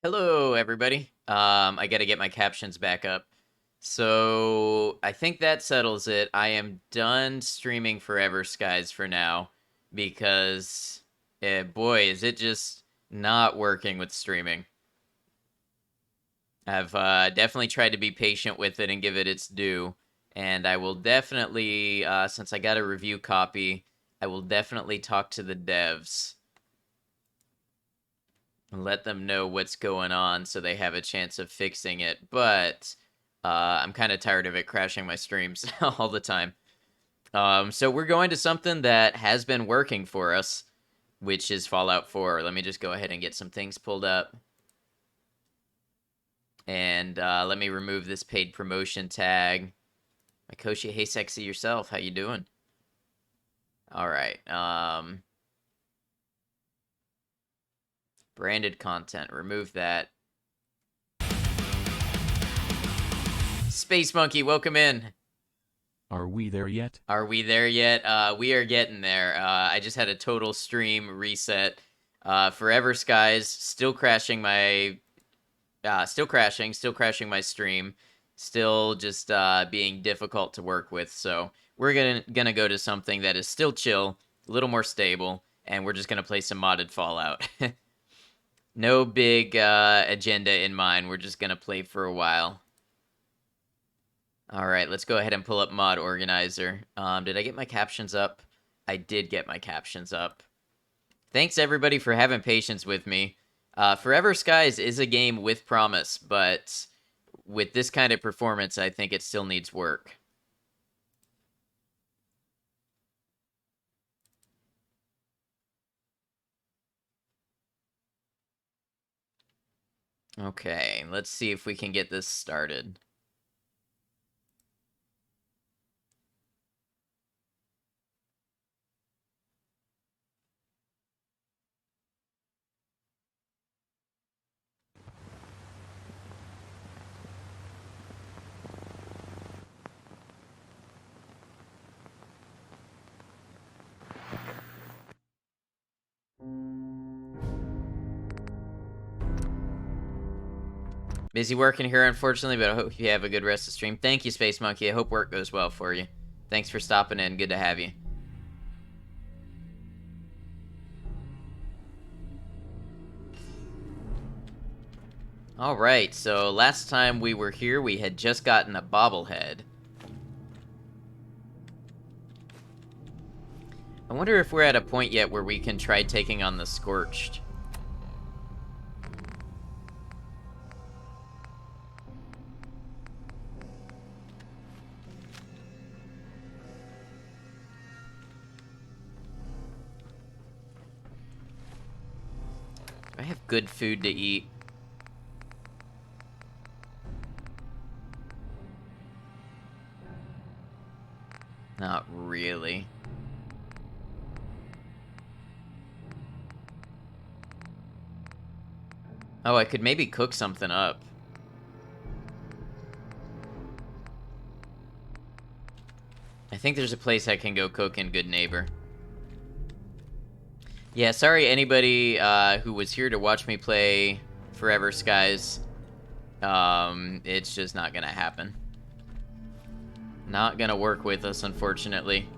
Hello, everybody. I gotta get my captions back up. So I think that settles it. I am done streaming Forever Skies for now because, boy, is it just not working with streaming. I've definitely tried to be patient with it and give it its due, and I will definitely, since I got a review copy, I will definitely talk to the devs and let them know what's going on so they have a chance of fixing it. But I'm kind of tired of it crashing my streams all the time. So we're going to something that has been working for us, which is Fallout 4. Let me just go ahead and get some things pulled up. And let me remove this paid promotion tag. Mikoshi, hey sexy yourself, how you doing? All right. Branded content, remove that. Space Monkey, welcome in. Are we there yet? Are we there yet? We are getting there. I just had a total stream reset. Forever Skies still crashing my, still crashing my stream, still just being difficult to work with. So we're gonna go to something that is still chill, a little more stable, and we're just gonna play some modded Fallout. No big agenda in mind. We're just gonna play for a while. All right, let's go ahead and pull up Mod Organizer. Did I get my captions up? I did get my captions up. Thanks everybody for having patience with me. Forever Skies is a game with promise, but with this kind of performance, I think it still needs work. Okay, let's see if we can get this started. Busy working here, unfortunately, but I hope you have a good rest of the stream. Thank you, Space Monkey. I hope work goes well for you. Thanks for stopping in. Good to have you. All right, so last time we were here, we had just gotten a bobblehead. I wonder if we're at a point yet where we can try taking on the Scorched. I have good food to eat. Not really. Oh, I could maybe cook something up. I think there's a place I can go cook in Good Neighbor. Yeah, sorry anybody who was here to watch me play Forever Skies. It's just not gonna happen. Not gonna work with us, unfortunately.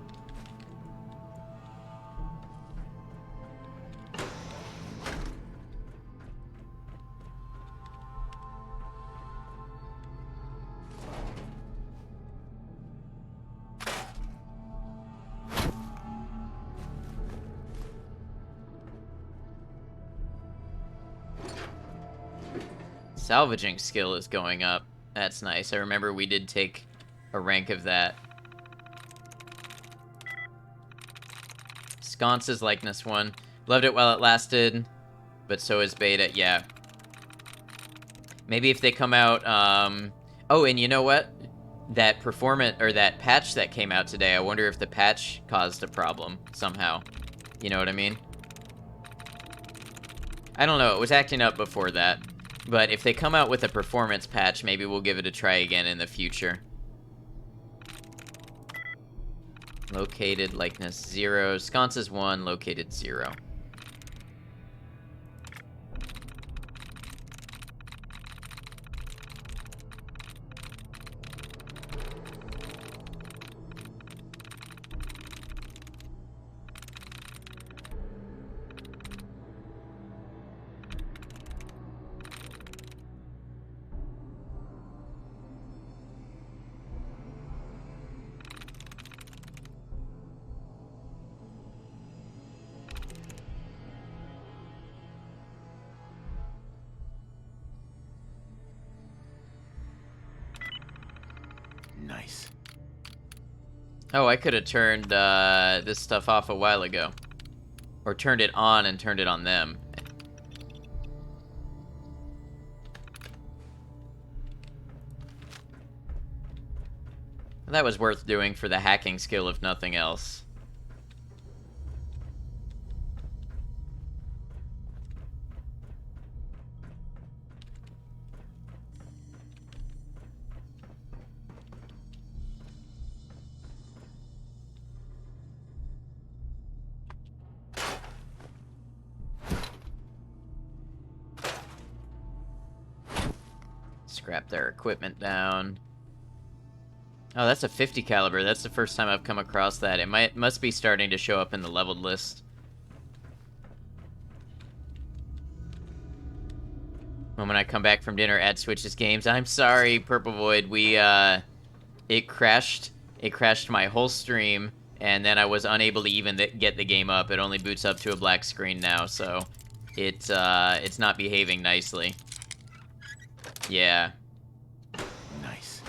Salvaging skill is going up. That's nice. I remember we did take a rank of that. Sconce's likeness one. Loved it while it lasted, but so is beta. Yeah. Maybe if they come out, oh, and you know what? That performance, or that patch that came out today, I wonder if the patch caused a problem somehow. You know what I mean? I don't know, it was acting up before that. But if they come out with a performance patch, maybe we'll give it a try again in the future. Located likeness 0. Sconces 1, located 0. Nice. Oh, I could have turned this stuff off a while ago. Or turned it on and turned it on them. That was worth doing for the hacking skill, if nothing else. Scrap their equipment down. Oh, that's a 50 caliber. That's the first time I've come across that. It must be starting to show up in the leveled list. When I come back from dinner, add Switch's games. I'm sorry, Purple Void. It crashed. It crashed my whole stream, and then I was unable to even get the game up. It only boots up to a black screen now, so it's not behaving nicely. Yeah. Nice.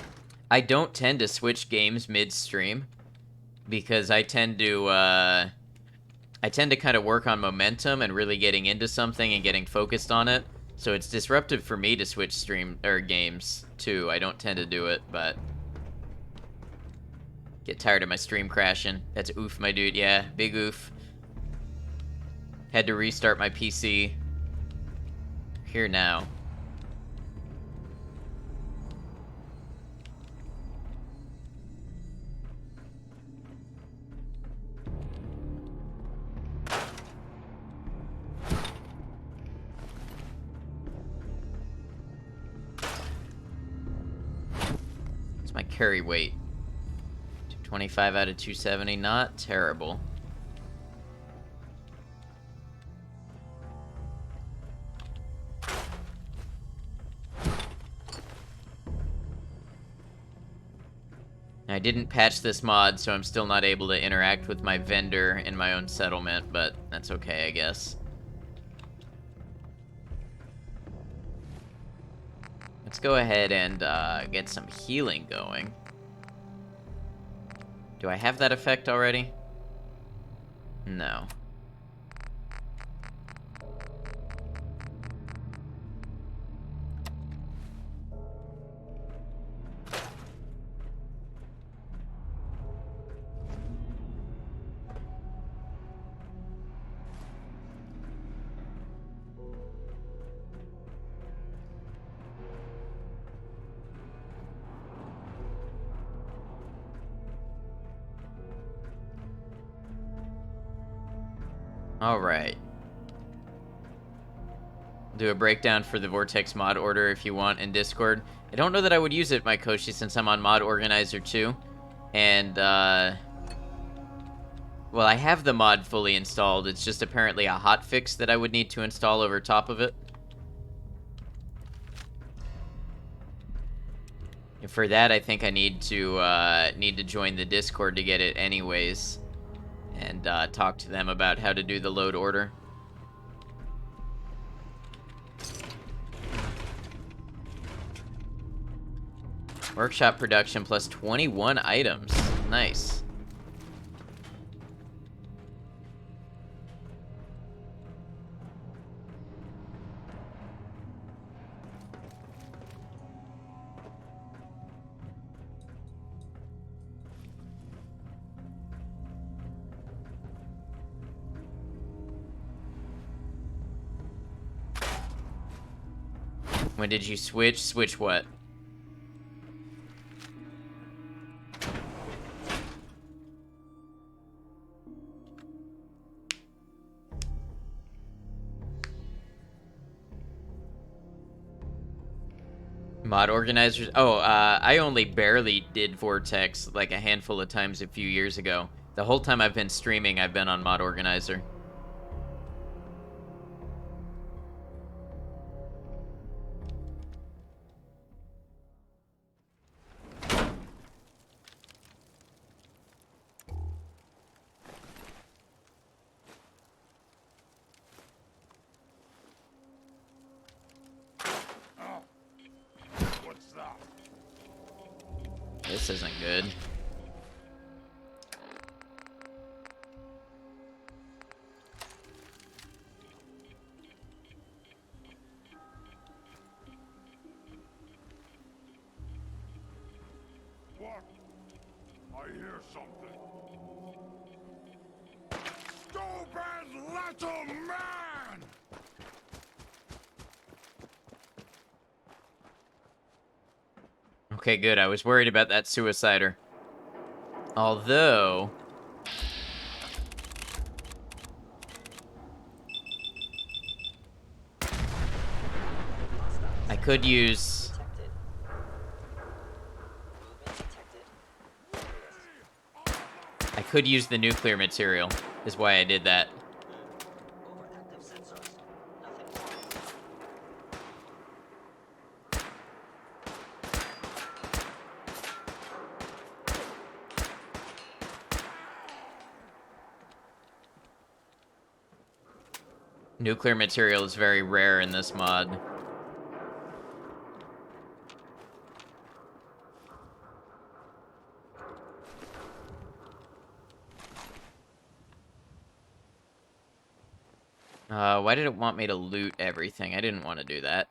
I don't tend to switch games mid-stream because I tend to kind of work on momentum and really getting into something and getting focused on it. So it's disruptive for me to switch stream or games too. I don't tend to do it, but get tired of my stream crashing. That's oof, my dude. Yeah, big oof. Had to restart my PC. Here now. My carry weight. 225 out of 270, not terrible. I didn't patch this mod, so I'm still not able to interact with my vendor in my own settlement, but that's okay, I guess. Let's go ahead and get some healing going. Do I have that effect already? No. Alright. Do a breakdown for the Vortex mod order if you want in Discord. I don't know that I would use it, my Koshi, since I'm on Mod Organizer too. And, well, I have the mod fully installed. It's just apparently a hotfix that I would need to install over top of it. And for that, I think I need to join the Discord to get it anyways. And talk to them about how to do the load order. Workshop production plus 21 items. Nice. When did you switch? Switch what? Mod organizers? Oh, I only barely did Vortex like a handful of times a few years ago. The whole time I've been streaming, I've been on Mod Organizer. This isn't good. What? I hear something. Stupid little man! Okay, good. I was worried about that suicider. Although... I could use... I could use the nuclear material, is why I did that. Nuclear material is very rare in this mod. Why did it want me to loot everything? I didn't want to do that.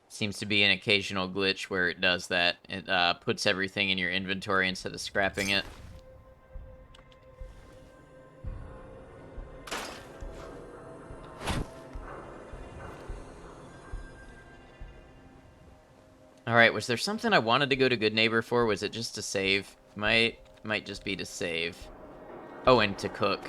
Seems to be an occasional glitch where it does that. It puts everything in your inventory instead of scrapping it. Alright, was there something I wanted to go to Good Neighbor for? Was it just to save? Might just be to save. Oh, and to cook.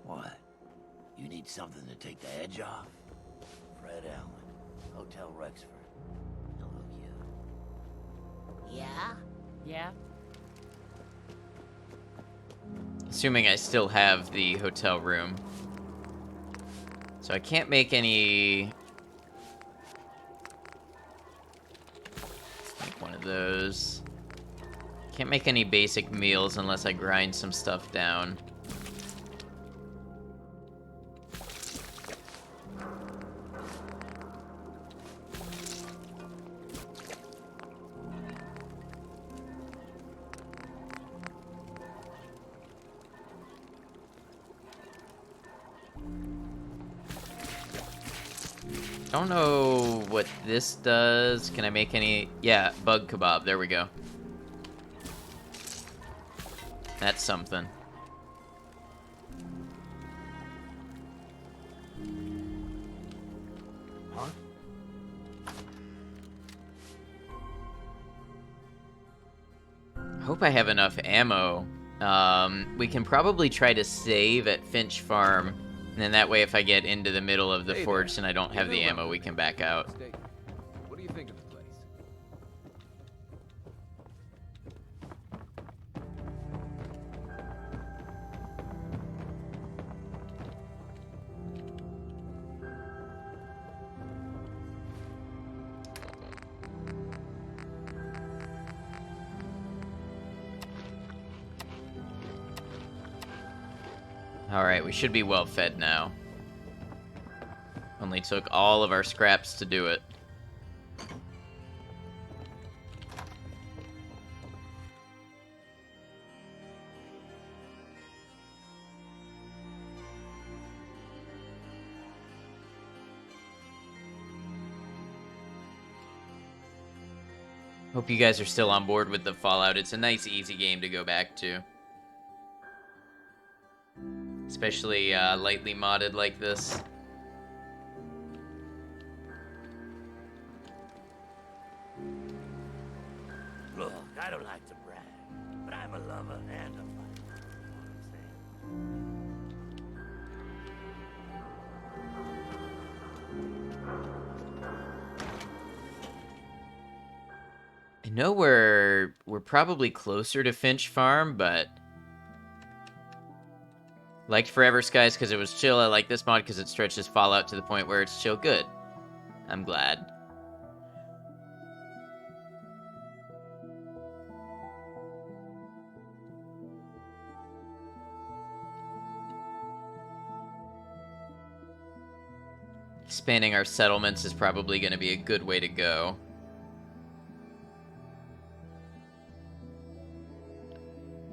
What? You need something to take the edge off? Fred Allen, Hotel Rexford. He'll hook you up. Yeah? Yeah? Assuming I still have the hotel room. So I can't make any... Let's make one of those. Can't make any basic meals unless I grind some stuff down. I don't know what this does. Can I make any... Yeah, bug kebab. There we go. That's something. Huh? Hope I have enough ammo. We can probably try to save at Finch Farm. And then that way if I get into the middle of the Hey forge there. and I don't have the ammo, we can back out. What do you think of the place? Alright, we should be well fed now. Only took all of our scraps to do it. Hope you guys are still on board with the Fallout. It's a nice, easy game to go back to. Especially lightly modded like this. Look, I don't like to brag, but I'm a lover and a fighter. You know what I'm saying? know we're probably closer to Finch Farm, but liked Forever Skies because it was chill. I like this mod because it stretches Fallout to the point where it's chill good. I'm glad. Expanding our settlements is probably going to be a good way to go.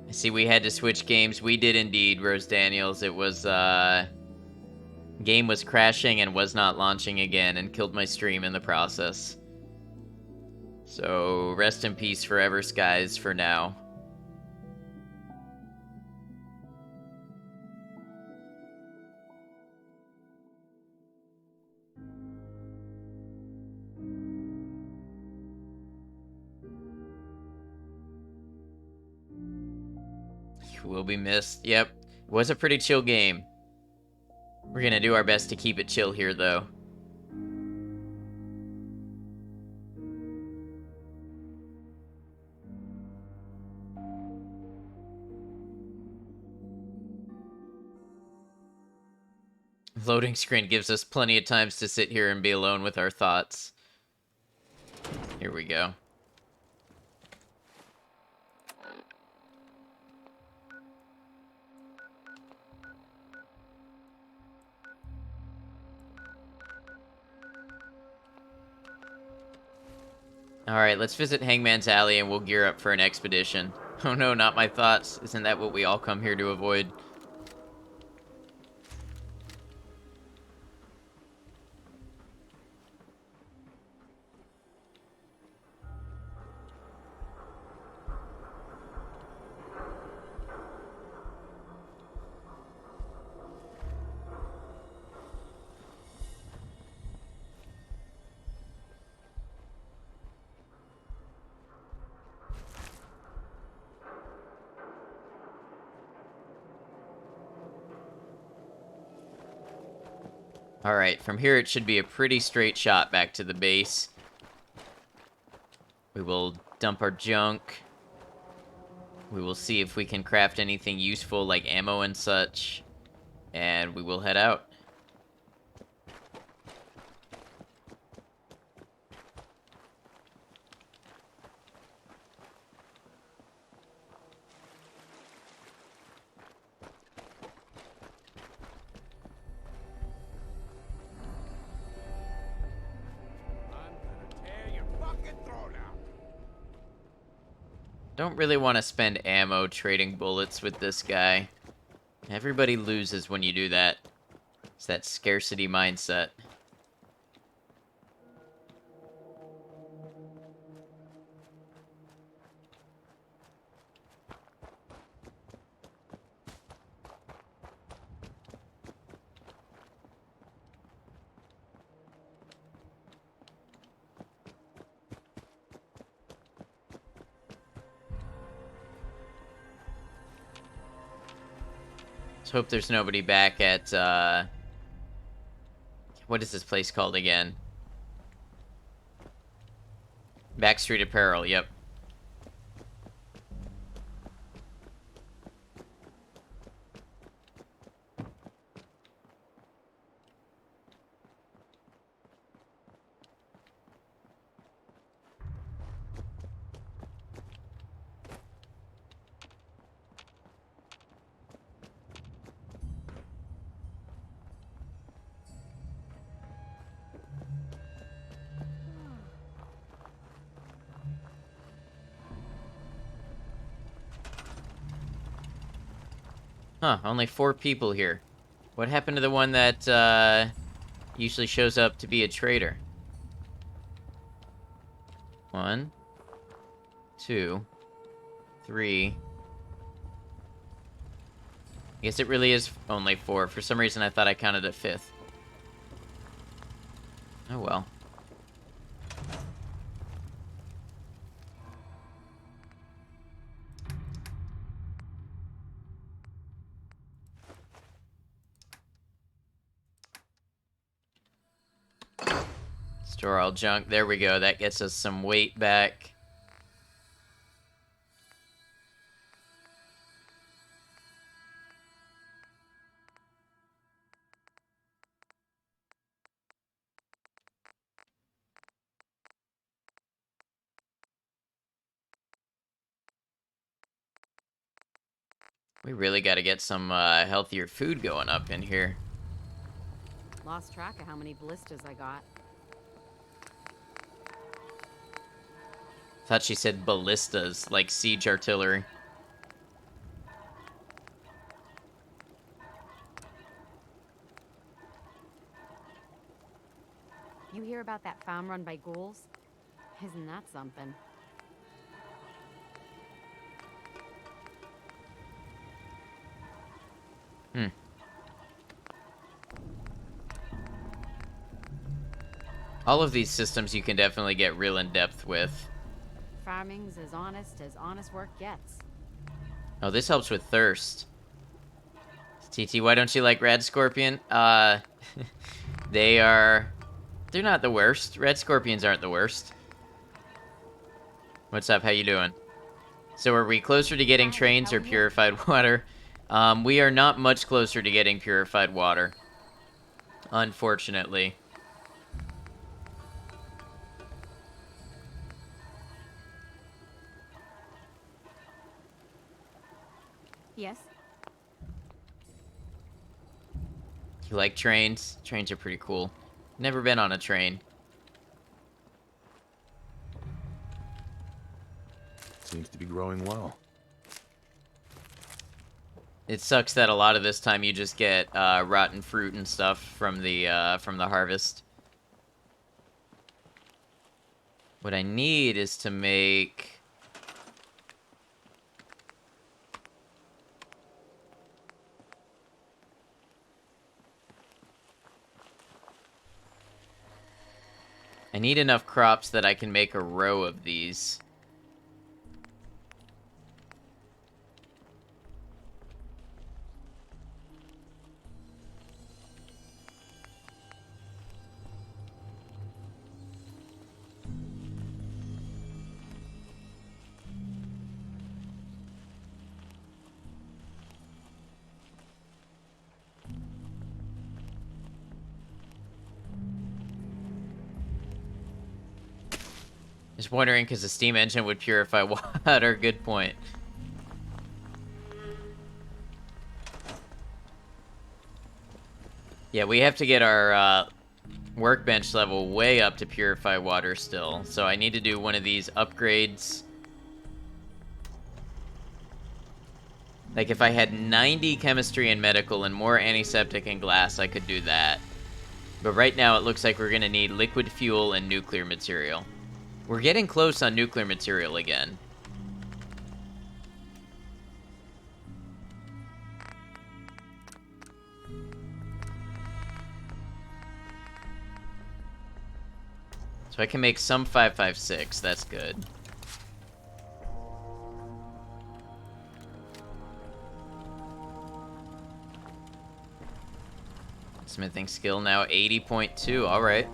I see we had to switch games. We did indeed, Rose Daniels. It was, game was crashing and was not launching again and killed my stream in the process. So, rest in peace, Forever Skies, for now. You will be missed. Yep. It was a pretty chill game. We're gonna do our best to keep it chill here, though. Loading screen gives us plenty of times to sit here and be alone with our thoughts. Here we go. Alright, let's visit Hangman's Alley and we'll gear up for an expedition. Oh no, not my thoughts. Isn't that what we all come here to avoid? Alright, from here it should be a pretty straight shot back to the base. We will dump our junk. We will see if we can craft anything useful like ammo and such. And we will head out. Tear your fucking throat out. Don't really want to spend ammo trading bullets with this guy. Everybody loses when you do that. It's that scarcity mindset. Let's hope there's nobody back at, what is this place called again? Backstreet Apparel, yep. Huh, only 4 people here. What happened to the one that, usually shows up to be a traitor? 1, 2, 3. I guess it really is only 4. For some reason I thought I counted a 5th. Oh well. Store all junk. There we go. That gets us some weight back. We really got to get some healthier food going up in here. Lost track of how many ballistas I got. Thought she said ballistas, like siege artillery. You hear about that farm run by ghouls? Isn't that something? All of these systems you can definitely get real in depth with. Farming's as honest work gets. Oh, this helps with thirst. TT, why don't you like Red Scorpion? They're not the worst. Red Scorpions aren't the worst. What's up? How you doing? So are we closer to getting Hi, trains how or are you? purified water? We are not much closer to getting purified water. Unfortunately. Yes? You like trains? Trains are pretty cool. Never been on a train. Seems to be growing well. It sucks that a lot of this time you just get rotten fruit and stuff from the harvest. What I need is to make... I need enough crops that I can make a row of these. Just wondering because the steam engine would purify water. Good point. Yeah, we have to get our workbench level way up to purify water still. So I need to do one of these upgrades. Like if I had 90 chemistry and medical and more antiseptic and glass, I could do that. But right now it looks like we're going to need liquid fuel and nuclear material. We're getting close on nuclear material again. So I can make some 556, that's good. Smithing skill now 80.2, alright.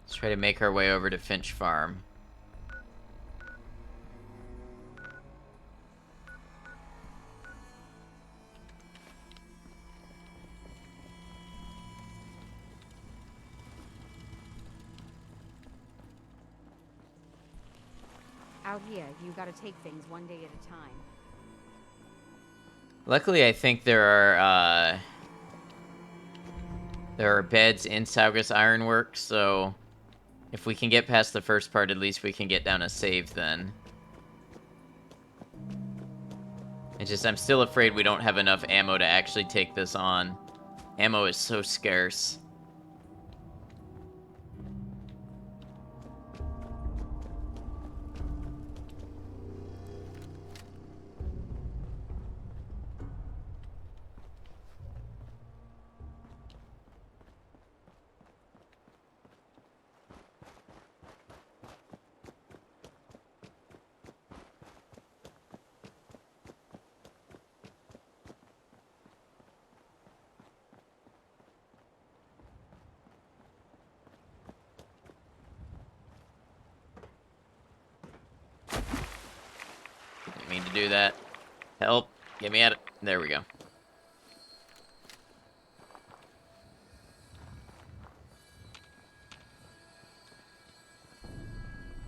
Let's try to make our way over to Finch Farm. Out here, you gotta take things one day at a time. Luckily, I think there are beds in Saugus Ironworks, so if we can get past the first part, at least we can get down a save then. I'm still afraid we don't have enough ammo to actually take this on. Ammo is so scarce. Didn't mean to do that. Help. Get me out of... There we go.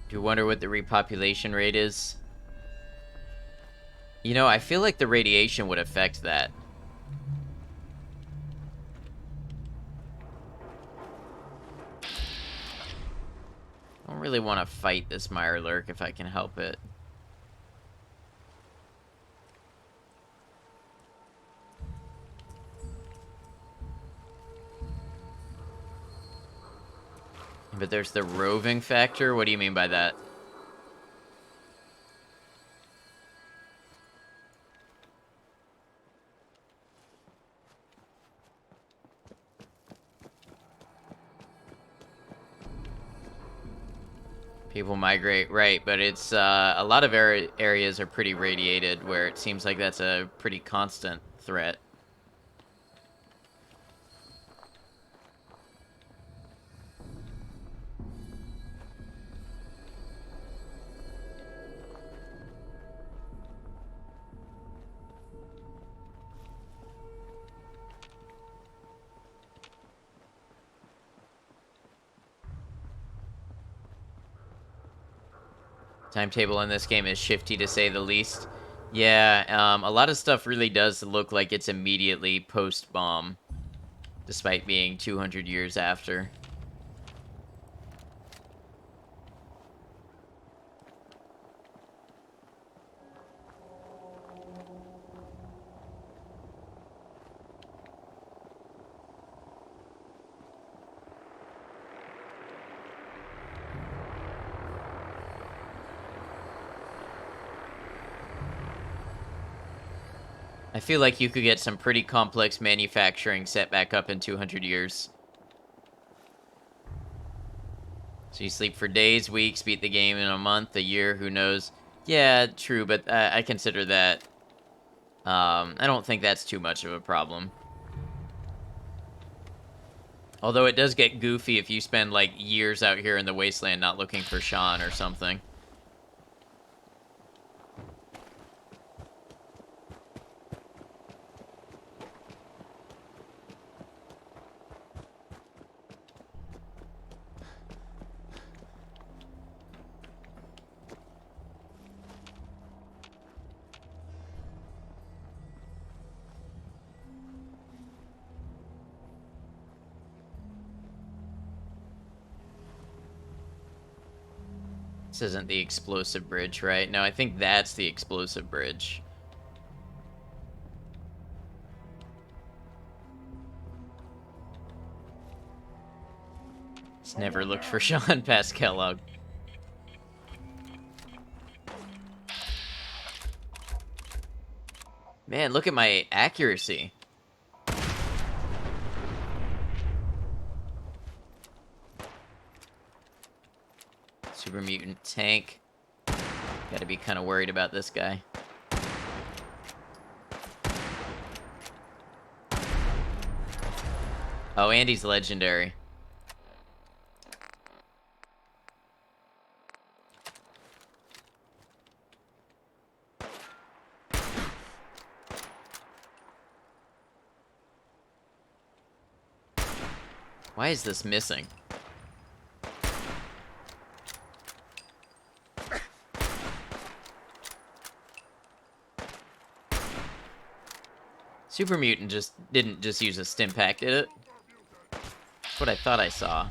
Do you wonder what the repopulation rate is? You know, I feel like the radiation would affect that. I don't really want to fight this Mirelurk if I can help it. But there's the roving factor? What do you mean by that? People migrate, right, but it's, a lot of areas are pretty radiated, where it seems like that's a pretty constant threat. Timetable in this game is shifty, to say the least. Yeah, a lot of stuff really does look like it's immediately post-bomb, despite being 200 years after. I feel like you could get some pretty complex manufacturing set back up in 200 years. So you sleep for days, weeks, beat the game in a month, a year, who knows? Yeah, true, but I consider that... I don't think that's too much of a problem. Although it does get goofy if you spend, like, years out here in the wasteland not looking for Sean or something. This isn't the explosive bridge, right? No, I think that's the explosive bridge. It's never looked for Sean past Kellogg. Man, look at my accuracy. Super mutant tank. Gotta be kind of worried about this guy. Oh, Andy's legendary. Why is this missing? Super Mutant just didn't just use a stim pack, did it? That's what I thought I saw.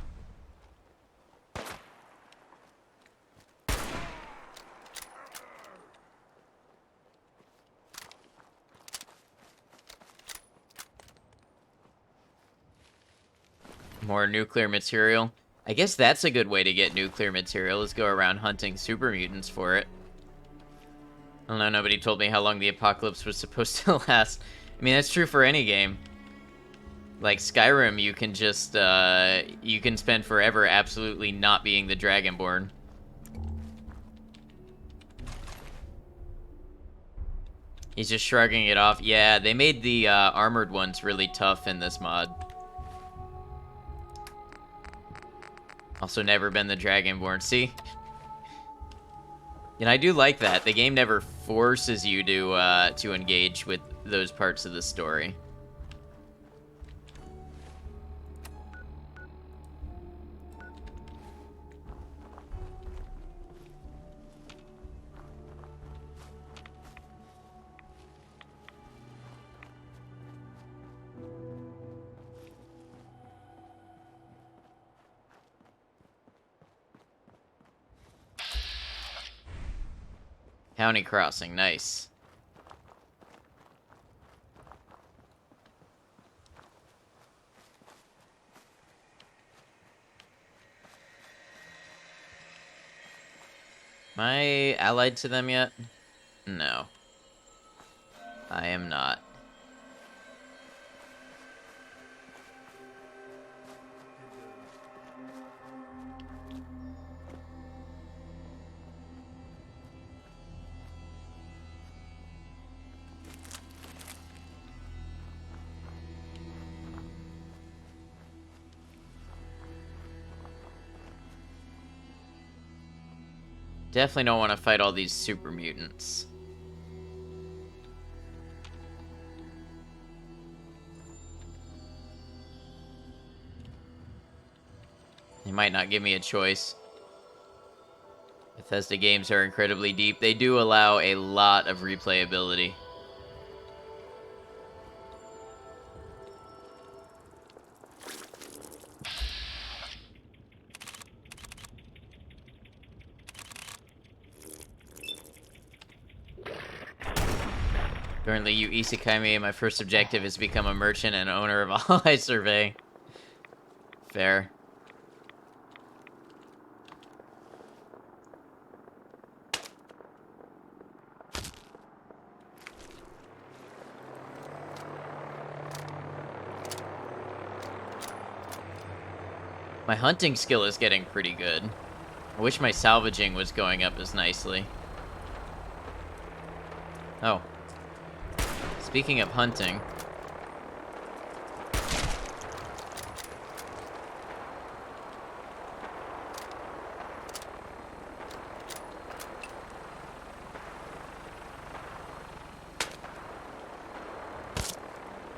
More nuclear material. I guess that's a good way to get nuclear material, is go around hunting super mutants for it. I don't know, nobody told me how long the apocalypse was supposed to last. I mean, that's true for any game. Like Skyrim, you can just, you can spend forever absolutely not being the Dragonborn. He's just shrugging it off. Yeah, they made the armored ones really tough in this mod. Also never been the Dragonborn. See? And I do like that. The game never forces you to engage with those parts of the story. County crossing, nice. Am I allied to them yet? No. I am not. Definitely don't want to fight all these super mutants. They might not give me a choice. Bethesda games are incredibly deep. They do allow a lot of replayability. Currently, you isekai me, my first objective is to become a merchant and owner of all I survey. Fair. My hunting skill is getting pretty good. I wish my salvaging was going up as nicely. Oh. Speaking of hunting...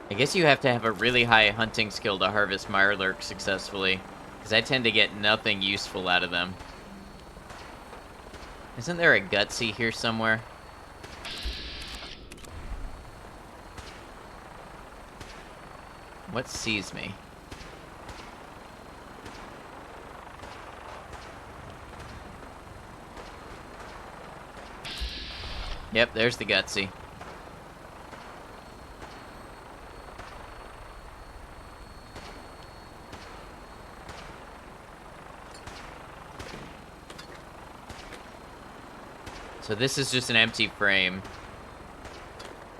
I guess you have to have a really high hunting skill to harvest Mirelurk successfully, because I tend to get nothing useful out of them. Isn't there a Gutsy here somewhere? What sees me? Yep, there's the Gutsy. So this is just an empty frame.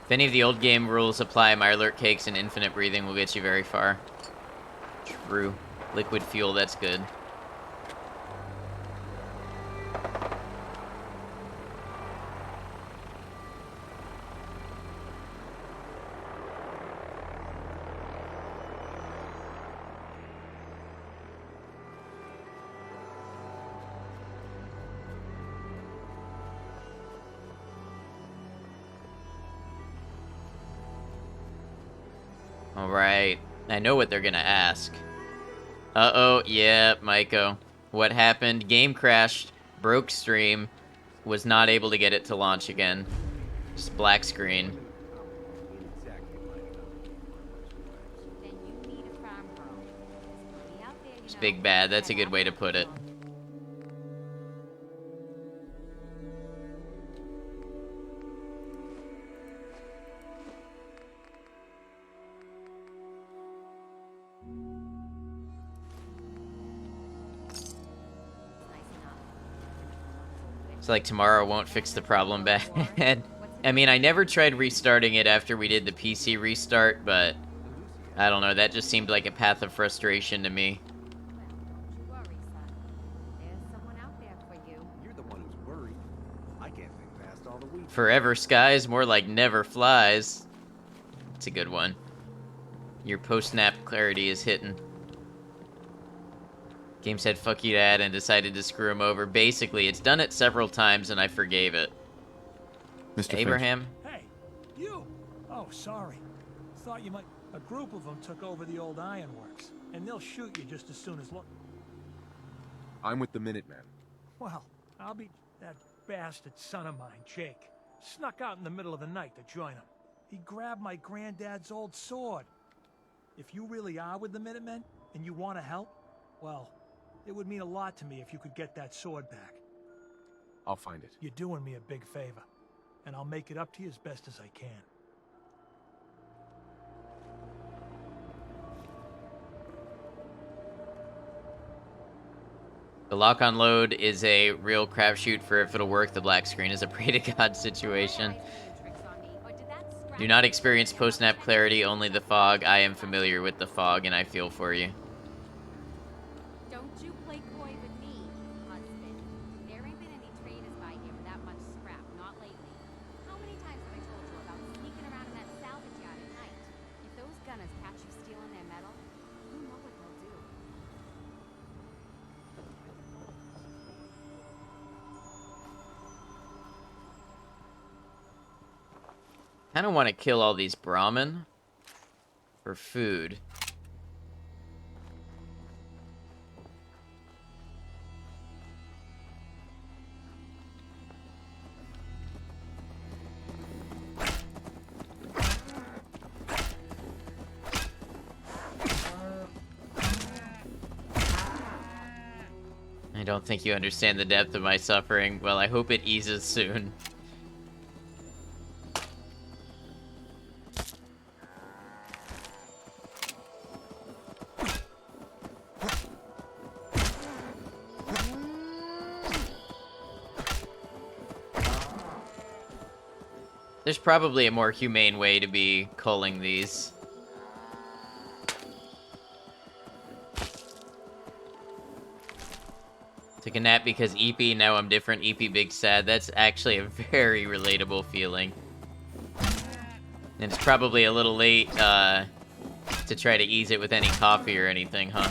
If any of the old game rules apply, Mirelurk cakes and infinite breathing will get you very far. True. Liquid fuel, that's good. Alright, I know what they're gonna ask. Uh-oh, yeah, Maiko. What happened? Game crashed, broke stream, was not able to get it to launch again. Just black screen. Then you need a farm girl. There's plenty out there, you It's know. big bad, that's a good way to put it. It's like tomorrow won't fix the problem bad. I mean, I never tried restarting it after we did the PC restart, but I don't know, that just seemed like a path of frustration to me. Well, don't you worry, son. There's someone out there for you. You're the one who's worried. I can't think past all the weeds. Forever skies, more like never flies. It's a good one. Your post-nap clarity is hitting. Game said fuck you dad and decided to screw him over. Basically, it's done it several times and I forgave it. Mr. Abraham? Hey, you! Oh, sorry. Thought you might... A group of them took over the old ironworks, and they'll shoot you just as soon as... I'm with the Minutemen. Well, I'll be... That bastard son of mine, Jake, snuck out in the middle of the night to join him. He grabbed my granddad's old sword. If you really are with the Minutemen, and you want to help, well, it would mean a lot to me if you could get that sword back. I'll find it. You're doing me a big favor. and I'll make it up to you as best as I can. The lock on load is a real crapshoot for if it'll work. The black screen is a pray to God situation. Do not experience post-nap clarity, only the fog. I am familiar with the fog, and I feel for you. Don't you play coy with me, husband. There ain't been any traders by here for that much scrap, not lately. How many times have I told you about sneaking around in that salvage yard at night? If those gunners catch you stealing their metal, you know what they'll do. I don't want to kill all these Brahmin for food. I don't think you understand the depth of my suffering. Well, I hope it eases soon. There's probably a more humane way to be culling these. Took a nap because EP, now I'm different, EP big sad. That's actually a very relatable feeling. And it's probably a little late to try to ease it with any coffee or anything, huh?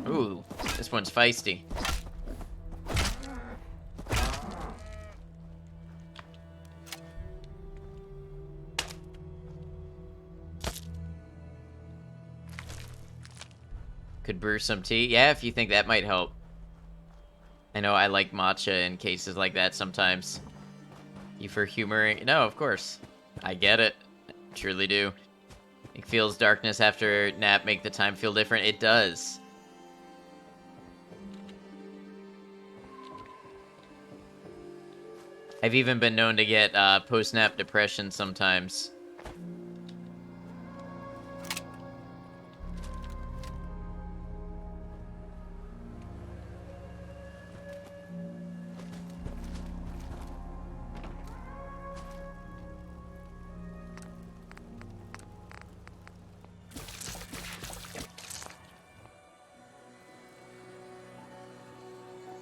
Ooh, this one's feisty. Could brew some tea. Yeah, if you think that might help. I know I like matcha in cases like that sometimes. You for humoring? No, of course. I get it. I truly do. It feels darkness after nap make the time feel different. It does. I've even been known to get post-nap depression sometimes.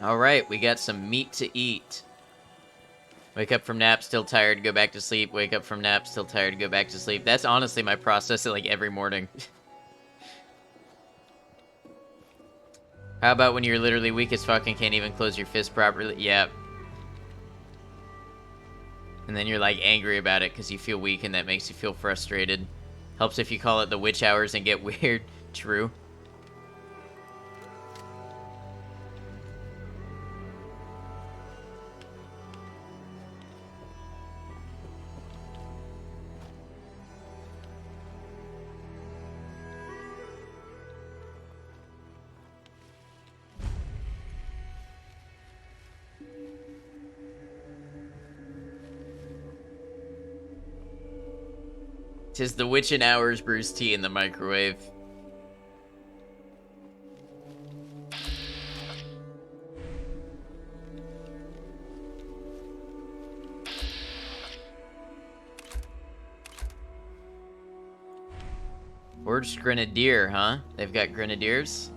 Alright, we got some meat to eat. Wake up from nap, still tired, go back to sleep. Wake up from nap, still tired, go back to sleep. That's honestly my process like every morning. How about when you're literally weak as fuck and can't even close your fist properly? Yeah. And then you're like angry about it because you feel weak and that makes you feel frustrated. Helps if you call it the witch hours and get weird. True. Tis the witchin' hours brews tea in the microwave. Forged Grenadier, huh? They've got Grenadiers?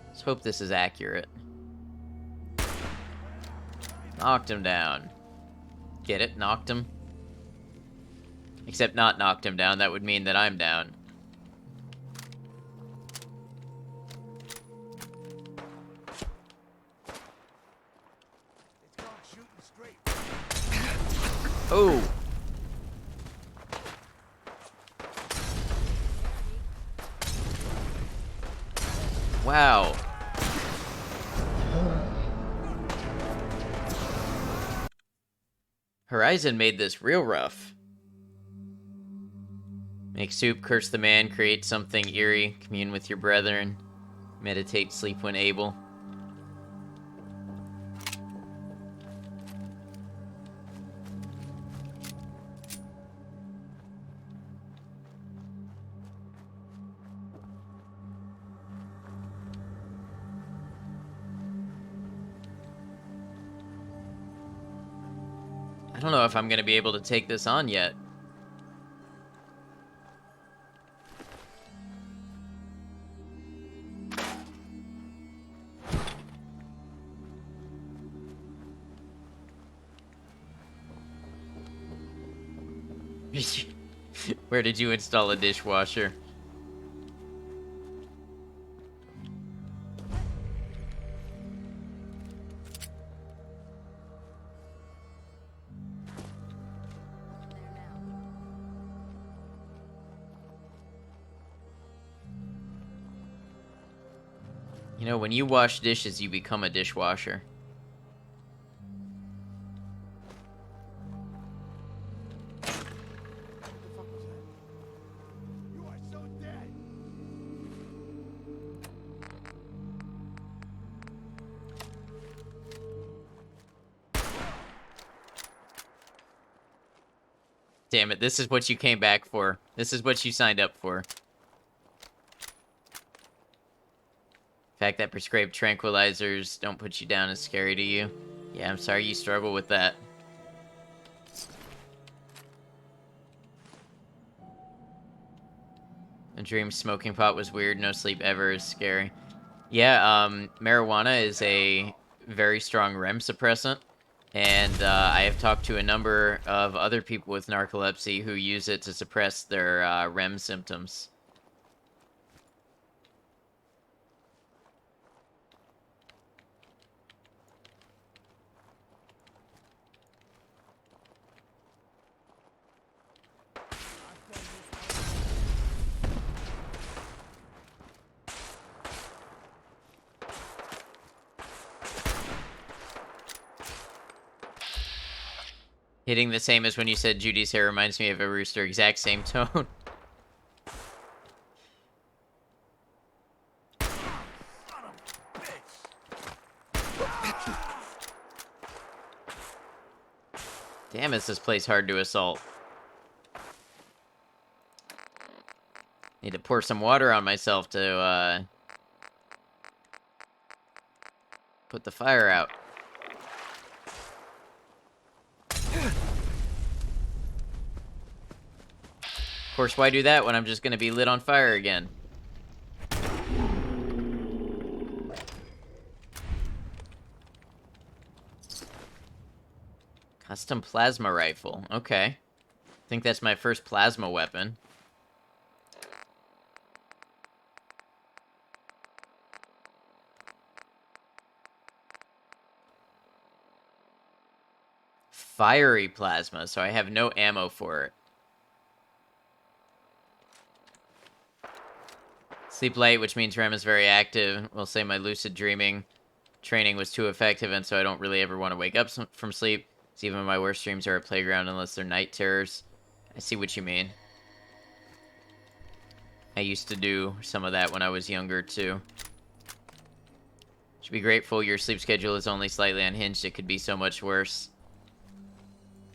Let's hope this is accurate. Knocked him down. Get it? Knocked him? Except not knocked him down, that would mean that I'm down. It's called shooting straight. Oh! Horizon made this real rough. Make soup, curse the man, create something eerie, commune with your brethren, meditate, sleep when able. I don't know if I'm gonna be able to take this on yet. Where did you install a dishwasher? You know, when you wash dishes, you become a dishwasher. You are so dead. Damn it, this is what you came back for. This is what you signed up for. The fact that prescribed tranquilizers don't put you down is scary to you. Yeah, I'm sorry you struggle with that. A dream smoking pot was weird, no sleep ever is scary. Yeah, marijuana is a very strong REM suppressant. And I have talked to a number of other people with narcolepsy who use it to suppress their REM symptoms. Hitting the same as when you said Judy's hair reminds me of a rooster. Exact same tone. Damn, is this place hard to assault. Need to pour some water on myself to, put the fire out. Of course, why do that when I'm just gonna be lit on fire again? Custom plasma rifle. Okay. I think that's my first plasma weapon. Fiery plasma, so I have no ammo for it. Sleep light, which means REM is very active. We'll say my lucid dreaming training was too effective, and so I don't really ever want to wake up from sleep. So even my worst dreams are a playground unless they're night terrors. I see what you mean. I used to do some of that when I was younger, too. Should be grateful your sleep schedule is only slightly unhinged. It could be so much worse.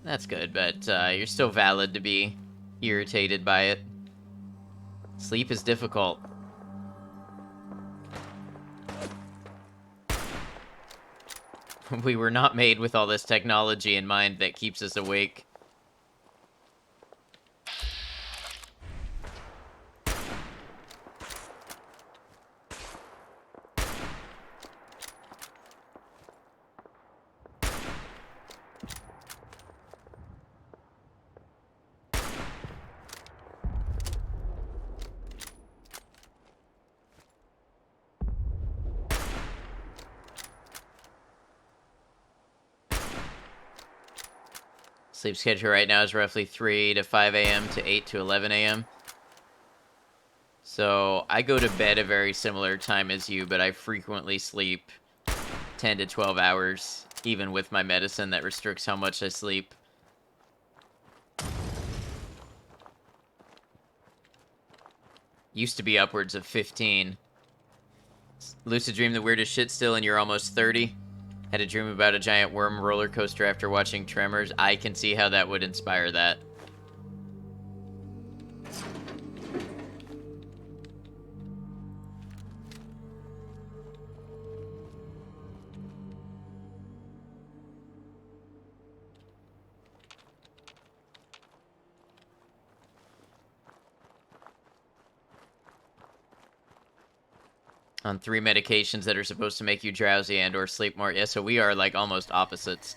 That's good, but you're still valid to be irritated by it. Sleep is difficult. We were not made with all this technology in mind that keeps us awake. Sleep schedule right now is roughly 3 to 5 a.m. to 8 to 11 a.m. So I go to bed a very similar time as you, but I frequently sleep 10 to 12 hours, even with my medicine that restricts how much I sleep. Used to be upwards of 15. Lucid dream the weirdest shit still, and you're almost 30. Had a dream about a giant worm roller coaster after watching Tremors. I can see how that would inspire that. On 3 medications that are supposed to make you drowsy and or sleep more. Yeah, so we are like almost opposites.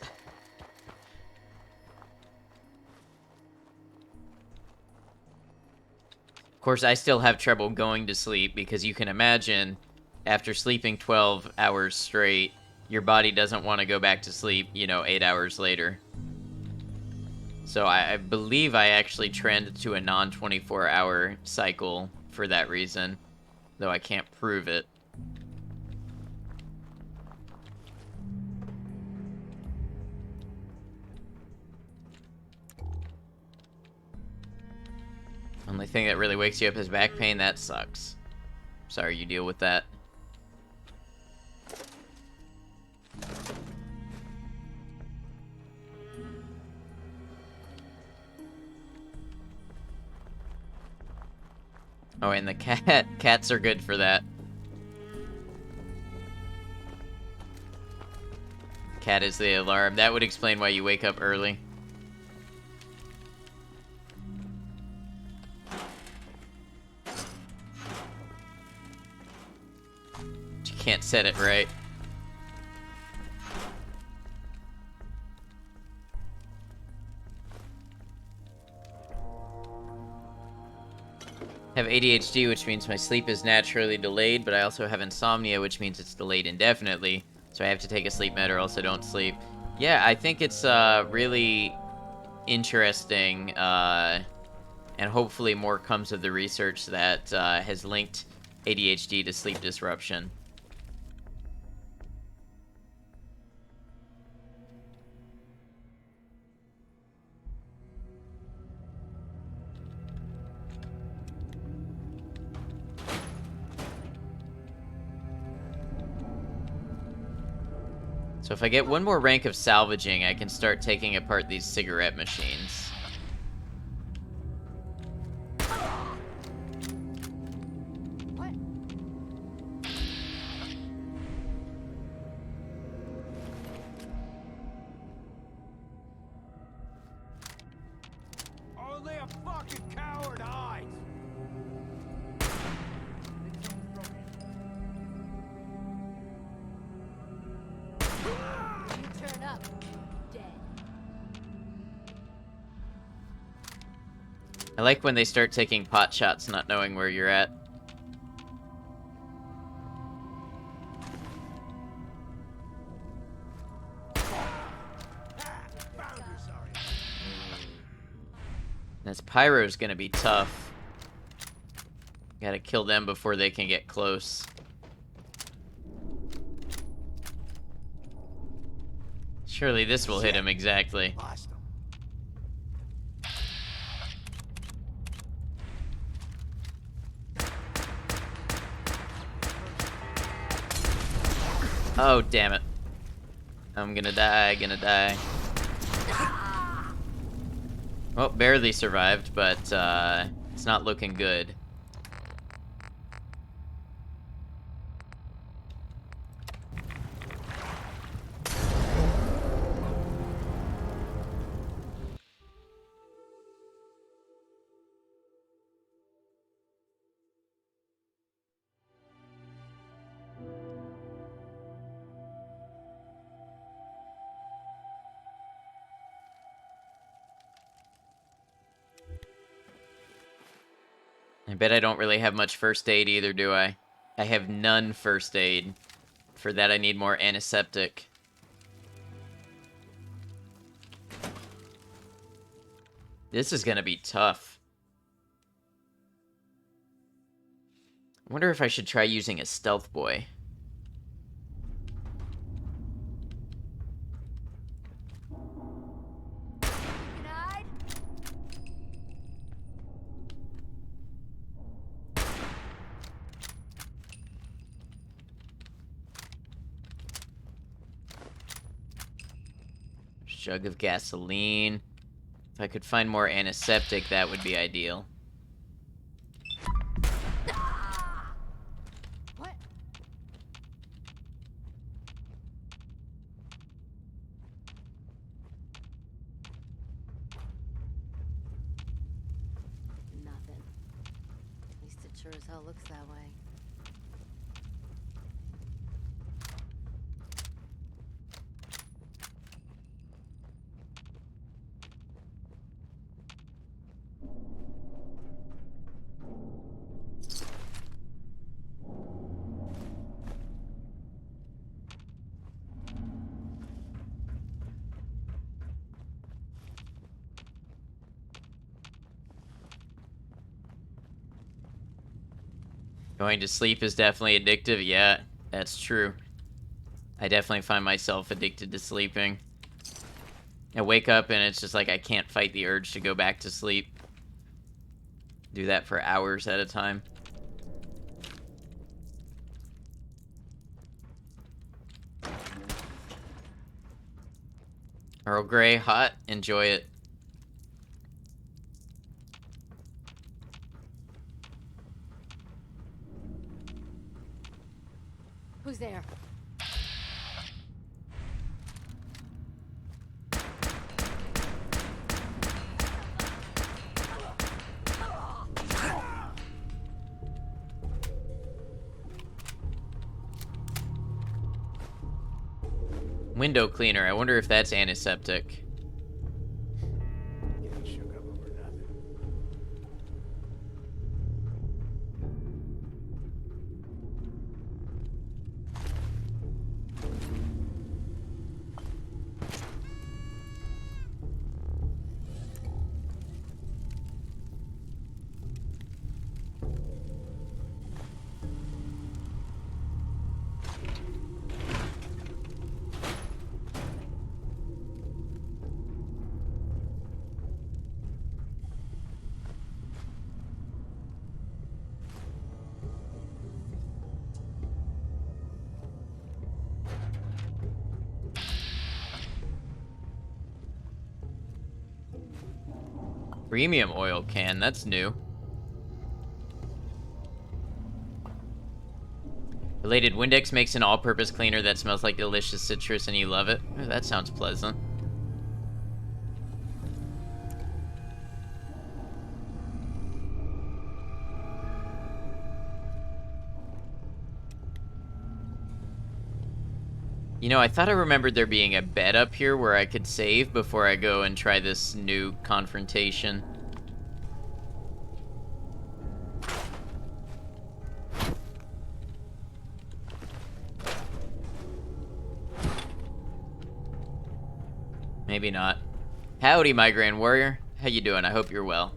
Of course, I still have trouble going to sleep because you can imagine after sleeping 12 hours straight, your body doesn't want to go back to sleep, 8 hours later. So I believe I actually trend to a non-24 hour cycle for that reason, though I can't prove it. Only thing that really wakes you up is back pain. That sucks. Sorry you deal with that. Oh, and the cats are good for that. Cat is the alarm. That would explain why you wake up early. Can't set it right. I have ADHD, which means my sleep is naturally delayed, but I also have insomnia, which means it's delayed indefinitely. So I have to take a sleep med or else I don't sleep. Yeah, I think it's really interesting, and hopefully more comes of the research that has linked ADHD to sleep disruption. So if I get one more rank of salvaging, I can start taking apart these cigarette machines. What? Only a fucking coward hides. You turn up, dead. I like when they start taking pot shots not knowing where you're at. This pyro's gonna be tough. Gotta kill them before they can get close. Surely this will hit him exactly. Lost him. Oh, damn it. I'm gonna die. Well, barely survived, but it's not looking good. I bet I don't really have much first aid either, do I? I have none first aid. For that I need more antiseptic. This is gonna be tough. I wonder if I should try using a stealth boy. You can hide. Jug of gasoline. If I could find more antiseptic, that would be ideal. What? Nothing. At least it sure as hell looks that way. Going to sleep is definitely addictive. Yeah, that's true. I definitely find myself addicted to sleeping. I wake up and it's just like I can't fight the urge to go back to sleep. Do that for hours at a time. Earl Grey, hot. Enjoy it. Who's there? Window cleaner. I wonder if that's antiseptic. Getting shook up over nothing. Premium oil can. That's new. Related, Windex makes an all-purpose cleaner that smells like delicious citrus and you love it. Oh, that sounds pleasant. You know, I thought I remembered there being a bed up here where I could save before I go and try this new confrontation. Maybe not. Howdy, Migraine Warrior. How you doing? I hope you're well.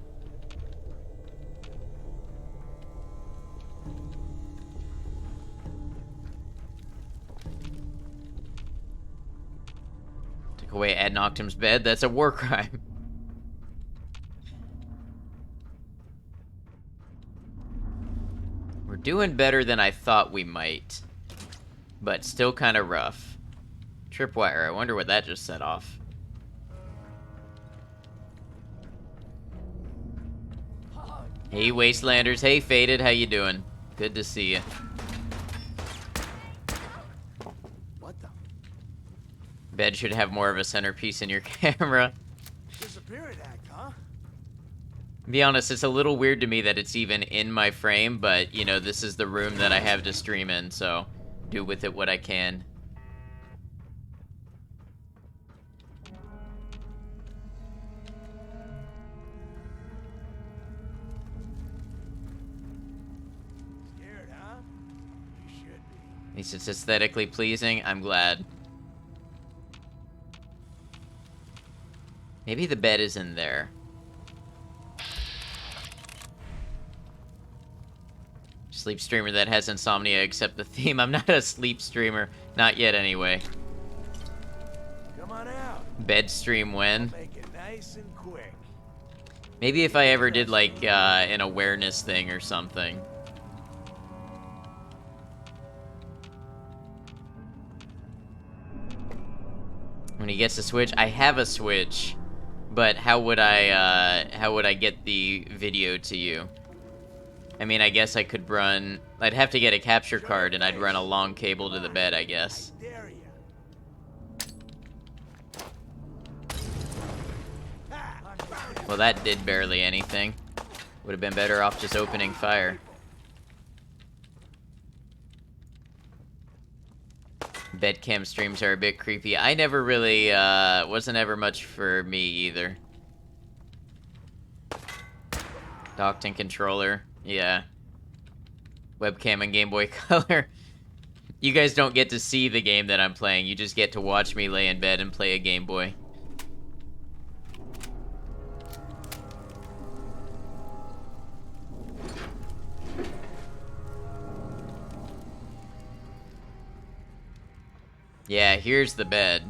Took away Ad Noctum's bed. That's a war crime. We're doing better than I thought we might. But still kind of rough. Tripwire. I wonder what that just set off. Hey, Wastelanders. Hey, Faded. How you doing? Good to see you. What the? Bed should have more of a centerpiece in your camera. Disappearance act, huh? Be honest, it's a little weird to me that it's even in my frame, but, you know, this is the room that I have to stream in, so do with it what I can. Scared, huh? You should be. At least it's aesthetically pleasing. I'm glad. Maybe the bed is in there. Sleep streamer that has insomnia except the theme. I'm not a sleep streamer. Not yet, anyway. Come on out. Bed stream when? Make it nice and quick. Maybe if I ever did, like, an awareness thing or something. When he gets a Switch, I have a Switch, but how would I get the video to you? I mean, I guess I could run. I'd have to get a capture card, and I'd run a long cable to the bed, I guess. Dare ya. Well, that did barely anything. Would have been better off just opening fire. Bedcam streams are a bit creepy. I never really, wasn't ever much for me either. Docked and controller, yeah. Webcam and Game Boy Color. You guys don't get to see the game that I'm playing. You just get to watch me lay in bed and play a Game Boy. Yeah, here's the bed.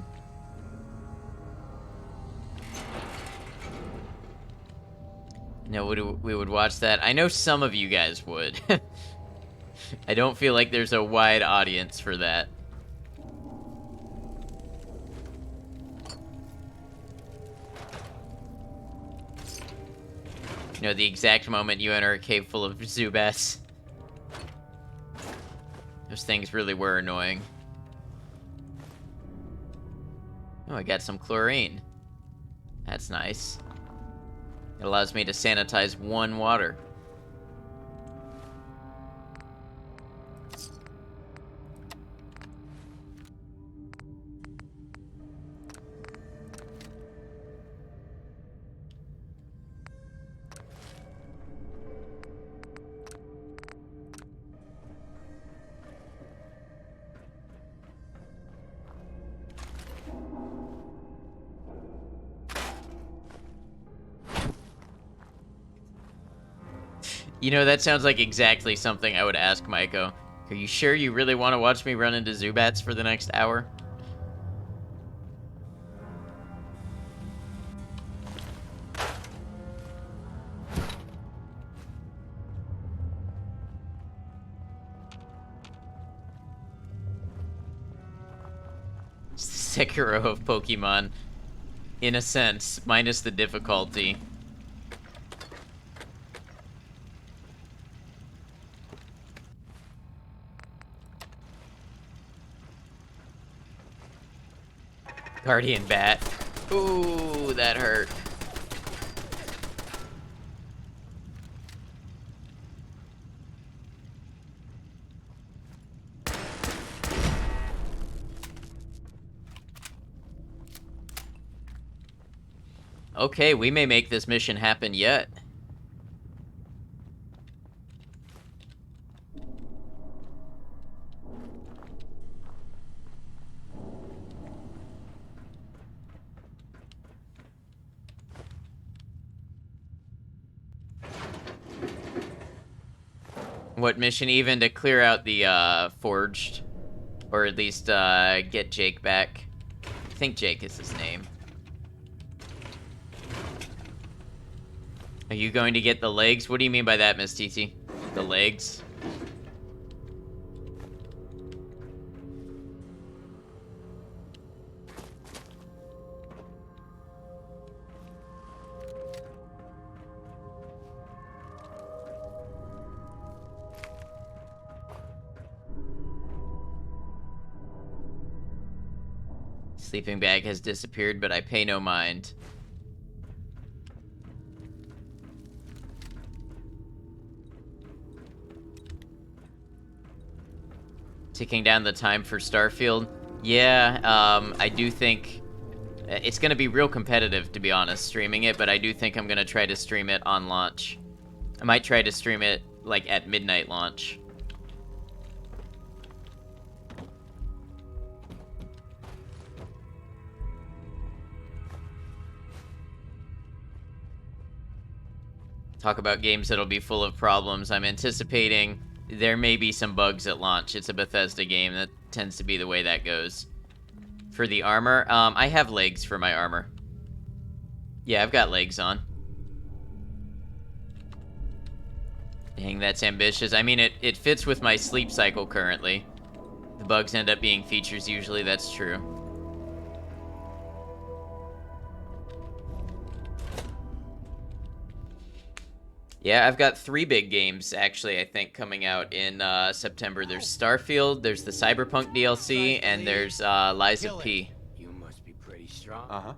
No, we would watch that. I know some of you guys would. I don't feel like there's a wide audience for that. You know, the exact moment you enter a cave full of Zubats. Those things really were annoying. Oh, I got some chlorine. That's nice. It allows me to sanitize 1 water. You know, that sounds like exactly something I would ask Maiko. Are you sure you really want to watch me run into Zubats for the next hour? It's the Sekiro of Pokemon. In a sense, minus the difficulty. Guardian Bat. Ooh, that hurt. Okay, we may make this mission happen yet. What mission? Even to clear out the forged, or at least get Jake back. I think Jake is his name. Are you going to get the legs? What do you mean by that, Miss TT? The legs? Sleeping bag has disappeared, but I pay no mind. Ticking down the time for Starfield. Yeah, I do think it's going to be real competitive, to be honest, streaming it, but I do think I'm going to try to stream it on launch. I might try to stream it, like, at midnight launch. Talk about games that'll be full of problems. I'm anticipating there may be some bugs at launch. It's a Bethesda game. That tends to be the way that goes. For the armor, I have legs for my armor. Yeah, I've got legs on. Dang, that's ambitious. I mean, it fits with my sleep cycle currently. The bugs end up being features usually, that's true. Yeah, I've got 3 big games actually, I think, coming out in September. There's Starfield, there's the Cyberpunk DLC, and there's Lies of P. You must be pretty strong. Uh-huh.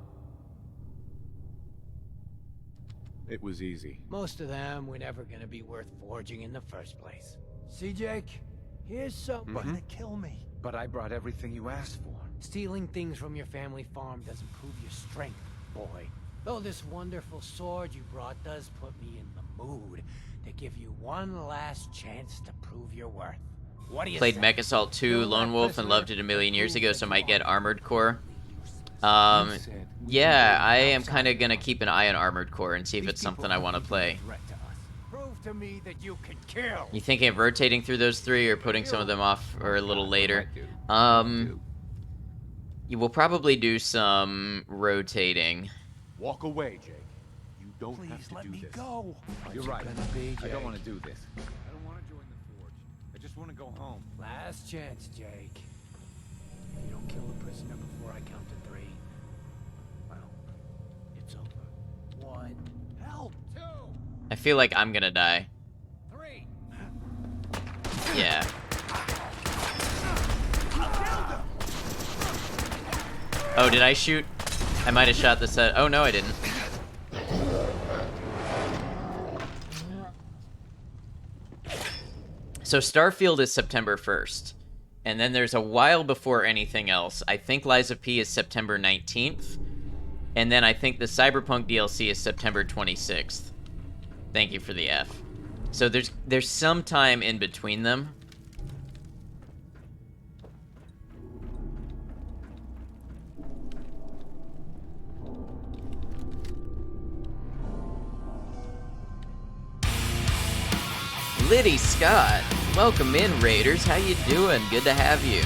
It was easy. Most of them were never gonna be worth forging in the first place. See, Jake? Here's somebody to kill me. But I brought everything you asked for. Stealing things from your family farm doesn't prove your strength, boy. Though this wonderful sword you brought does put me in the mood to give you one last chance to prove your worth. What do you Played say? Mech Assault 2, Lone Wolf, and loved it a million years ago, so might get Armored Core. Yeah, I am kind of gonna keep an eye on Armored Core and see if it's something I want to play. Prove to me that you can kill. You thinking of rotating through those 3 or putting some of them off or a little later? You will probably do some rotating. Walk away, Jake. You don't have Please to let do me this. go. You're right. Gonna be, I don't Jake? want to do this. I don't want to join the Forge. I just want to go home. Last chance, Jake. If you don't kill the prisoner before I count to 3, well, it's over. 1. Help! 2. I feel like I'm gonna die. 3. Yeah. Oh, did I shoot? I might have shot the set. Oh, no, I didn't. So Starfield is September 1st. And then there's a while before anything else. I think Lies of P is September 19th. And then I think the Cyberpunk DLC is September 26th. Thank you for the F. So there's some time in between them. Liddy Scott, welcome in, Raiders. How you doing? Good to have you.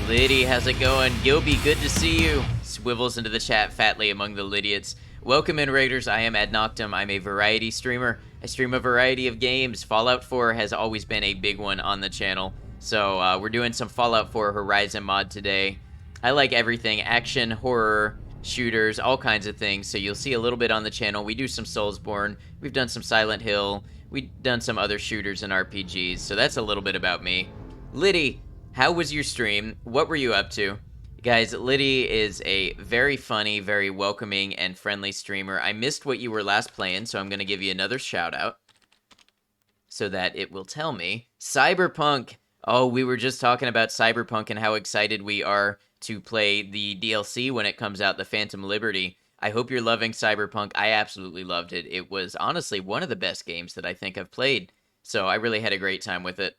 Liddy, how's it going? Gilby, good to see you. Swivels into the chat fatly among the Lidiots. Welcome in, Raiders. I am Ad Noctum. I'm a variety streamer. I stream a variety of games. Fallout 4 has always been a big one on the channel. So we're doing some Fallout 4 Horizon mod today. I like everything, action, horror, shooters, all kinds of things. So you'll see a little bit on the channel. We do some Soulsborne. We've done some Silent Hill. We've done some other shooters and RPGs. So that's a little bit about me. Liddy, how was your stream? What were you up to? Guys, Liddy is a very funny, very welcoming, and friendly streamer. I missed what you were last playing, so I'm going to give you another shout out so that it will tell me. Cyberpunk. Oh, we were just talking about Cyberpunk and how excited we are to play the DLC when it comes out, the Phantom Liberty. I hope you're loving Cyberpunk. I absolutely loved it. It was honestly one of the best games that I think I've played. So I really had a great time with it.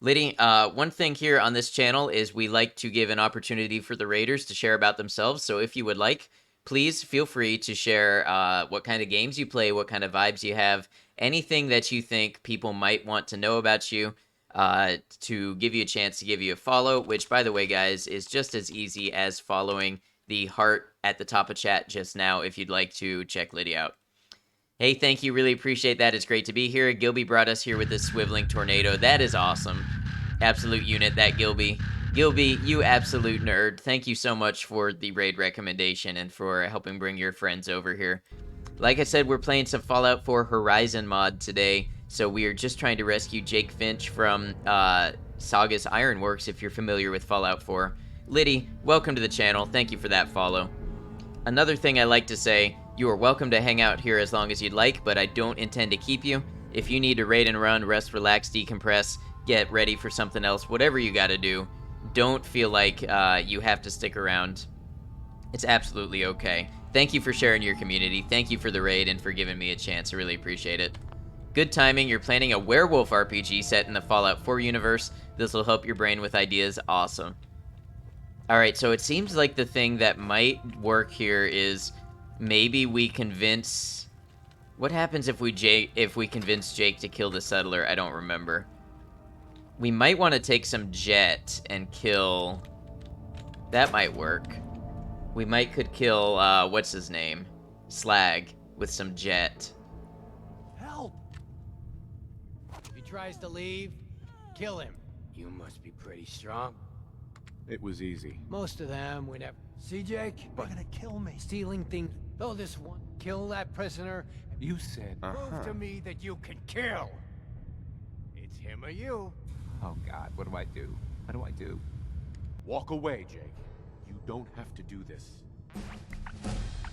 Liddy, one thing here on this channel is we like to give an opportunity for the Raiders to share about themselves. So if you would like, please feel free to share what kind of games you play, what kind of vibes you have, anything that you think people might want to know about you, to give you a chance to give you a follow, which, by the way, guys, is just as easy as following the heart at the top of chat just now if you'd like to check Liddy out. Hey, thank you. Really appreciate that. It's great to be here. Gilby brought us here with this swiveling tornado. That is awesome. Absolute unit, that Gilby. Gilby, you absolute nerd. Thank you so much for the raid recommendation and for helping bring your friends over here. Like I said, we're playing some Fallout 4 Horizon mod today. So we are just trying to rescue Jake Finch from Saga's Ironworks, if you're familiar with Fallout 4. Liddy, welcome to the channel. Thank you for that follow. Another thing I like to say, you are welcome to hang out here as long as you'd like, but I don't intend to keep you. If you need to raid and run, rest, relax, decompress, get ready for something else, whatever you gotta do, don't feel like you have to stick around. It's absolutely okay. Thank you for sharing your community. Thank you for the raid and for giving me a chance. I really appreciate it. Good timing. You're planning a werewolf RPG set in the Fallout 4 universe. This will help your brain with ideas. Awesome. Alright, so it seems like the thing that might work here is maybe we convince... What happens if we convince Jake to kill the settler? I don't remember. We might want to take some jet and kill... That might work. We could kill, what's his name? Slag with some jet. Help! If he tries to leave, kill him. You must be pretty strong. It was easy. Most of them were never... See, Jake? They're gonna kill me. Stealing things. Though this one, kill that prisoner. You said. Prove to me that you can kill. It's him or you. Oh God, what do I do? What do I do? Walk away, Jake. You don't have to do this.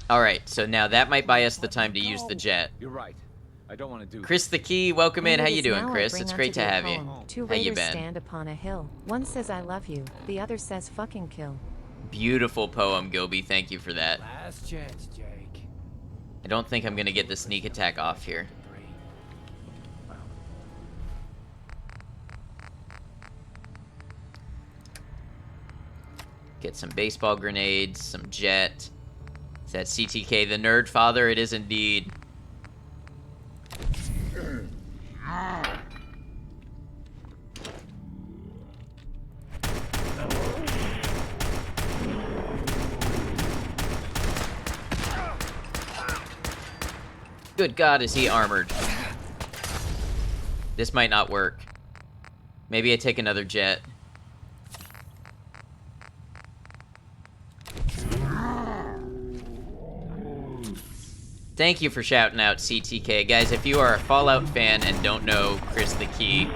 Alright, so now that might buy us the time to use the jet. You're right. I don't want to do Chris the Key, welcome in. How you doing, Chris? It's great to have you. Two How you raiders been? stand upon a hill. One says I love you, the other says fucking kill. Beautiful poem, Gilby. Thank you for that. Last chance, Jake. I don't think I'm gonna get the sneak attack off here. Get some baseball grenades, some jet. Is that CTK the nerd father? It is indeed. Good God, is he armored? This might not work. Maybe I take another jet. Thank you for shouting out CTK. Guys, if you are a Fallout fan and don't know Chris the Key,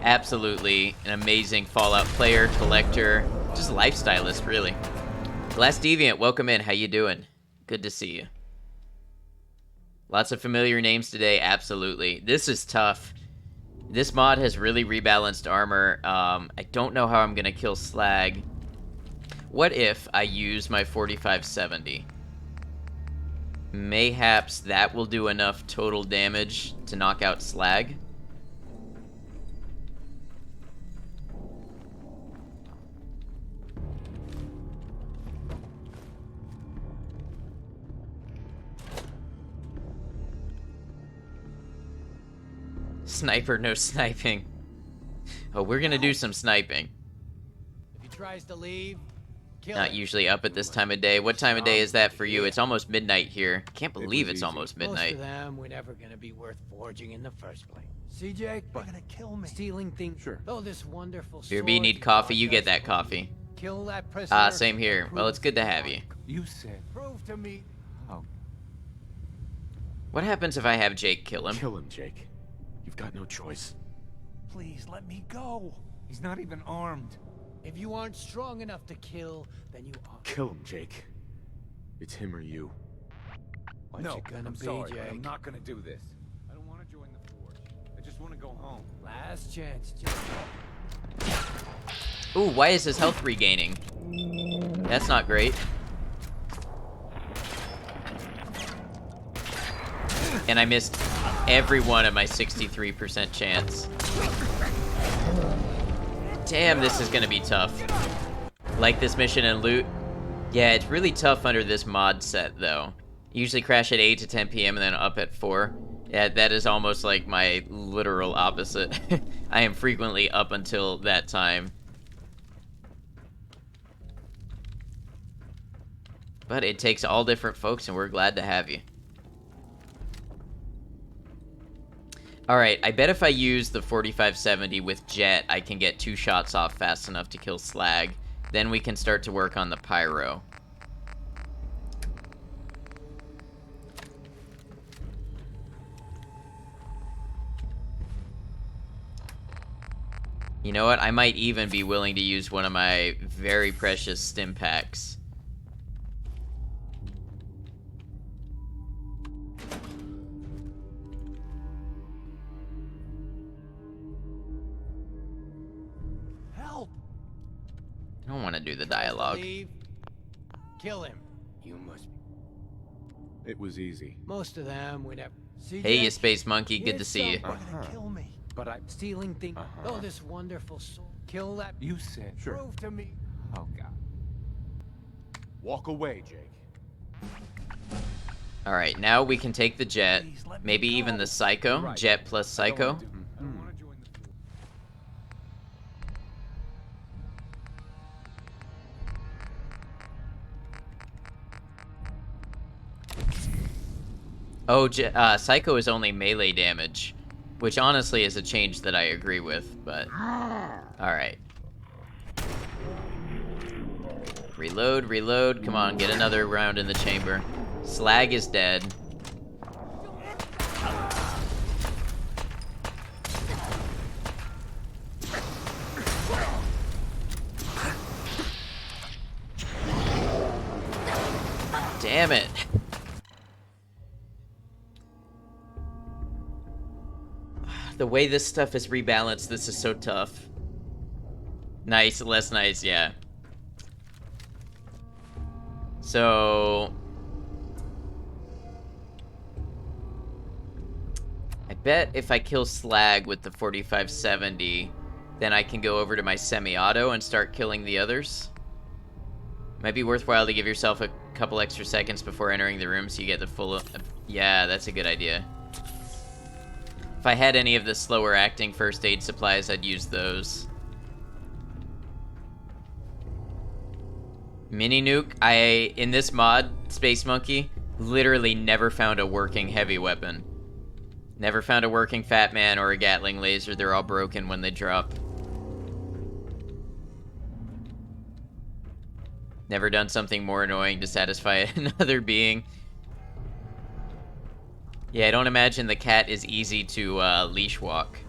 absolutely an amazing Fallout player, collector, just lifestylist, really. Glass Deviant, welcome in. How you doing? Good to see you. Lots of familiar names today, absolutely. This is tough. This mod has really rebalanced armor. I don't know how I'm going to kill Slag. What if I use my 4570? Mayhaps that will do enough total damage to knock out Slag. Sniper, no sniping. Oh, we're gonna do some sniping. If he tries to leave, kill Not him. usually up at this time of day. What time of day is that for you? It's almost midnight here. Can't believe it's almost Most midnight. of them were never gonna be worth forging in the first place. See, Jake? They're gonna kill me. Stealing things. Sure. Though this wonderful Beer sword B, need you coffee. brought You get does that prove coffee. Kill that prisoner. Same here. and Well, prove it's good to you have you. You said. Prove to me. Oh, What happens if I have Jake kill him? Kill him, Jake. You've got no choice. Please let me go. he's not even armed. If you aren't strong enough to kill, then you are. Kill him, Jake. It's him or you. What's No, it gonna I'm be, sorry, but Jake? I'm not gonna do this. I don't want to join the Forge. I just want to go home. Last chance, Jake. Ooh, why is his health regaining? That's not great. And I missed every one of my 63% chance. Damn, this is gonna be tough. Like this mission and loot? Yeah, it's really tough under this mod set, though. Usually crash at 8 to 10 p.m. and then up at 4. Yeah, that is almost like my literal opposite. I am frequently up until that time. But it takes all different folks, and we're glad to have you. Alright, I bet if I use the 4570 with Jet, I can get 2 shots off fast enough to kill Slag. Then we can start to work on the Pyro. You know what? I might even be willing to use one of my very precious stim packs. Help! I don't want to do the dialogue. Leave. Kill him. You must. It was easy. Most of them would have. See, Hey, you Jake? space monkey, good to Here's see you. They're gonna kill me. But I. Stealing things. Oh, this wonderful soul. Kill that. You said. Prove to me. Oh God. Walk away, Jake. Alright, now we can take the Jet. Please let me Maybe even go. the Psycho. Right. Jet plus Psycho. I don't want to join the Forge. Oh, Psycho is only melee damage. Which honestly is a change that I agree with, but... Alright. Reload, reload. Come on, get another round in the chamber. Slag is dead. Damn it. The way this stuff is rebalanced, this is so tough. Nice, less nice, yeah. So... I bet if I kill Slag with the 4570, then I can go over to my semi-auto and start killing the others. Might be worthwhile to give yourself a couple extra seconds before entering the room so you get the full... yeah, that's a good idea. If I had any of the slower acting first aid supplies, I'd use those. Mini nuke, in this mod, Space Monkey, literally never found a working heavy weapon. Never found a working Fat Man or a Gatling laser. They're all broken when they drop. Never done something more annoying to satisfy another being. Yeah, I don't imagine the cat is easy to leash walk.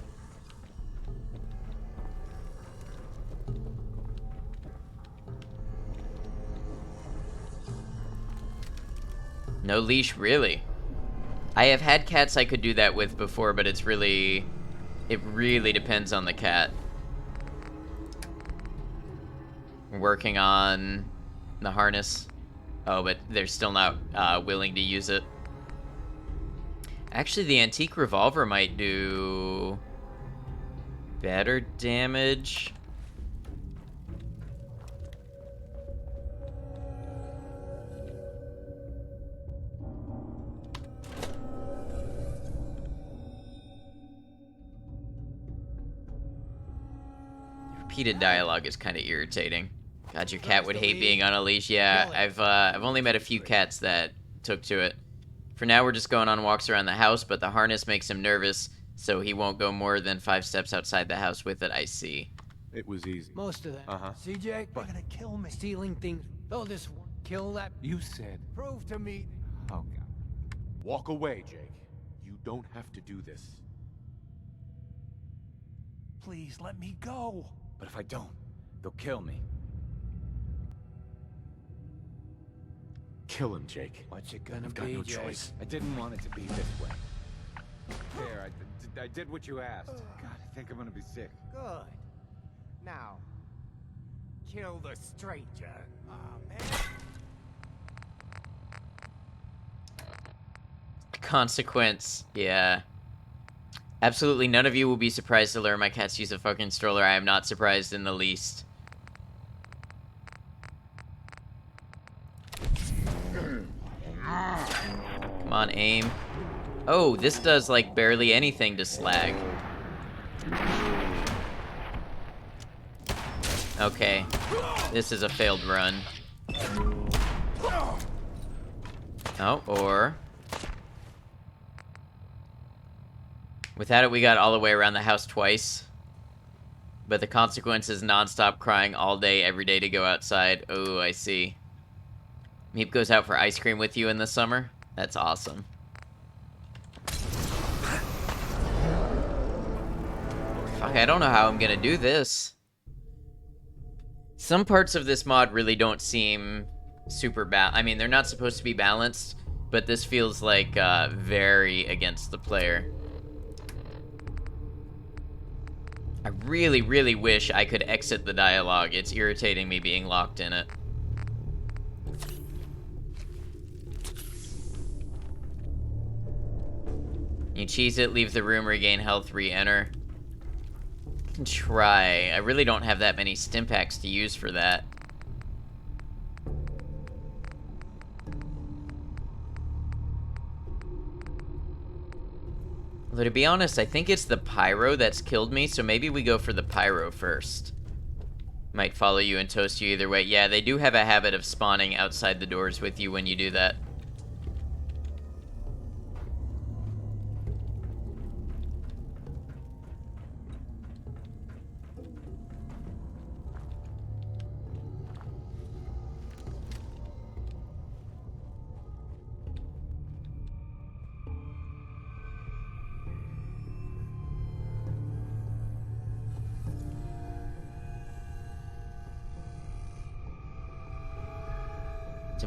No leash, really? I have had cats I could do that with before, but it really depends on the cat. We're working on the harness. Oh, but they're still not willing to use it. Actually, the antique revolver might do better damage. Repeated dialogue is kind of irritating. God, your cat would hate being on a leash. Yeah, I've only met a few cats that took to it. For now, we're just going on walks around the house, but the harness makes him nervous, so he won't go more than 5 steps outside the house with it, I see. It was easy. Most of that. See, Jake? They're gonna kill me. Stealing things. Though this one. Kill that. You said... Prove to me. Oh, God. Walk away, Jake. You don't have to do this. Please, let me go. But if I don't, they'll kill me. Kill him, Jake. What's it gonna I've got be, no Jake? choice. I didn't want it to be this way. There, I did what you asked. God, I think I'm gonna be sick. Good. Now, kill the stranger. Aw, man. Consequence, yeah. Absolutely none of you will be surprised to learn my cats use a fucking stroller. I am not surprised in the least. Come on, aim. Oh, this does, like, barely anything to Slag. Okay. This is a failed run. Oh, or... Without it, we got all the way around the house twice. But the consequence is non-stop crying all day, every day to go outside. Oh, I see. Meep goes out for ice cream with you in the summer? That's awesome. Fuck, I don't know how I'm gonna do this. Some parts of this mod really don't seem super I mean, they're not supposed to be balanced, but this feels like very against the player. I really, really wish I could exit the dialogue. It's irritating me being locked in it. You cheese it, leave the room, regain health, re-enter. I can try. I really don't have that many stimpaks to use for that. Although, to be honest, I think it's the pyro that's killed me, so maybe we go for the pyro first. Might follow you and toast you either way. Yeah, they do have a habit of spawning outside the doors with you when you do that.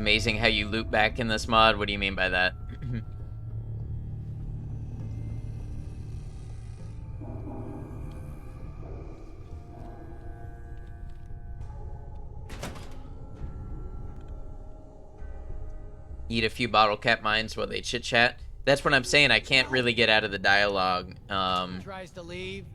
amazing how you loop back in this mod. What do you mean by that? Eat a few bottle cap mines while they chit chat. That's what I'm saying. I can't really get out of the dialogue. Tries to leave,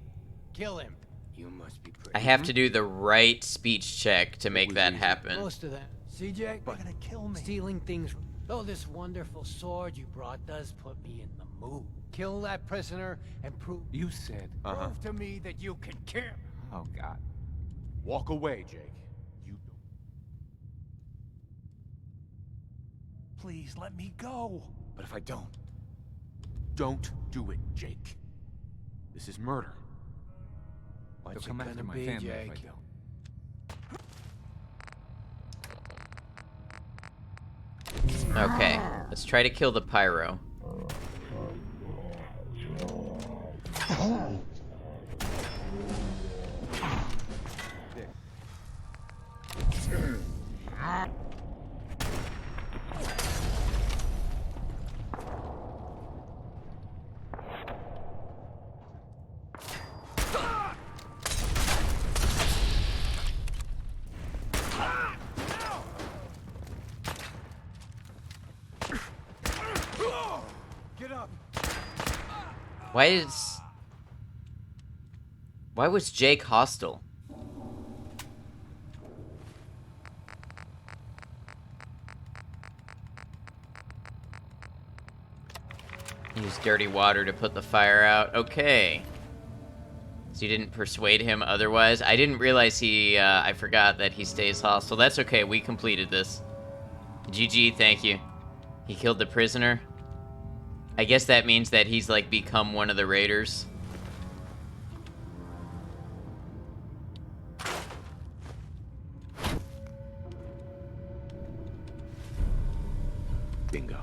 kill him. You must be pretty. I have to do the right speech check to make that happen. Most of that. See, Jake? They're gonna kill me. Stealing things. Though this wonderful sword you brought does put me in the mood. Kill that prisoner and prove You said. prove to me that you can kill. Oh, God. Walk away, Jake. You don't. Please let me go. But if I don't, Don't do it, Jake. This is murder. they'll What's come it after gonna my be, family if I Jake? don't. Okay, let's try to kill the pyro. Get up. Why was Jake hostile? Use dirty water to put the fire out. Okay. So you didn't persuade him otherwise? I didn't realize I forgot that he stays hostile. That's okay, we completed this. GG, thank you. He killed the prisoner. I guess that means that he's, like, become one of the raiders. Bingo.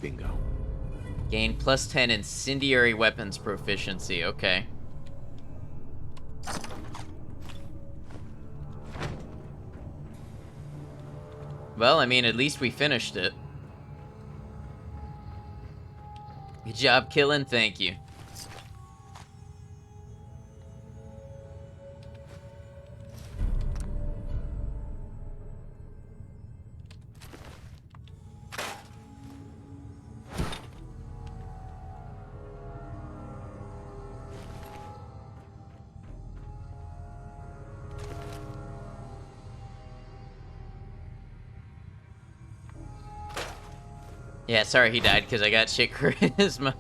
Bingo. Gain plus 10 incendiary weapons proficiency. Okay. Well, I mean, at least we finished it. Good job killing, thank you. Yeah, sorry he died because I got shit charisma.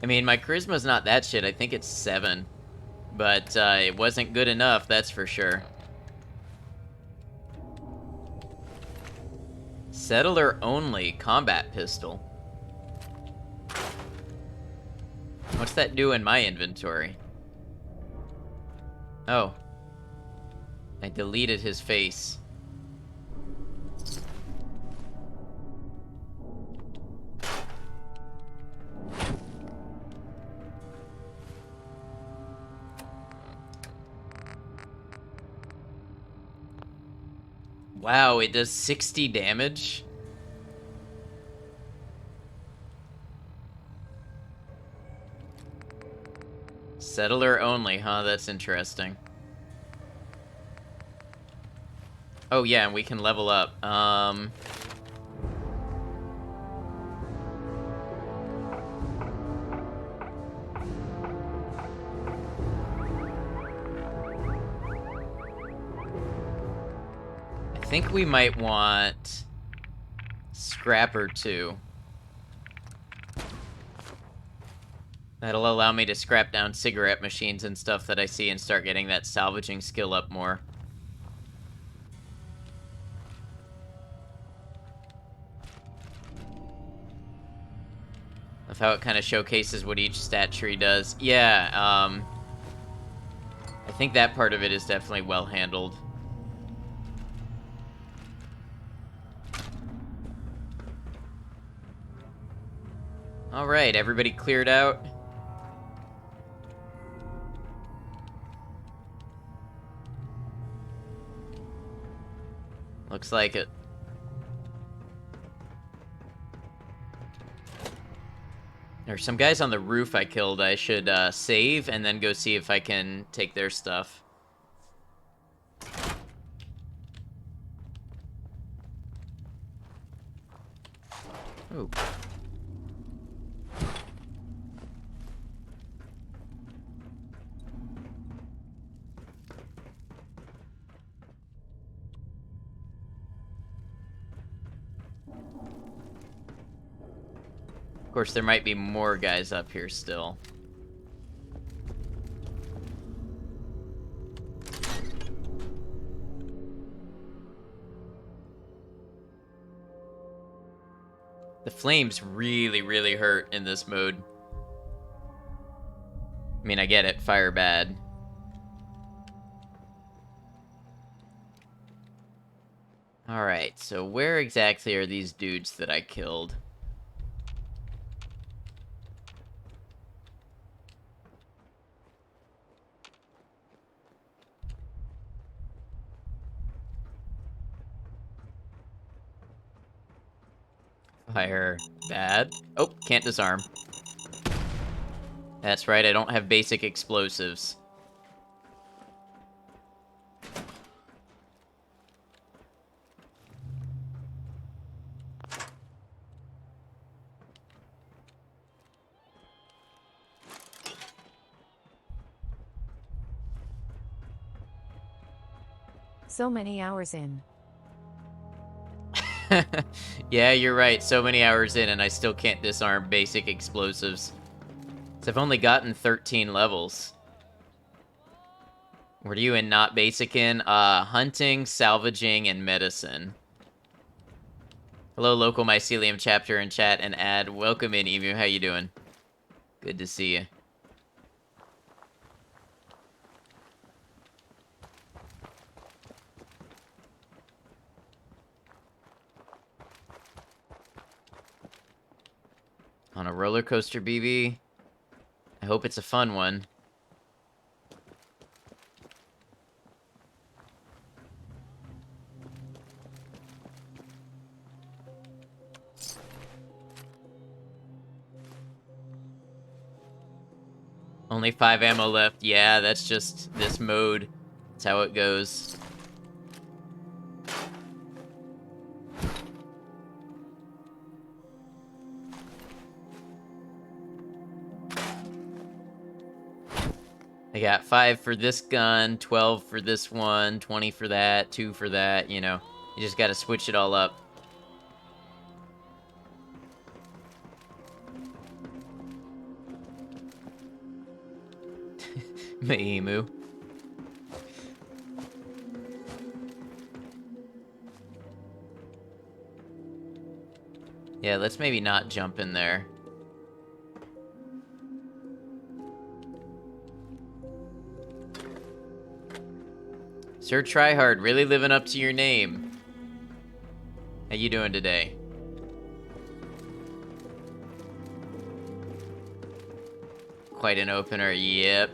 I mean, my charisma's not that shit. I think it's 7. But it wasn't good enough, that's for sure. Settler only combat pistol. What's that do in my inventory? Oh. I deleted his face. Wow, it does 60 damage? Settler only, huh? That's interesting. Oh yeah, and we can level up. I think we might want Scrapper 2. That'll allow me to scrap down cigarette machines and stuff that I see and start getting that salvaging skill up more. Of how it kind of showcases what each stat tree does. Yeah, I think that part of it is definitely well handled. Alright, everybody cleared out? Looks like it. There's some guys on the roof I killed. I should save and then go see if I can take their stuff. Ooh. Of course, there might be more guys up here still. The flames really, really hurt in this mode. I mean, I get it, fire bad. Alright, so where exactly are these dudes that I killed? Fire bad. Oh, can't disarm. That's right, I don't have basic explosives. So many hours in. Yeah, you're right. So many hours in and I still can't disarm basic explosives. So I've only gotten 13 levels. What are you in not basic in? Hunting, salvaging, and medicine. Hello, local mycelium chapter in chat and ad. Welcome in, Emu. How you doing? Good to see you. On a roller coaster, BB. I hope it's a fun one. Only 5 ammo left. Yeah, that's just this mode. That's how it goes. I got 5 for this gun, 12 for this one, 20 for that, 2 for that, you know. You just gotta switch it all up. Emu. Yeah, let's maybe not jump in there. Sir Tryhard, really living up to your name. How you doing today? Quite an opener, yep.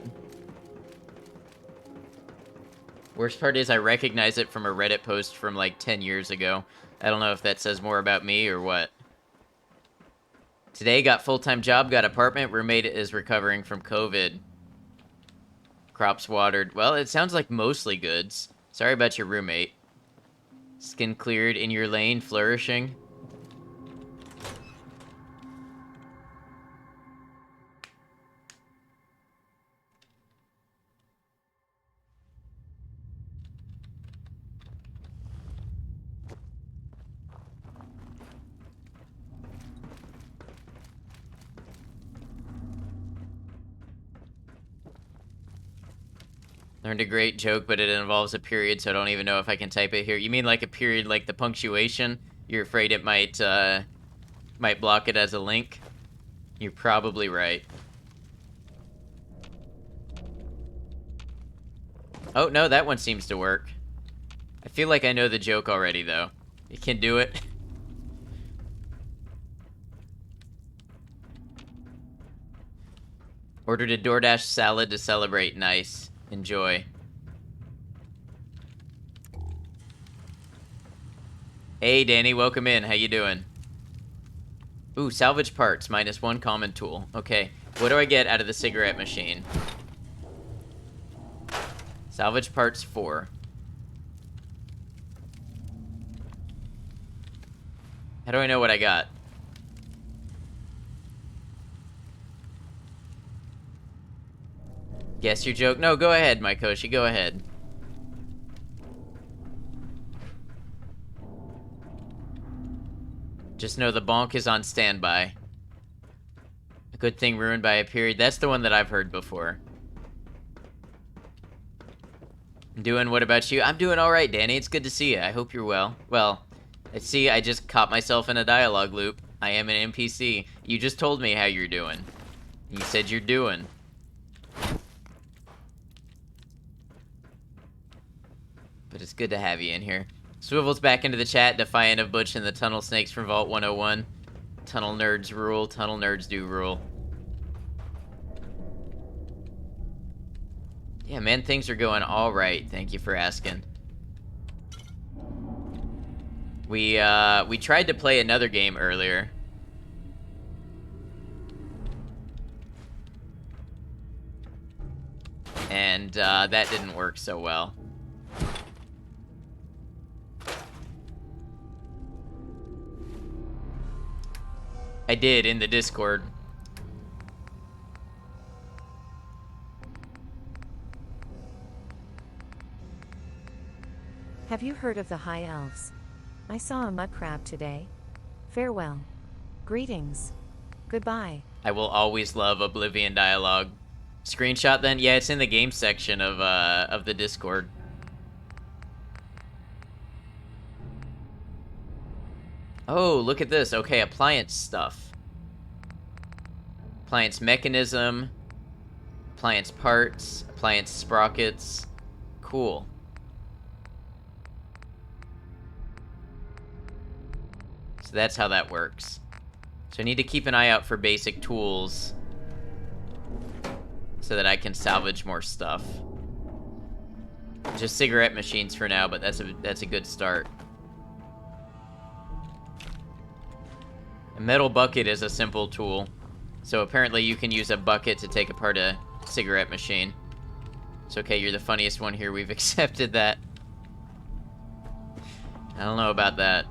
Worst part is I recognize it from a Reddit post from like 10 years ago. I don't know if that says more about me or what. Today, got full-time job, got apartment, roommate is recovering from COVID. Crops watered. Well, it sounds like mostly goods. Sorry about your roommate. Skin cleared, in your lane, flourishing. Learned a great joke, but it involves a period, so I don't even know if I can type it here. You mean like a period, like the punctuation? You're afraid it might block it as a link? You're probably right. Oh, no, that one seems to work. I feel like I know the joke already, though. You can do it. Ordered a DoorDash salad to celebrate. Nice. Enjoy. Hey, Danny, welcome in. How you doing? Ooh, salvage parts, -1 common tool. Okay, what do I get out of the cigarette machine? Salvage parts 4. How do I know what I got? Guess your joke? No, go ahead, Mykoshi, go ahead. Just know the bonk is on standby. A good thing ruined by a period. That's the one that I've heard before. I'm doing, what about you? I'm doing alright, Danny. It's good to see you. I hope you're well. Well, I see I just caught myself in a dialogue loop. I am an NPC. You just told me how you're doing. You said you're doing. But it's good to have you in here. Swivel's back into the chat, defiant of Butch and the Tunnel Snakes from Vault 101. Tunnel nerds rule. Tunnel nerds do rule. Yeah, man, things are going all right. Thank you for asking. We tried to play another game earlier. And that didn't work so well. I did in the Discord. Have you heard of the High Elves? I saw a mud crab today. Farewell. Greetings. Goodbye. I will always love Oblivion dialogue. Screenshot then? Yeah, it's in the game section of the Discord. Oh, look at this. Okay, appliance stuff. Appliance mechanism. Appliance parts. Appliance sprockets. Cool. So that's how that works. So I need to keep an eye out for basic tools so that I can salvage more stuff. Just cigarette machines for now, but that's a good start. A metal bucket is a simple tool. So apparently you can use a bucket to take apart a cigarette machine. It's okay, you're the funniest one here. We've accepted that. I don't know about that.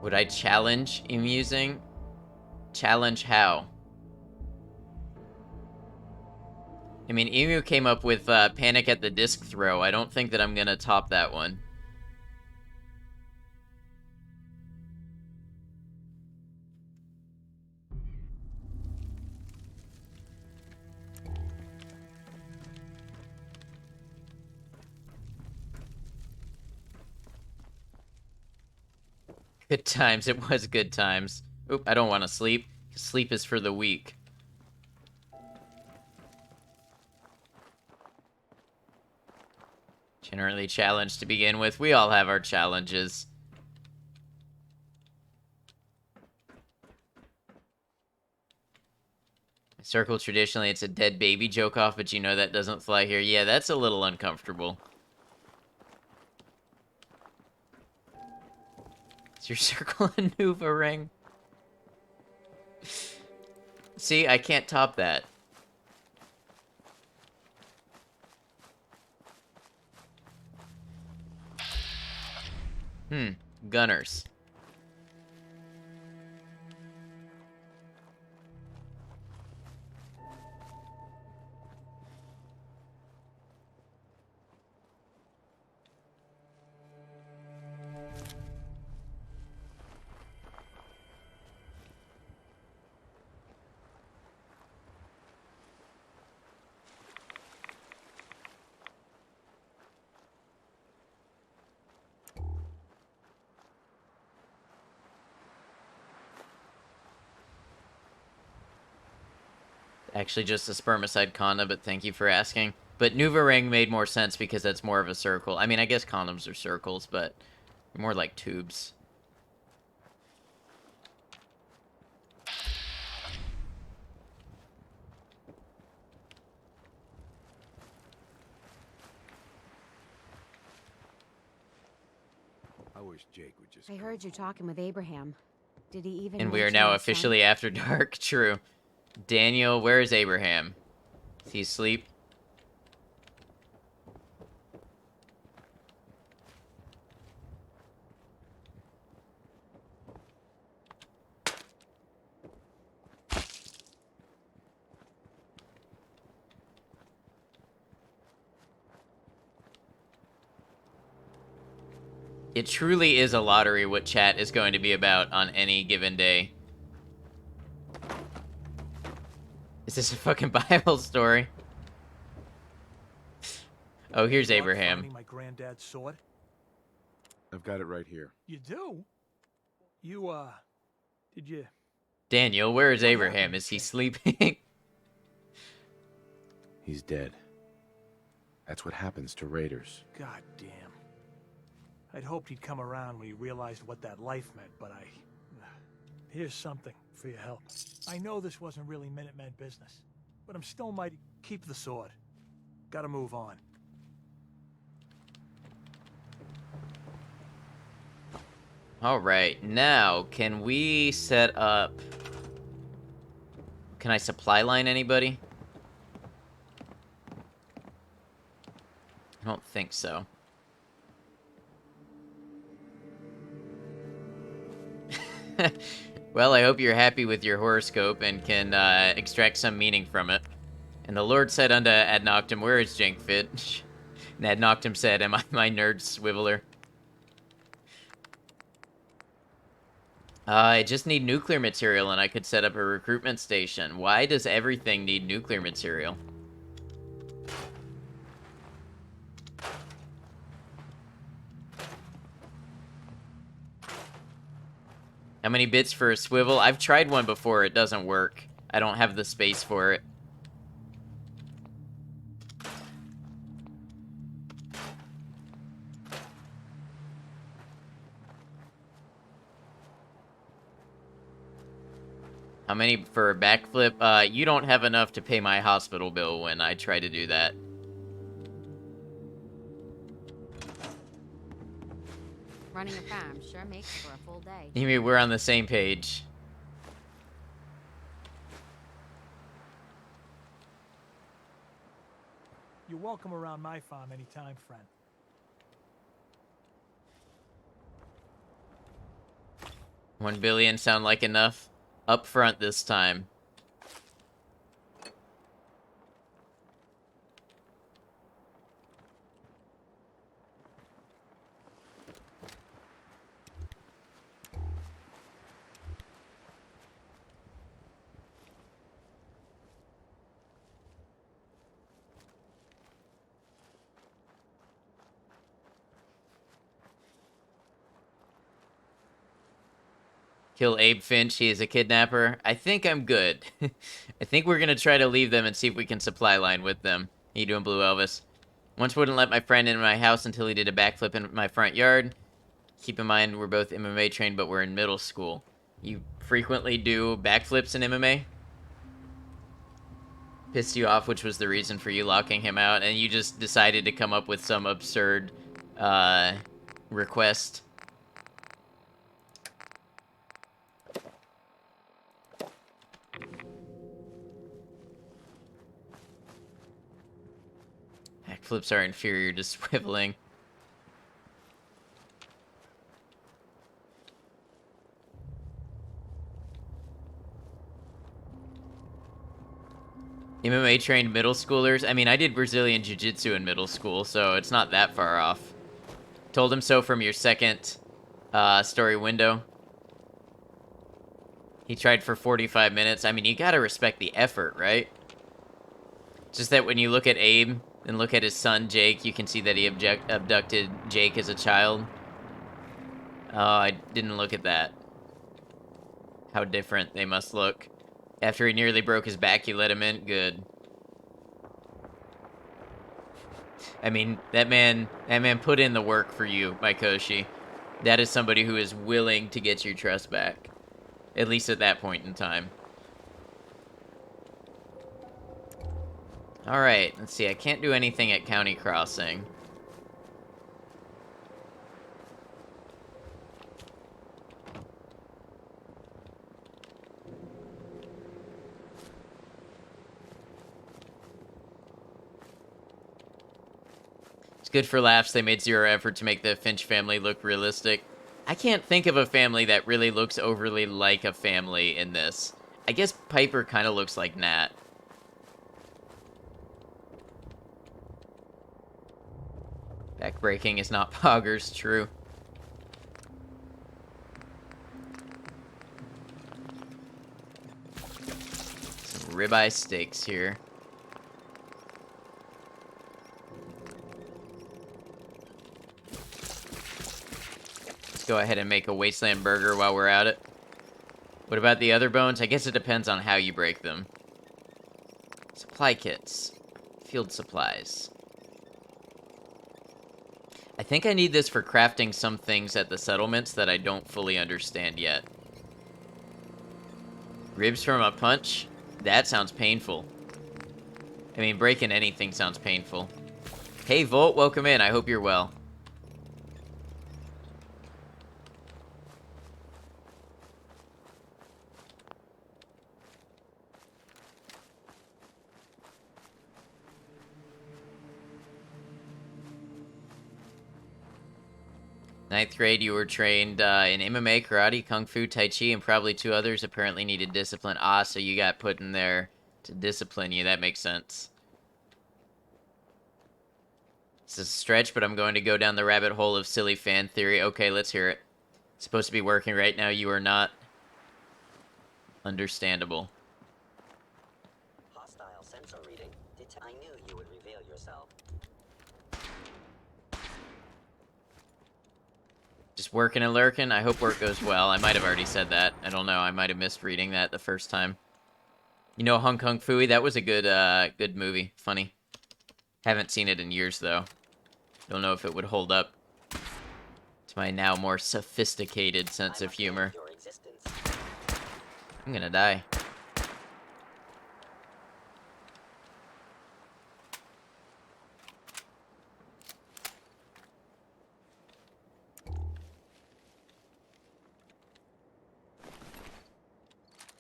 Would I challenge amusing? Challenge how? I mean, Emu came up with Panic at the Disc Throw. I don't think that I'm gonna top that one. Good times. It was good times. Oop, I don't want to sleep. Sleep is for the weak. Generally challenged to begin with. We all have our challenges. Circle, traditionally, it's a dead baby joke off, but you know that doesn't fly here. Yeah, that's a little uncomfortable. Is your circle a Nuva ring? See, I can't top that. Gunners. Actually, just a spermicide condom, but thank you for asking. But NuvaRing made more sense because that's more of a circle. I mean, I guess condoms are circles, but more like tubes. I wish Jake would just. I heard you talking with Abraham. Did he even And we are mention now my son? officially after dark. True. Daniel, where is Abraham? Is he asleep? It truly is a lottery what chat is going to be about on any given day. Is this a fucking Bible story? Oh, here's Luck Abraham. finding my granddad's sword? I've got it right here. You do? You, did you... Daniel, where is What Abraham? happened, Is he Jake? sleeping? He's dead. That's what happens to raiders. God damn. I'd hoped he'd come around when he realized what that life meant, but here's something for your help. I know this wasn't really Minutemen business, but I'm still mighty... Keep the sword. Gotta move on. Alright, now, can we set up... Can I supply line anybody? I don't think so. Well, I hope you're happy with your horoscope and can extract some meaning from it. And the Lord said unto Ad Noctem, where is Jank Fit? And Ad Noctem said, am I my nerd swiveler? I just need nuclear material and I could set up a recruitment station. Why does everything need nuclear material? How many bits for a swivel? I've tried one before, it doesn't work. I don't have the space for it. How many for a backflip? You don't have enough to pay my hospital bill when I try to do that. Running a farm sure makes for a full day. You mean we're on the same page? You're welcome around my farm anytime, friend. $1 billion sound like enough? Up front this time. Kill Abe Finch, he is a kidnapper. I think I'm good. I think we're gonna try to leave them and see if we can supply line with them. How you doing, Blue Elvis? Once wouldn't let my friend in my house until he did a backflip in my front yard. Keep in mind, we're both MMA trained, but we're in middle school. You frequently do backflips in MMA? Pissed you off, which was the reason for you locking him out, and you just decided to come up with some absurd, request. Backflips are inferior to swiveling. MMA trained middle schoolers. I mean, I did Brazilian Jiu-Jitsu in middle school, so it's not that far off. Told him so from your second story window. He tried for 45 minutes. I mean, you gotta respect the effort, right? Just that when you look at Abe and look at his son, Jake, you can see that he abducted Jake as a child. Oh, I didn't look at that. How different they must look. After he nearly broke his back, you let him in? Good. I mean, that man put in the work for you, Maikoshi. That is somebody who is willing to get your trust back. At least at that point in time. Alright, let's see. I can't do anything at County Crossing. It's good for laughs. They made zero effort to make the Finch family look realistic. I can't think of a family that really looks overly like a family in this. I guess Piper kind of looks like Nat. Backbreaking is not poggers, true. Some ribeye steaks here. Let's go ahead and make a wasteland burger while we're at it. What about the other bones? I guess it depends on how you break them. Supply kits. Field supplies. I think I need this for crafting some things at the settlements that I don't fully understand yet. Ribs from a punch? That sounds painful. I mean, breaking anything sounds painful. Hey, Volt, welcome in. I hope you're well. Ninth grade, you were trained in MMA, karate, kung fu, tai chi, and probably 2 others. Apparently needed discipline. Ah, so you got put in there to discipline you. That makes sense. It's a stretch, but I'm going to go down the rabbit hole of silly fan theory. Okay, let's hear it. It's supposed to be working right now. You are not. Understandable. Hostile sensor reading. I knew you would reveal yourself. Just working and lurking. I hope work goes well. I might have already said that. I don't know. I might have missed reading that the first time. You know Hong Kong Phooey? That was a good good movie. Funny. Haven't seen it in years, though. Don't know if it would hold up to my now more sophisticated sense of humor. I'm gonna die.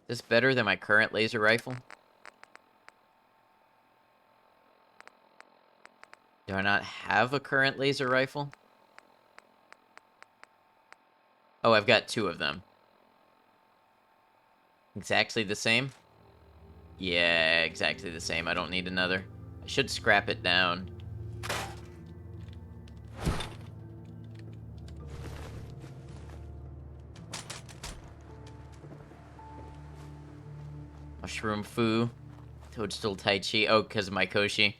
Is this better than my current laser rifle? Do I not have a current laser rifle? Oh, I've got 2 of them. Exactly the same? Yeah, exactly the same. I don't need another. I should scrap it down. Mushroom Fu. Toadstool Tai Chi. Oh, because of Maikoshi.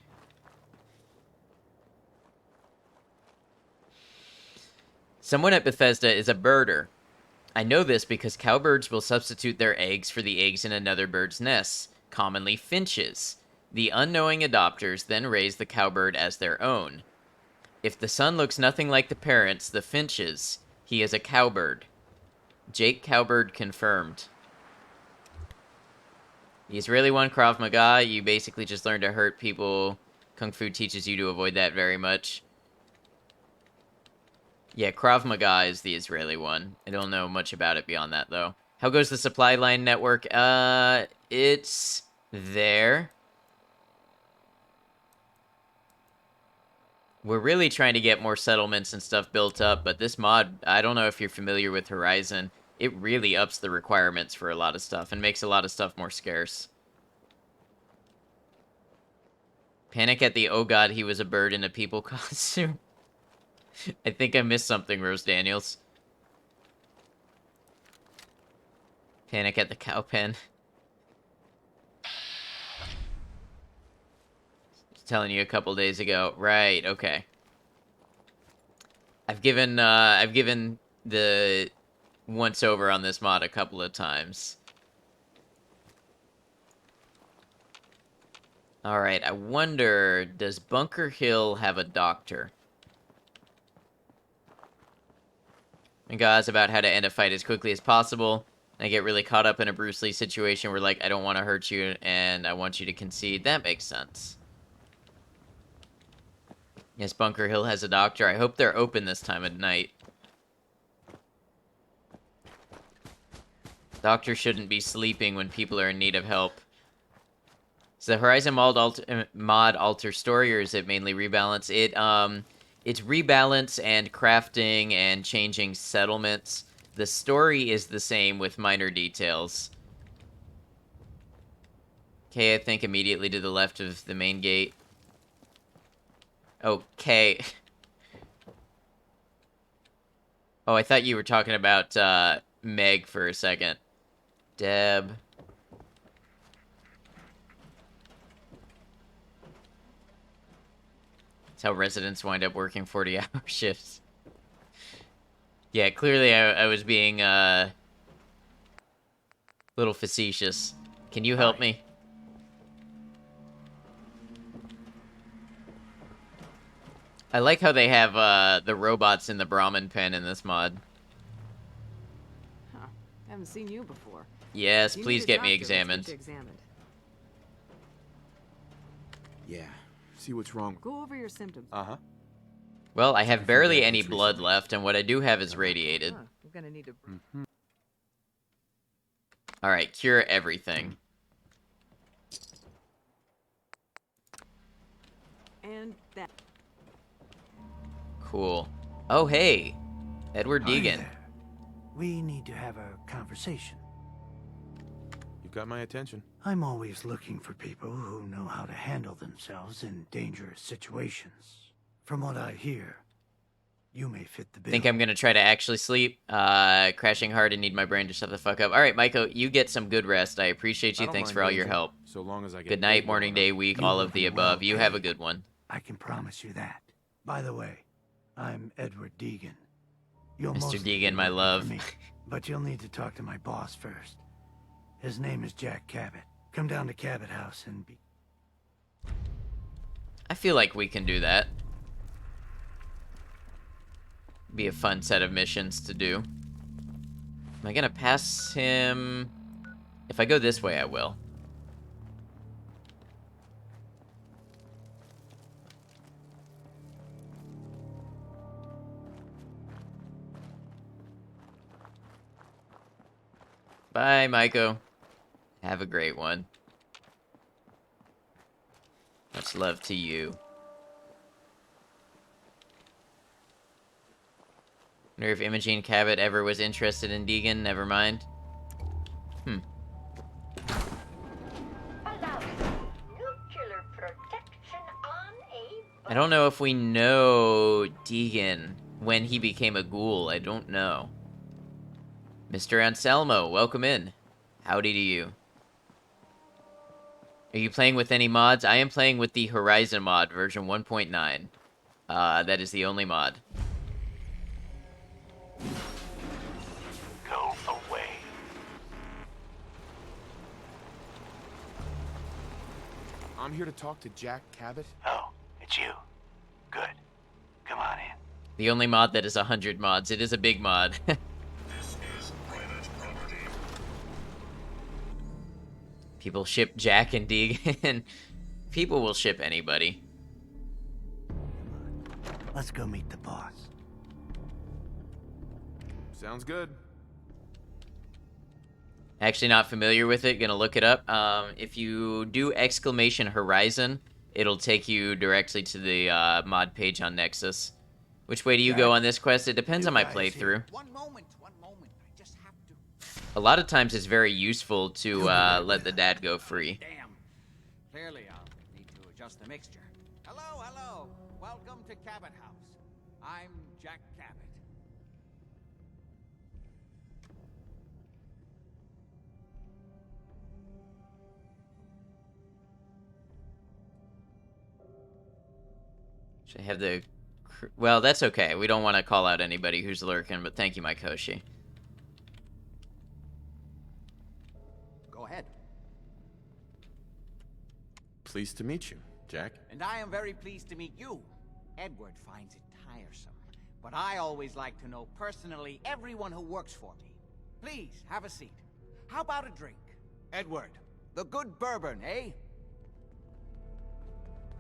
Someone at Bethesda is a birder. I know this because cowbirds will substitute their eggs for the eggs in another bird's nest, commonly finches. The unknowing adopters then raise the cowbird as their own. If the son looks nothing like the parents, the finches, he is a cowbird. Jake Cowbird confirmed. The Israeli one, Krav Maga, you basically just learn to hurt people. Kung Fu teaches you to avoid that very much. Yeah, Krav Maga is the Israeli one. I don't know much about it beyond that, though. How goes the supply line network? It's there. We're really trying to get more settlements and stuff built up, but this mod, I don't know if you're familiar with Horizon, it really ups the requirements for a lot of stuff and makes a lot of stuff more scarce. Panic at the oh god, he was a bird in a people costume. I think I missed something, Rose Daniels. Panic at the cow pen. Just telling you a couple days ago. Right, okay. I've given the once over on this mod a couple of times. Alright, I wonder, does Bunker Hill have a doctor? And guys, about how to end a fight as quickly as possible. I get really caught up in a Bruce Lee situation where, like, I don't want to hurt you and I want you to concede. That makes sense. Yes, Bunker Hill has a doctor. I hope they're open this time of night. Doctor shouldn't be sleeping when people are in need of help. Is the Horizon mod alter story, or is it mainly rebalance? It's rebalance and crafting and changing settlements. The story is the same with minor details. Okay, I think immediately to the left of the main gate. Okay. Oh, I thought you were talking about Meg for a second. Deb. That's how residents wind up working 40-hour shifts. Yeah, clearly I was being a little facetious. Can you help me? I like how they have the robots in the Brahmin pen in this mod. Huh. Haven't seen you before. Yes, You please need a get me doctor. Let's examined. get you examined. Yeah. See what's wrong. Go over your symptoms. Uh-huh. Well, I have I barely forget any what's blood recently. left, and what I do have is radiated. Huh. I'm gonna need to. Alright, cure everything. And that. Cool. Oh, hey! Edward Hi Deegan. there. We need to have a conversation. You've got my attention. I'm always looking for people who know how to handle themselves in dangerous situations. From what I hear, you may fit the bill. Think I'm gonna try to actually sleep. Crashing hard and need my brain to shut the fuck up. Alright, Maiko, you get some good rest. I appreciate I you. don't Thanks mind for all your danger, help. So long as I get Good night, paid morning, well day, enough. week, You all will of the be above. well You have a paid. good one. I can promise you that. By the way, I'm Edward Deegan. You'll Mr. mostly Deegan, be my working love. for me, but you'll need to talk to my boss first. His name is Jack Cabot. Come down to Cabot House and be... I feel like we can do that. Be a fun set of missions to do. Am I gonna pass him? If I go this way, I will. Bye, Maiko. Have a great one. Much love to you. Wonder if Imogene Cabot ever was interested in Deegan. Never mind. I don't know if we know Deegan when he became a ghoul. I don't know. Mr. Anselmo, welcome in. Howdy to you. Are you playing with any mods? I am playing with the Horizon mod, version 1.9. That is the only mod. Go away. I'm here to talk to Jack Cabot. Oh, it's you. Good. Come on in. The only mod that is 100 mods. It is a big mod. People ship Jack and Deegan. People will ship anybody. Let's go meet the boss. Sounds good. Actually not familiar with it. Gonna look it up. If you do exclamation Horizon, it'll take you directly to the mod page on Nexus. Which way do you go on this quest? It depends on my playthrough. One moment. I just have to... A lot of times it's very useful to let the dad go free. Damn. Clearly, I'll need to adjust the mixture. Hello. Welcome to Cabot House. I'm Jack Cabot. Should I have the... Well, that's okay. We don't want to call out anybody who's lurking, but thank you, my Koshi. Go ahead. pleased to meet you, Jack. And I am very pleased to meet you. Edward finds it tiresome, but I always like to know personally everyone who works for me. Please, have a seat. How about a drink? Edward, the good bourbon, eh?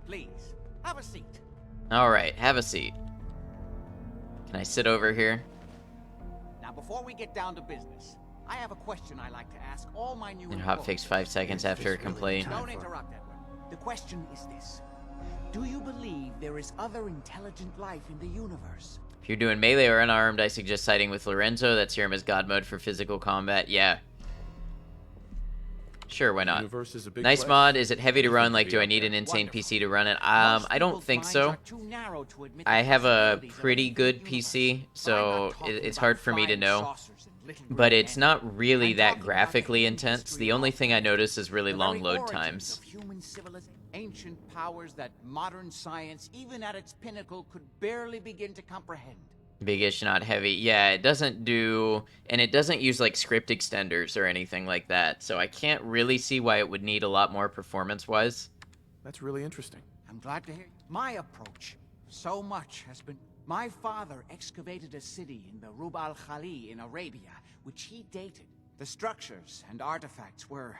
Please, have a seat. All right, have a seat. Can I sit over here? Now, before we get down to business, I have a question I like to ask all my new And employees. hotfix 5 seconds after a complaint. Don't interrupt, Edward. The question is this. Do you believe there is other intelligent life in the universe? If you're doing melee or unarmed, I suggest siding with Lorenzo. That's serum as god mode for physical combat. Yeah. Sure, why not? Universe is a big Nice place. mod. Is it heavy to Anything run? could Like, be do I up need there. an insane Wonderful. PC to run it? Most I don't people's think minds so. are too narrow to admit I the have a possibilities of pretty an good infinite PC, universe. so But I'm not talking it's about hard for me to flying know. saucers and little But green it's men. not really I'm that talking about the graphically hidden intense. history The only of thing I notice is really the long very load origins times. of human civilization, ancient powers that modern science, even at its pinnacle, could barely begin to comprehend. Big-ish, not heavy. Yeah, it doesn't do... And it doesn't use, like, script extenders or anything like that. So I can't really see why it would need a lot more performance-wise. That's really interesting. I'm glad to hear my approach. So much has been... My father excavated a city in the Rub al-Khali in Arabia, which he dated. The structures and artifacts were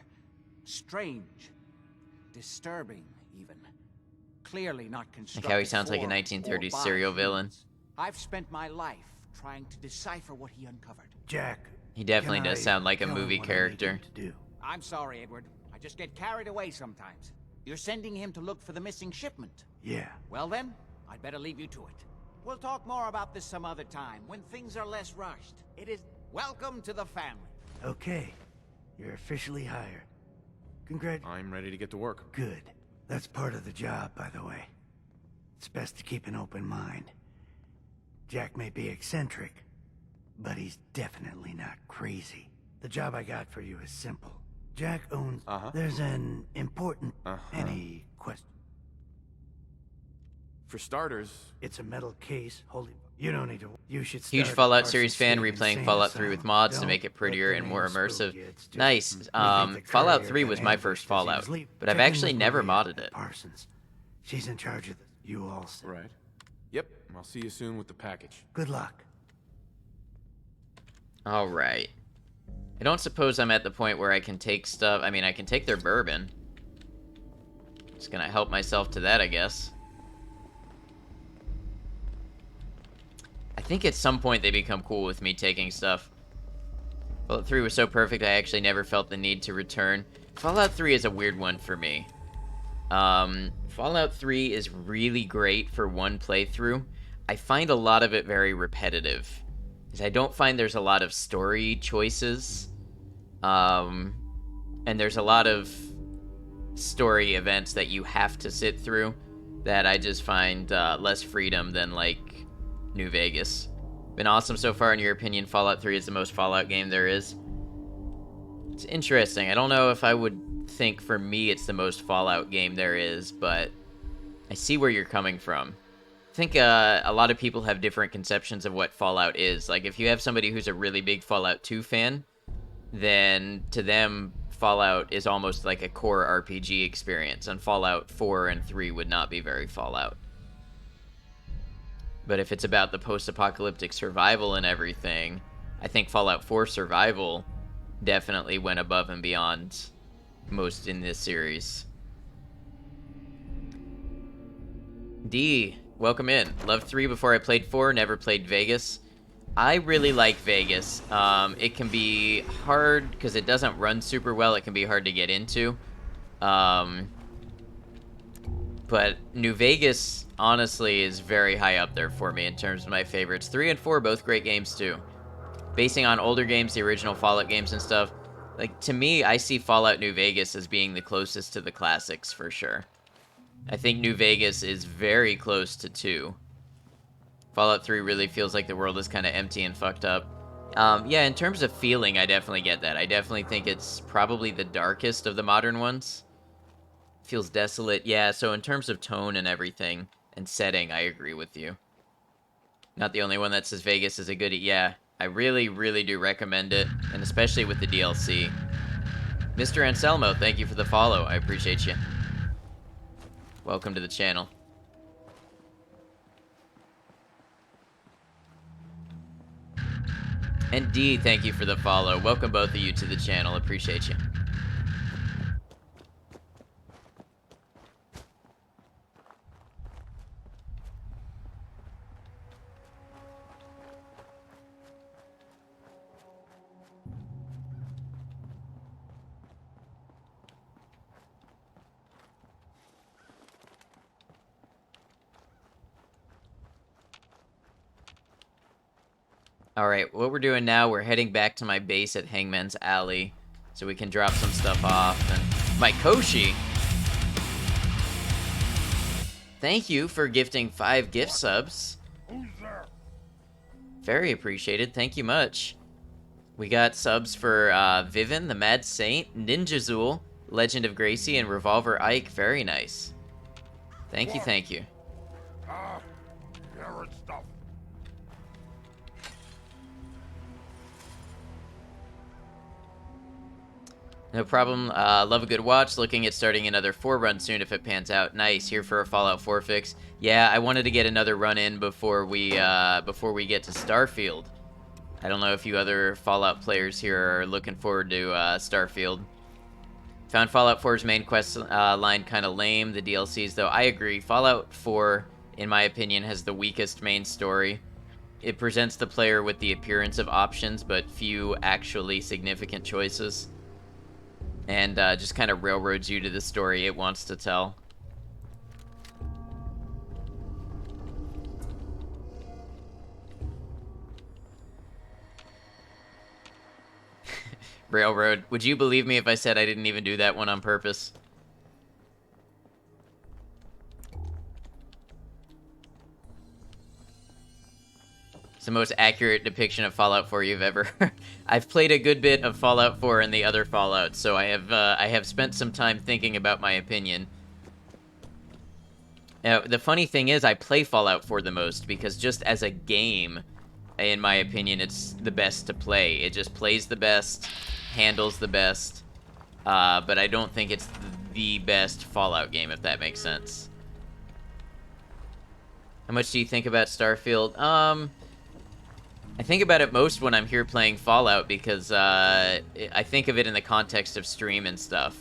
strange, disturbing even. Clearly not constructed Like how he sounds like a for 1930s or by serial villain. humans. I've spent my life trying to decipher what he uncovered. Jack. He definitely can does I sound like a tell him movie what I need character. him to do? I'm sorry, Edward. I just get carried away sometimes. You're sending him to look for the missing shipment. Yeah. Well then, I'd better leave you to it. We'll talk more about this some other time, when things are less rushed. It is... Welcome to the family. Okay. You're officially hired. Congrats. I'm ready to get to work. Good. That's part of the job, by the way. It's best to keep an open mind. Jack may be eccentric, but he's definitely not crazy. The job I got for you is simple. Jack owns... There's an important... Any question? For starters, It's a metal case holding... You don't need to... You should Huge start Fallout Carson series fan, State replaying Insane Fallout 3 Asylum. with mods to Don't make it let prettier the and more name spook immersive. you. It's just- Nice. We think the Fallout courier 3 was my got first ambushed as he Fallout, was leaving. but I've Check in actually with never Maria modded it. Parsons. She's in charge of this. You all said. right? Yep. I'll see you soon with the package. Good luck. Alright. I don't suppose I'm at the point where I can take stuff... I mean, I can take their bourbon. Just gonna help myself to that, I guess. I think at some point they become cool with me taking stuff. Fallout 3 was so perfect, I actually never felt the need to return. Fallout 3 is a weird one for me. Fallout 3 is really great for one playthrough. I find a lot of it very repetitive. Because I don't find there's a lot of story choices. And there's a lot of story events that you have to sit through that I just find less freedom than, like, New Vegas. Been awesome so far. In your opinion, Fallout 3 is the most Fallout game there is? It's interesting. I don't know if I would think for me it's the most Fallout game there is, but I see where you're coming from. I think a lot of people have different conceptions of what Fallout is. Like, if you have somebody who's a really big Fallout 2 fan, then to them, Fallout is almost like a core RPG experience, and Fallout 4 and 3 would not be very Fallout. But if it's about the post-apocalyptic survival and everything, I think Fallout 4 Survival definitely went above and beyond most in this series. D, welcome in. Loved 3 before I played 4, never played Vegas. I really like Vegas. It can be hard because it doesn't run super well. It can be hard to get into. But New Vegas, honestly, is very high up there for me in terms of my favorites. 3 and 4, both great games, too. Basing on older games, the original Fallout games and stuff, like, to me, I see Fallout New Vegas as being the closest to the classics, for sure. I think New Vegas is very close to 2. Fallout 3 really feels like the world is kind of empty and fucked up. Yeah, in terms of feeling, I definitely get that. I definitely think it's probably the darkest of the modern ones. Feels desolate. Yeah, so in terms of tone and everything, and setting, I agree with you. Not the only one that says Vegas is a goodie. Yeah, I really, really do recommend it, and especially with the DLC. Mr. Anselmo, thank you for the follow. I appreciate you. Welcome to the channel. And D, thank you for the follow. Welcome both of you to the channel. Appreciate you. Alright, what we're doing now, we're heading back to my base at Hangman's Alley so we can drop some stuff off. And my Koshi, thank you for gifting 5 gift subs. Very appreciated, thank you much. We got subs for Vivin, the Mad Saint, Ninja Zool, Legend of Gracie, and Revolver Ike. Very nice. Thank you, thank you. No problem. Love a good watch. Looking at starting another 4 run soon if it pans out. Nice. Here for a Fallout 4 fix. Yeah, I wanted to get another run in before we get to Starfield. I don't know if you other Fallout players here are looking forward to Starfield. Found Fallout 4's main quest line kind of lame. The DLCs, though, I agree. Fallout 4, in my opinion, has the weakest main story. It presents the player with the appearance of options, but few actually significant choices. And just kind of railroads you to the story it wants to tell. Railroad. Would you believe me if I said I didn't even do that one on purpose? It's the most accurate depiction of Fallout 4 you've ever heard. I've played a good bit of Fallout 4 and the other Fallout, so I have spent some time thinking about my opinion. Now, the funny thing is, I play Fallout 4 the most because just as a game, in my opinion, it's the best to play. It just plays the best, handles the best, but I don't think it's the best Fallout game, if that makes sense. How much do you think about Starfield? I think about it most when I'm here playing Fallout because I think of it in the context of stream and stuff.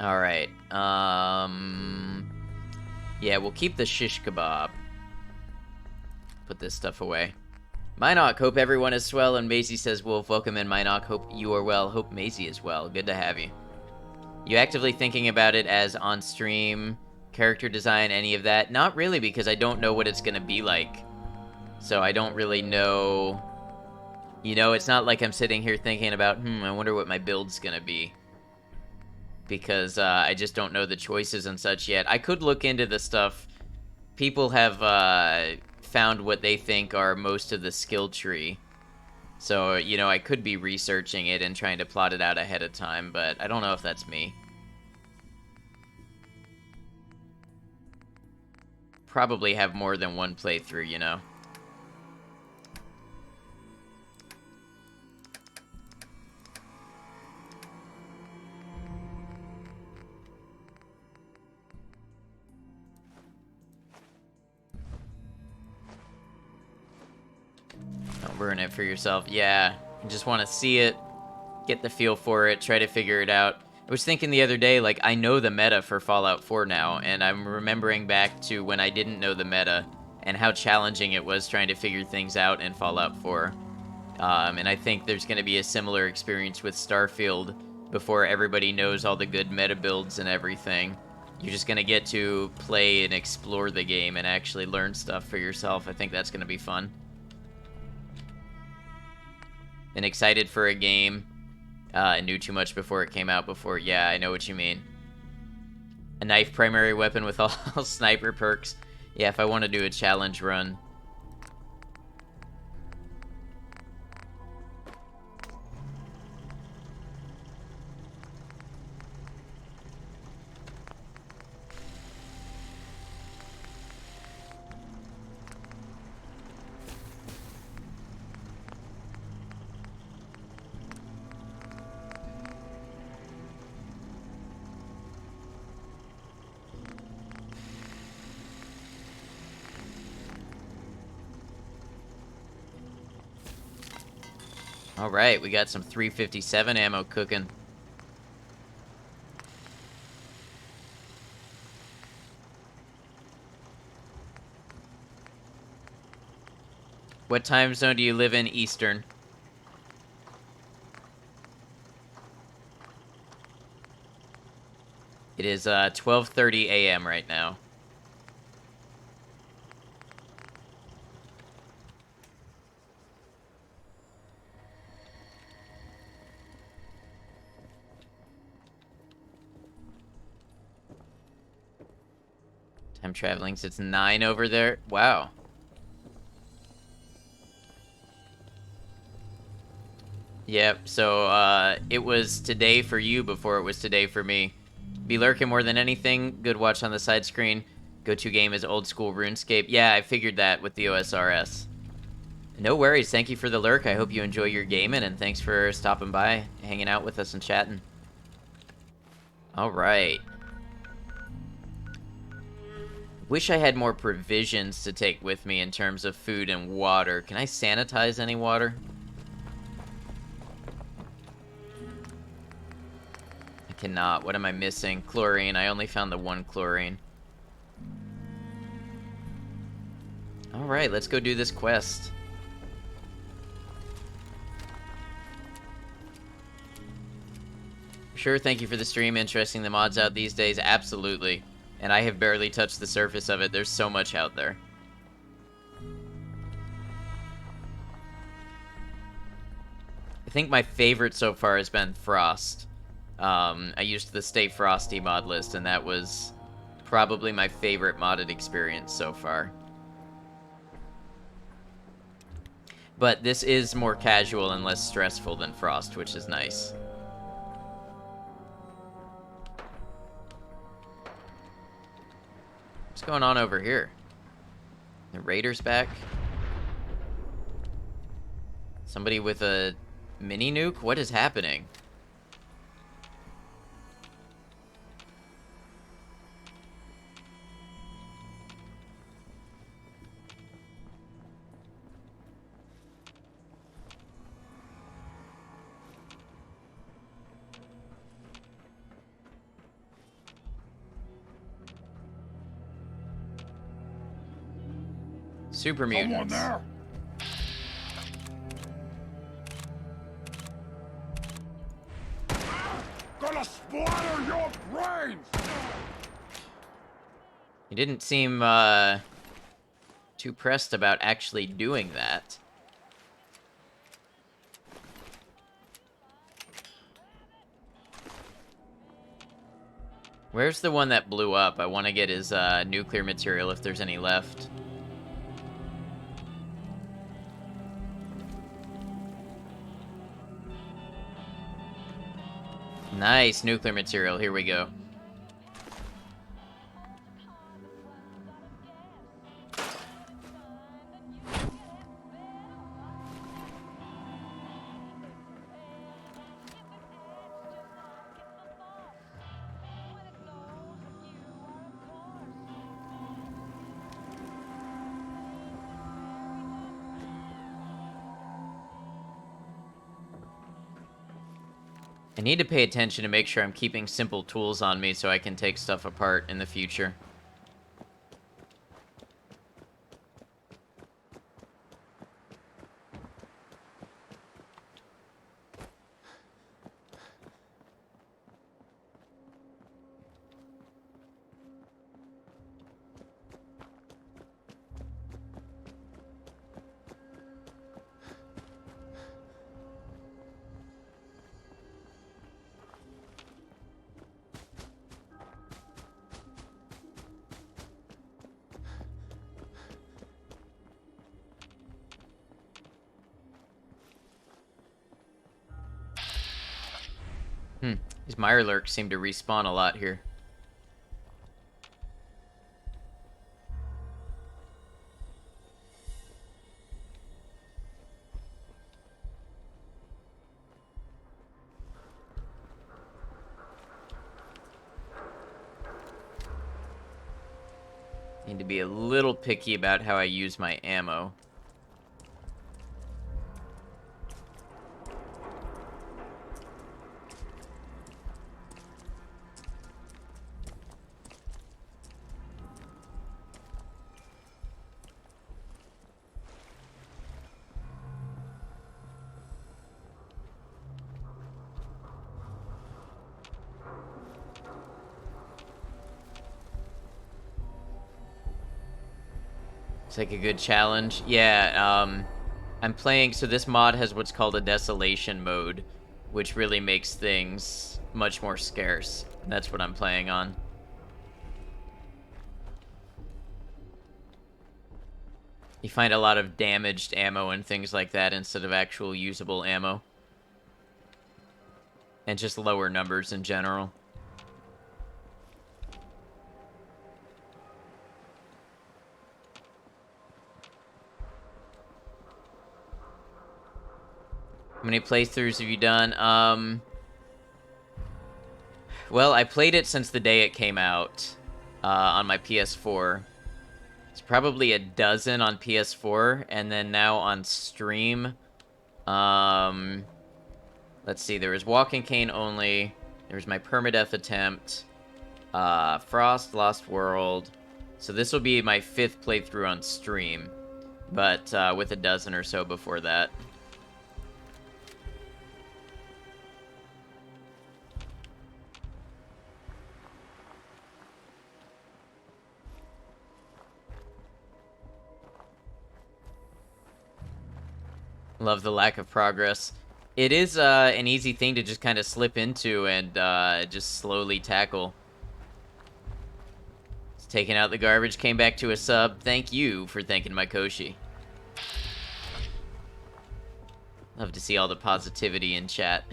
Alright, yeah, we'll keep the shish kebab. Put this stuff away. Minoc, hope everyone is swell, and Maisie says, Wolf, welcome in, Minoc, hope you are well, hope Maisie is well, good to have you. You actively thinking about it as on-stream, character design, any of that? Not really, because I don't know what it's gonna be like. So I don't really know... You know, it's not like I'm sitting here thinking about, I wonder what my build's gonna be. Because I just don't know the choices and such yet. I could look into the stuff. People have found what they think are most of the skill tree. So, you know, I could be researching it and trying to plot it out ahead of time, but I don't know if that's me. Probably have more than one playthrough, you know. Don't ruin it for yourself. Yeah, you just want to see it, get the feel for it, try to figure it out. I was thinking the other day, like, I know the meta for Fallout 4 now, and I'm remembering back to when I didn't know the meta and how challenging it was trying to figure things out in Fallout 4. And I think there's going to be a similar experience with Starfield before everybody knows all the good meta builds and everything. You're just going to get to play and explore the game and actually learn stuff for yourself. I think that's going to be fun. Been excited for a game. I knew too much before it came out before. Yeah, I know what you mean. A knife primary weapon with all sniper perks. Yeah, if I want to do a challenge run. Alright, we got some 357 ammo cooking. What time zone do you live in? Eastern. It is 12:30 a.m. right now. Time traveling, so it's 9 over there. Wow. Yep, so it was today for you before it was today for me. Be lurking more than anything. Good watch on the side screen. Go-to game is old school RuneScape. Yeah, I figured that with the OSRS. No worries. Thank you for the lurk. I hope you enjoy your gaming, and thanks for stopping by, hanging out with us and chatting. Alright. Wish I had more provisions to take with me in terms of food and water. Can I sanitize any water? I cannot. What am I missing? Chlorine. I only found the one chlorine. Alright, let's go do this quest. Sure, thank you for the stream. Interesting the mods out these days. Absolutely. And I have barely touched the surface of it. There's so much out there. I think my favorite so far has been Frost. I used the Stay Frosty mod list, and that was probably my favorite modded experience so far. But this is more casual and less stressful than Frost, which is nice. What's going on over here? The Raiders back? Somebody with a mini nuke? What is happening? Super mutants. Someone there. Gonna splatter your brains. He didn't seem too pressed about actually doing that. Where's the one that blew up? I want to get his nuclear material if there's any left. Nice nuclear material. Here we go. I need to pay attention to make sure I'm keeping simple tools on me so I can take stuff apart in the future. These Mirelurks seem to respawn a lot here. Need to be a little picky about how I use my ammo. It's like a good challenge. Yeah, I'm playing, so this mod has what's called a desolation mode, which really makes things much more scarce. That's what I'm playing on. You find a lot of damaged ammo and things like that instead of actual usable ammo. And just lower numbers in general. How many playthroughs have you done? Well, I played it since the day it came out on my PS4. It's probably a dozen on PS4, and then now on stream. Let's see, there was Walking Cane only. There was my permadeath attempt. Frost, Lost World. So this will be my 5th playthrough on stream, but with a dozen or so before that. Love the lack of progress. It is an easy thing to just kind of slip into and just slowly tackle. Just taking out the garbage, came back to a sub. Thank you for thanking my Koshi. Love to see all the positivity in chat.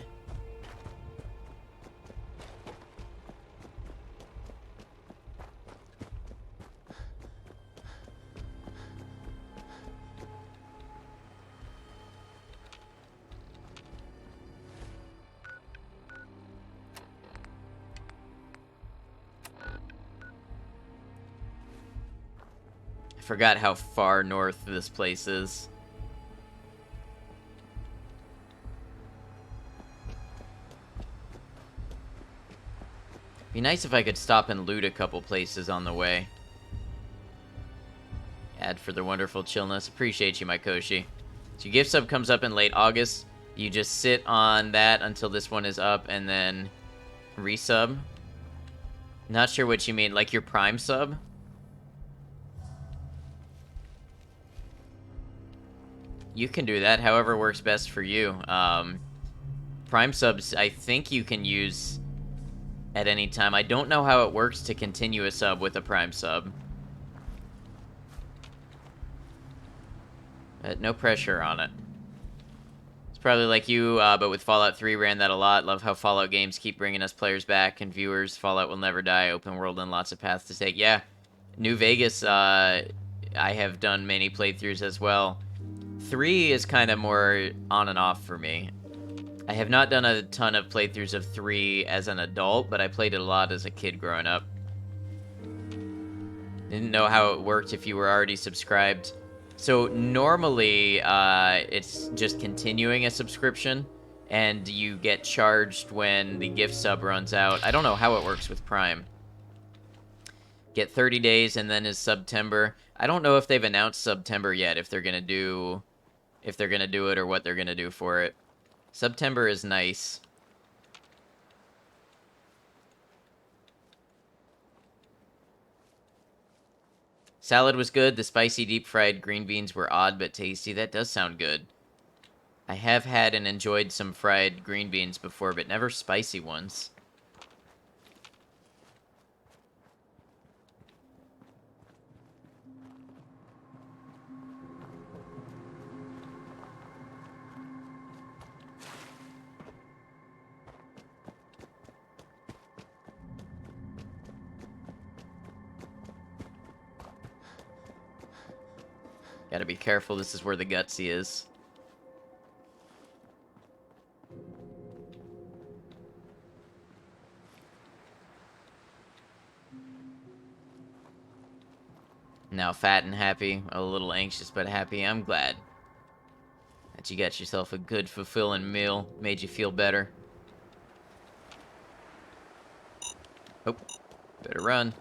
I forgot how far north this place is. Be nice if I could stop and loot a couple places on the way. Ad for the wonderful chillness. Appreciate you, my Koshi. So your gift sub comes up in late August. You just sit on that until this one is up and then resub. Not sure what you mean. Like your Prime sub? You can do that, however works best for you. Prime subs, I think you can use at any time. I don't know how it works to continue a sub with a Prime sub. But no pressure on it. It's probably like you, but with Fallout 3 ran that a lot. Love how Fallout games keep bringing us players back and viewers. Fallout will never die, open world and lots of paths to take. Yeah, New Vegas, I have done many playthroughs as well. 3 is kind of more on and off for me. I have not done a ton of playthroughs of 3 as an adult, but I played it a lot as a kid growing up. Didn't know how it worked if you were already subscribed. So normally, it's just continuing a subscription, and you get charged when the gift sub runs out. I don't know how it works with Prime. Get 30 days, and then is September. I don't know if they've announced September yet, if they're gonna do it or what they're gonna do for it. September is nice. Salad was good. The spicy deep fried green beans were odd but tasty. That does sound good. I have had and enjoyed some fried green beans before, but never spicy ones. Gotta be careful, this is where the gutsy is. Now fat and happy, a little anxious but happy. I'm glad that you got yourself a good, fulfilling meal, made you feel better. Oh, better run.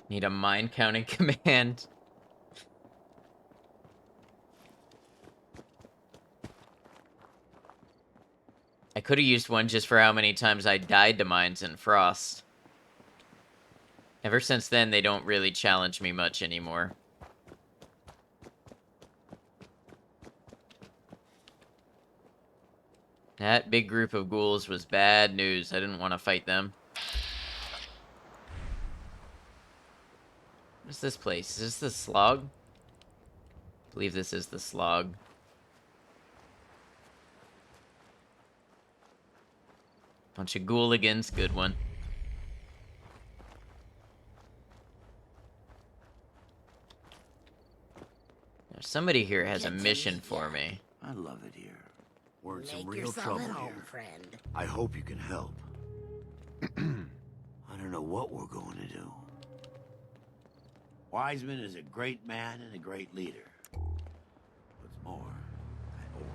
Need a mine counting command. I could have used one just for how many times I died to mines in Frost. Ever since then, they don't really challenge me much anymore. That big group of ghouls was bad news. I didn't want to fight them. What's this place? Is this the Slog? I believe this is the Slog. Bunch of ghouligans, good one. Now, somebody here has a mission for me. I love it here. We're in some Make real yourself trouble at home, here. friend. I hope you can help. I don't know what we're going to do. Wiseman is a great man and a great leader. What's more,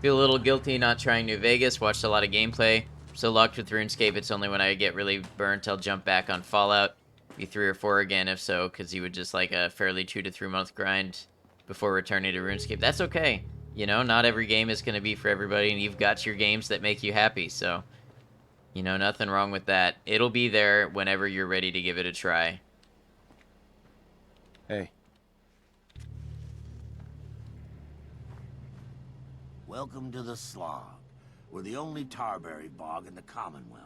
Feel a little guilty not trying New Vegas. Watched a lot of gameplay. So locked with RuneScape, it's only when I get really burnt I'll jump back on Fallout. Be 3 or 4 again if so, because you would just like a fairly 2 to 3 month grind before returning to RuneScape. That's okay. You know, not every game is going to be for everybody, and you've got your games that make you happy, so, you know, nothing wrong with that. It'll be there whenever you're ready to give it a try. Hey. welcome to the Slog. We're the only Tarberry bog in the Commonwealth.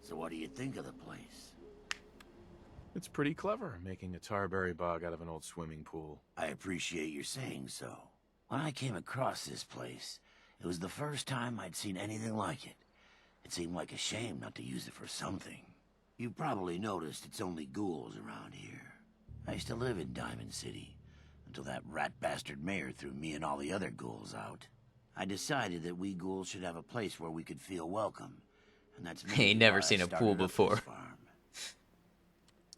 So what do you think of the place? It's pretty clever, making a Tarberry bog out of an old swimming pool. I appreciate your saying so. When I came across this place, it was the first time I'd seen anything like it. It seemed like a shame not to use it for something. You've probably noticed it's only ghouls around here. I used to live in Diamond City, until that rat bastard mayor threw me and all the other ghouls out. I decided that we ghouls should have a place where we could feel welcome, and that's He ain't never seen a pool before.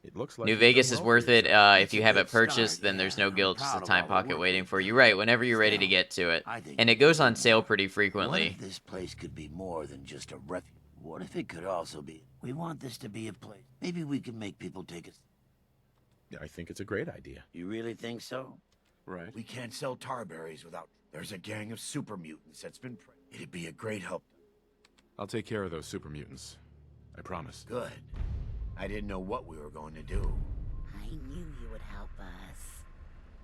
It looks like New you've Vegas done is well worth for it. yourself. If you have it purchased, then there's no guilt, just a time pocket waiting for you. Right, whenever you're ready to get to it. And it goes on sale pretty What frequently. if this place could be more than just a refuge? What if it could also be... We want this to be a place. Maybe we can make people take us... I think it's a great idea. You really think so? Right. We can't sell Tarberries without... There's a gang of super mutants that's been... It'd be a great help. I'll take care of those super mutants. I promise. Good. I didn't know what we were going to do. I knew you would help us.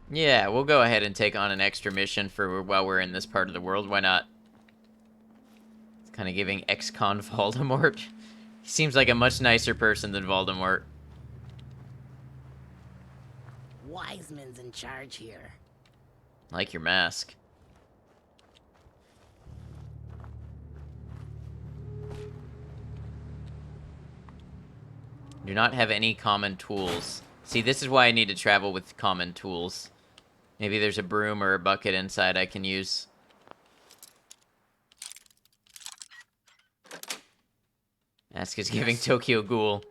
Yeah, we'll go ahead and take on an extra mission for while we're in this part of the world. Why not? It's kind of giving ex-con Voldemort. He seems like a much nicer person than Voldemort. Wiseman's in charge here. Like your mask. Do not have any common tools. See, this is why I need to travel with common tools. Maybe there's a broom or a bucket inside I can use. Mask is giving Tokyo Ghoul.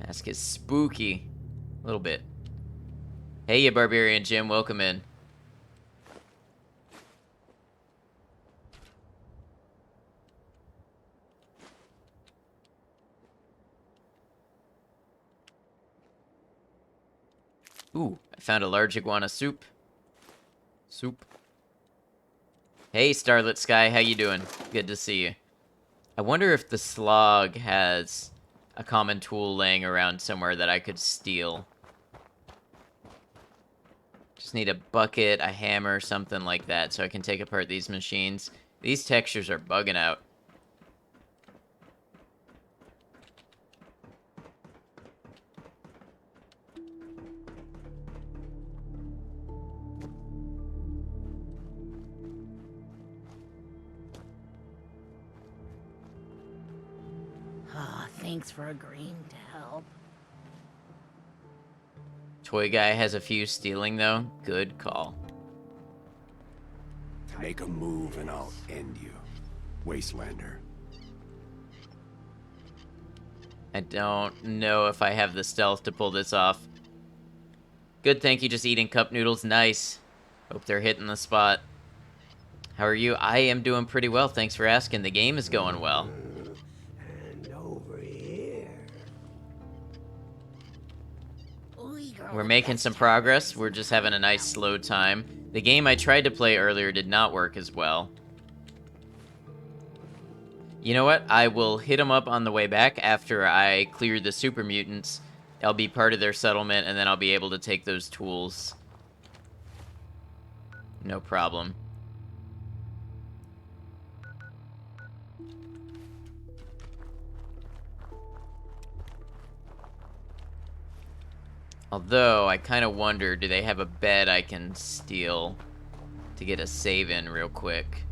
Mask is spooky. A little bit. Hey, you Barbarian Jim, welcome in. Ooh, I found a large iguana soup. Hey, Starlit Sky, how you doing? Good to see you. I wonder if the Slog has a common tool laying around somewhere that I could steal. Just need a bucket, a hammer, something like that, so I can take apart these machines. These textures are bugging out. Ah, thanks for agreeing to help. Toy guy has a few stealing, though. Good call. Make a move and I'll end you, Wastelander. I don't know if I have the stealth to pull this off. Good, thank you. Just eating cup noodles. Nice. Hope they're hitting the spot. How are you? I am doing pretty well. Thanks for asking. The game is going well. And over here. We're making some progress. We're just having a nice slow time. The game I tried to play earlier did not work as well. You know what? I will hit them up on the way back after I clear the super mutants. I'll be part of their settlement, and then I'll be able to take those tools. No problem. Although, I kind of wonder, do they have a bed I can steal to get a save in real quick?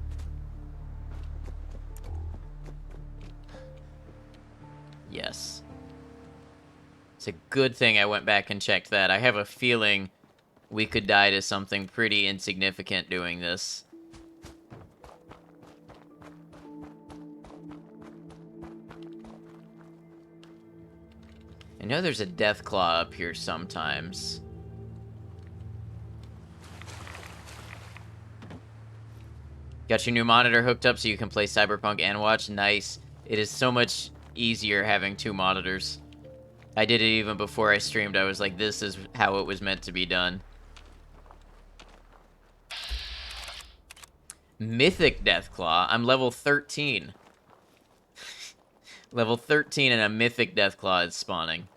Yes. It's a good thing I went back and checked that. I have a feeling we could die to something pretty insignificant doing this. I know there's a Deathclaw up here sometimes. Got your new monitor hooked up so you can play Cyberpunk and watch. Nice. It is so much easier having two monitors. I did it even before I streamed. I was like, this is how it was meant to be done. Mythic Deathclaw. I'm level 13. Level 13 and a Mythic Deathclaw is spawning.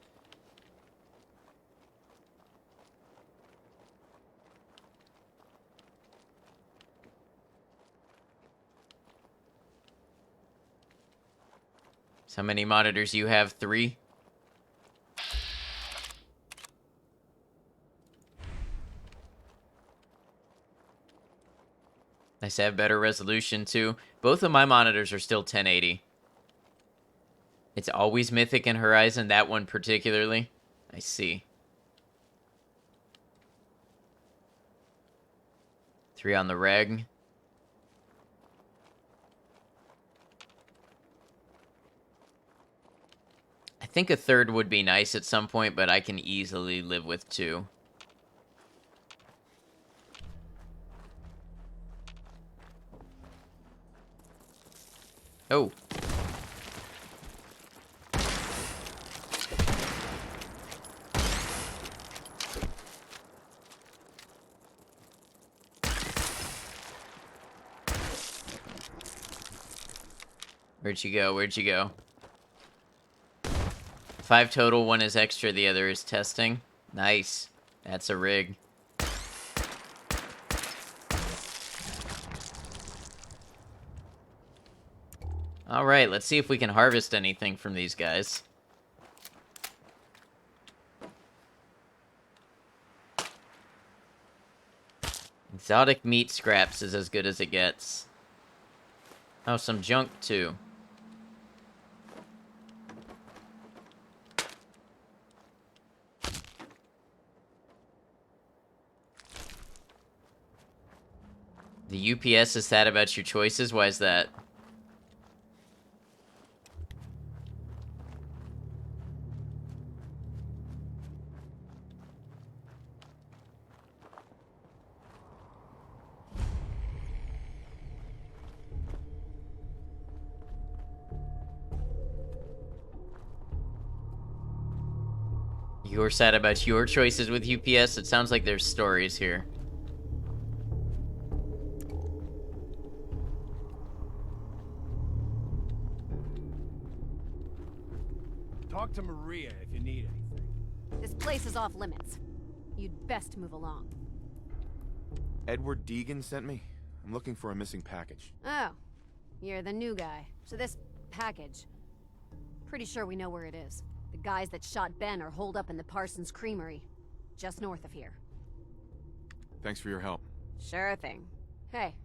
So how many monitors you have? 3? Nice to have better resolution too. Both of my monitors are still 1080. It's always Mythic and Horizon, that one particularly. I see. 3 on the reg. I think a third would be nice at some point, but I can easily live with 2. Oh. Where'd you go? Where'd you go? 5 total, 1 is extra, the other is testing. Nice. That's a rig. Alright, let's see if we can harvest anything from these guys. Exotic meat scraps is as good as it gets. Oh, some junk too. The UPS is sad about your choices? Why is that? You're sad about your choices with UPS? It sounds like there's stories here. Talk to Maria if you need anything. This place is off limits. You'd best move along. Edward Deegan sent me. I'm looking for a missing package. Oh, you're the new guy. So this package, pretty sure we know where it is. The guys that shot Ben are holed up in the Parsons Creamery, just north of here. Thanks for your help. Sure thing. Hey,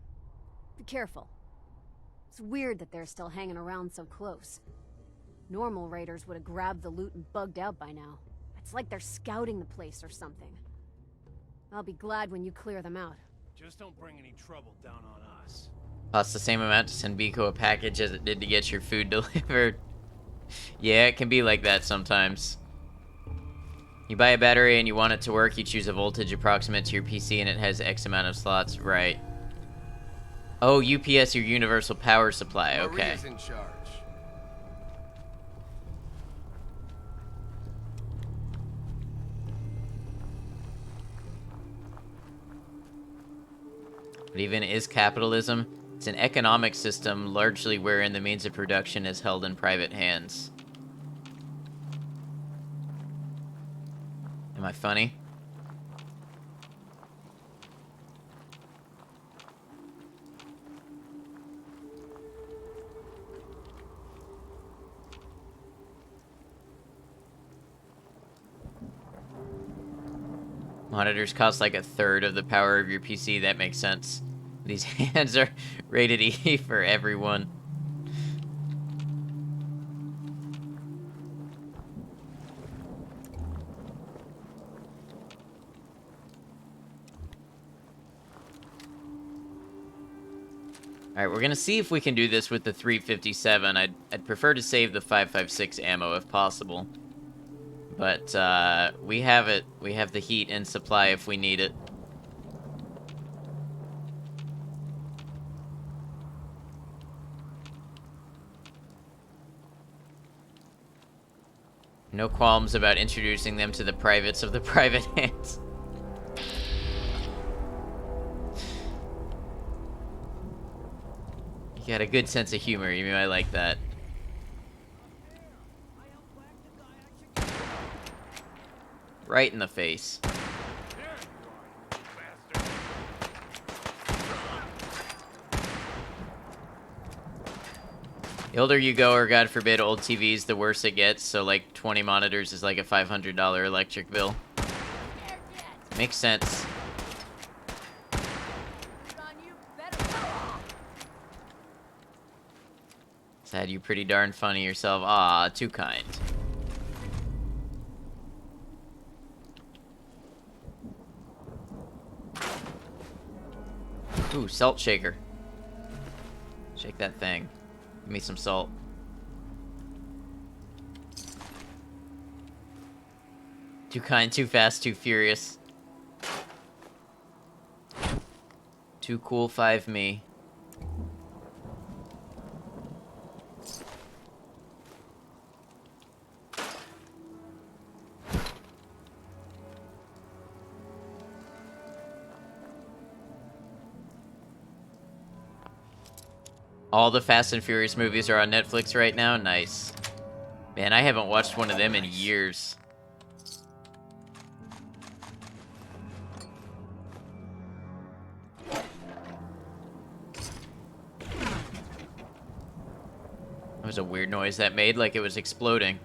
be careful. It's weird that they're still hanging around so close. Normal raiders would have grabbed the loot and bugged out by now. It's like they're scouting the place or something. I'll be glad when you clear them out. Just don't bring any trouble down on us. Costs the same amount to send Biko a package as it did to get your food delivered. Yeah, it can be like that sometimes. You buy a battery and you want it to work, you choose a voltage approximate to your PC and it has X amount of slots, right. Oh, UPS, your universal power supply, okay. Maria's in charge. What even is capitalism? It's an economic system largely wherein the means of production is held in private hands. Am I funny? Monitors cost like a third of the power of your PC. That makes sense. These hands are rated E for everyone. Alright, we're gonna see if we can do this with the 357. I'd prefer to save the 556 ammo if possible. But, we have it. We have the heat in supply if we need it. No qualms about introducing them to the privates of the private hands. You got a good sense of humor, you might like that. Right in the face. The older you go, or God forbid, old TVs, the worse it gets. So, like, 20 monitors is like a $500 electric bill. Makes sense. Sad, you pretty darn funny yourself. Aw, too kind. Ooh, salt shaker. Shake that thing. Give me some salt. Too kind, too fast, too furious. Too cool, 5 me. All the Fast and Furious movies are on Netflix right now? Nice. Man, I haven't watched one of them in years. That was a weird noise that made, like it was exploding.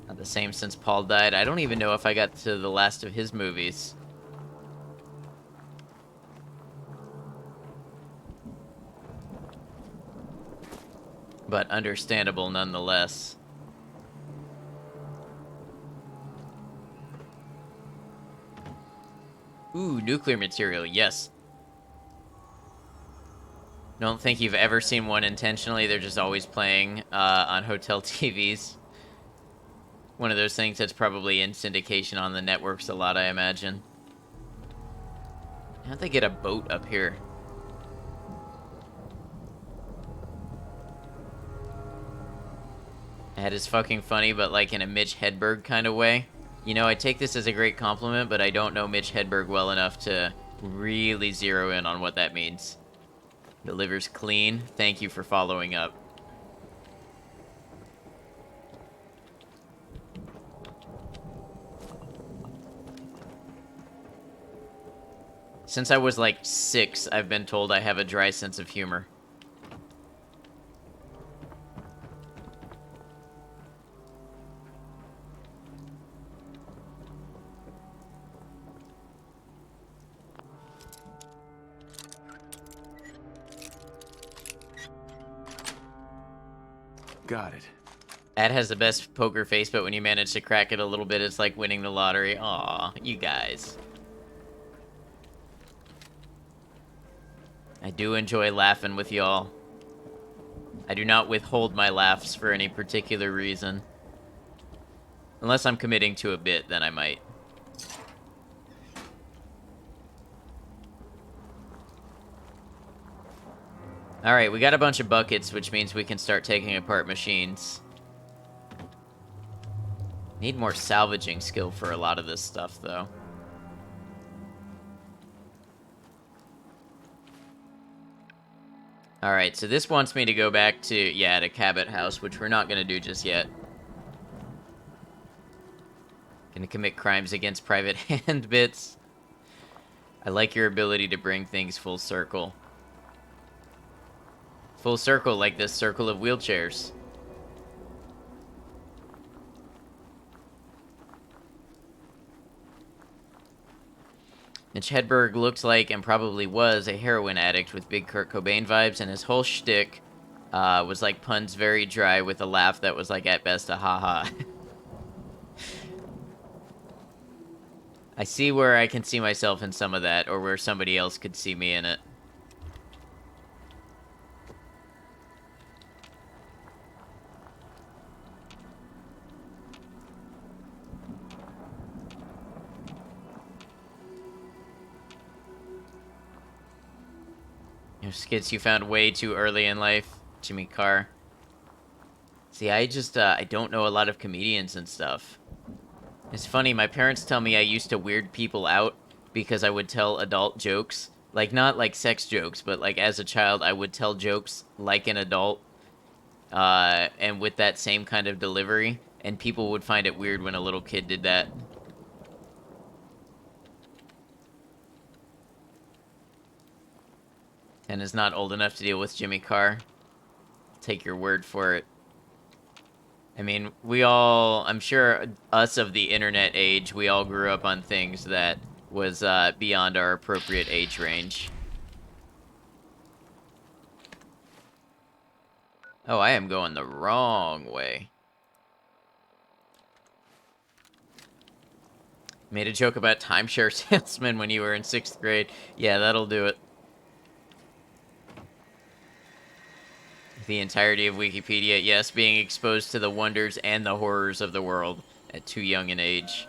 Not the same since Paul died. I don't even know if I got to the last of his movies. But understandable nonetheless. Ooh, nuclear material, yes. Don't think you've ever seen one intentionally. They're just always playing on hotel TVs. One of those things that's probably in syndication on the networks a lot, I imagine. How'd they get a boat up here? That is fucking funny, but like in a Mitch Hedberg kind of way. You know, I take this as a great compliment, but I don't know Mitch Hedberg well enough to really zero in on what that means. Delivers clean. Thank you for following up. Since I was like 6, I've been told I have a dry sense of humor. Got it. Ad has the best poker face, but when you manage to crack it a little bit, it's like winning the lottery. Aw, you guys. I do enjoy laughing with y'all. I do not withhold my laughs for any particular reason. Unless I'm committing to a bit, then I might. Alright, we got a bunch of buckets, which means we can start taking apart machines. Need more salvaging skill for a lot of this stuff, though. Alright, so this wants me to go back to, yeah, to Cabot House, which we're not gonna do just yet. Gonna commit crimes against private hand bits. I like your ability to bring things full circle. Full circle, like this circle of wheelchairs. Mitch Hedberg looks like, and probably was, a heroin addict with big Kurt Cobain vibes, and his whole shtick was like puns very dry with a laugh that was like at best a haha. I see where I can see myself in some of that, or where somebody else could see me in it. Skits you found way too early in life, Jimmy Carr. See, I just, I don't know a lot of comedians and stuff. It's funny, my parents tell me I used to weird people out because I would tell adult jokes. Like, not like sex jokes, but like as a child, I would tell jokes like an adult, and with that same kind of delivery, and people would find it weird when a little kid did that. And is not old enough to deal with Jimmy Carr. Take your word for it. I mean, we all, I'm sure us of the internet age, we all grew up on things that was beyond our appropriate age range. Oh, I am going the wrong way. Made a joke about timeshare salesman when you were in 6th grade. Yeah, that'll do it. The entirety of Wikipedia, yes, being exposed to the wonders and the horrors of the world at too young an age.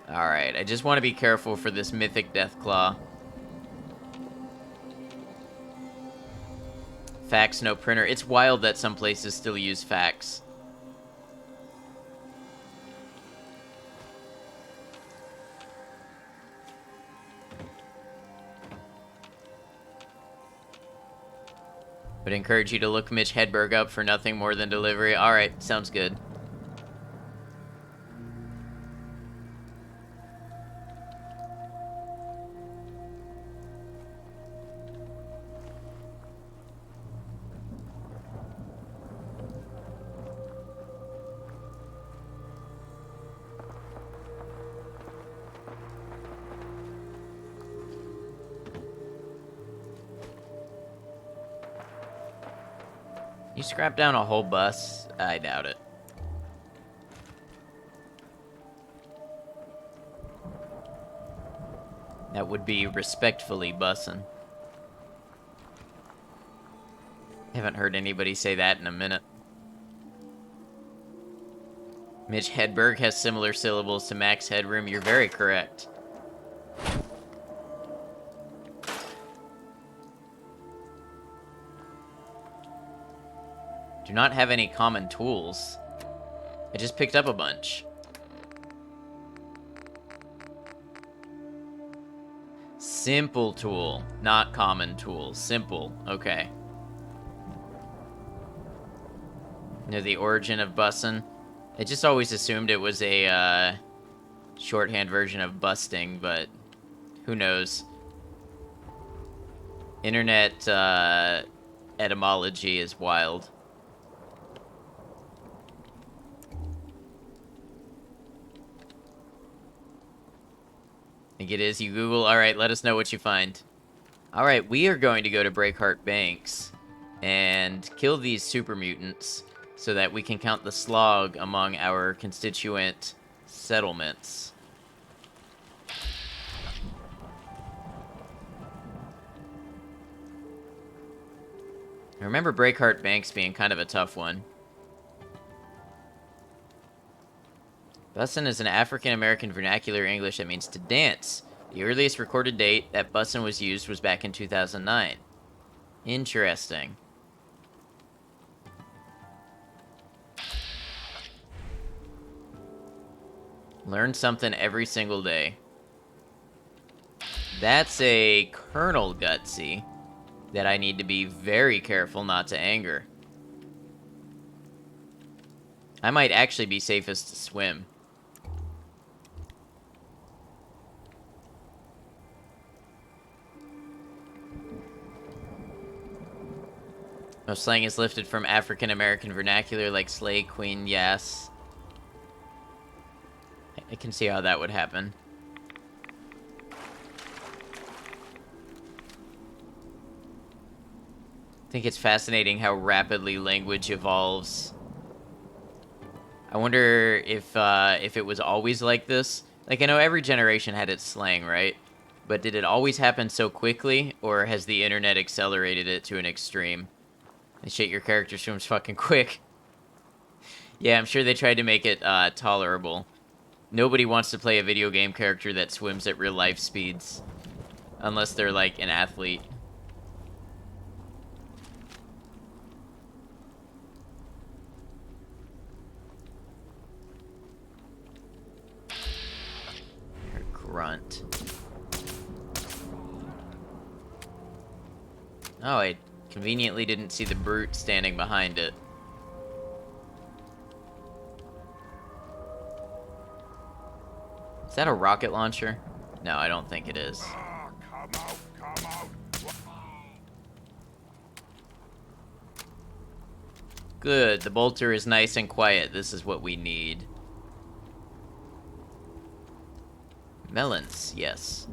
Alright, I just want to be careful for this mythic Deathclaw. Fax, no printer. It's wild that some places still use fax. Would encourage you to look Mitch Hedberg up for nothing more than delivery. Alright, sounds good. You scrap down a whole bus? I doubt it. That would be respectfully bussin'. Haven't heard anybody say that in a minute. Mitch Hedberg has similar syllables to Max Headroom. You're very correct. Do not have any common tools. I just picked up a bunch. Simple tool, not common tool. Simple, okay. Know the origin of bussin'? I just always assumed it was a shorthand version of busting, but who knows? Internet etymology is wild. Think it is. You Google. Alright, let us know what you find. Alright, we are going to go to Breakheart Banks and kill these super mutants so that we can count the slog among our constituent settlements. I remember Breakheart Banks being kind of a tough one. Bussin' is an African-American vernacular English that means to dance. The earliest recorded date that bussin' was used was back in 2009. Interesting. Learn something every single day. That's a Colonel Gutsy that I need to be very careful not to anger. I might actually be safest to swim. No slang is lifted from African American vernacular like slay, queen, yes. I can see how that would happen. I think it's fascinating how rapidly language evolves. I wonder if it was always like this. Like, I know every generation had its slang, right? But did it always happen so quickly, or has the internet accelerated it to an extreme? And shit, your character swims fucking quick. Yeah, I'm sure they tried to make it tolerable. Nobody wants to play a video game character that swims at real life speeds. Unless they're like an athlete. Grunt. Oh, I conveniently didn't see the brute standing behind it. Is that a rocket launcher? No, I don't think it is. Good, the bolter is nice and quiet. This is what we need. Melons, yes.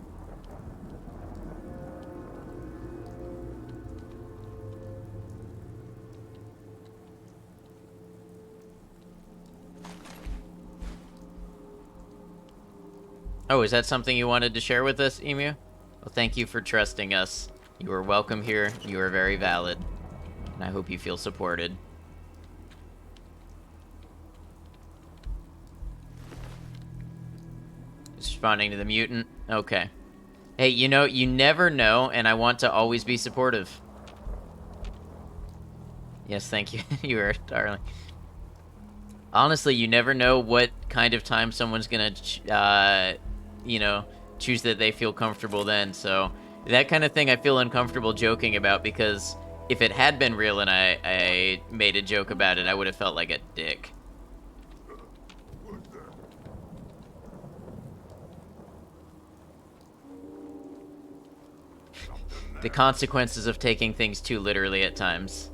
Oh, is that something you wanted to share with us, Emu? Well, thank you for trusting us. You are welcome here. You are very valid. And I hope you feel supported. Responding to the mutant. Okay. Hey, you know, you never know, and I want to always be supportive. Yes, thank you. You are darling. Honestly, you never know what kind of time someone's gonna, you know, choose that they feel comfortable then. So that kind of thing I feel uncomfortable joking about, because if it had been real and I made a joke about it, I would have felt like a dick. The consequences of taking things too literally at times.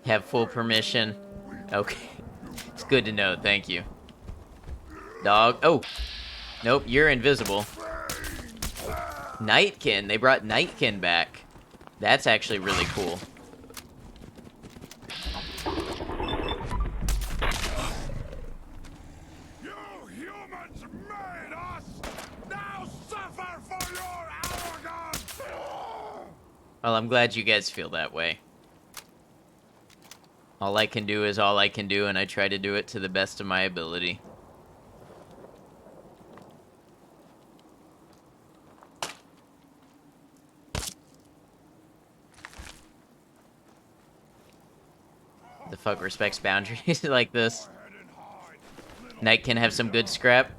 Have full permission. Okay. It's good to know, thank you. Dog. Oh! Nope, you're invisible. Nightkin. They brought Nightkin back. That's actually really cool. Well, I'm glad you guys feel that way. All I can do is all I can do, and I try to do it to the best of my ability. The fuck respects boundaries like this? Knight can have some good scrap.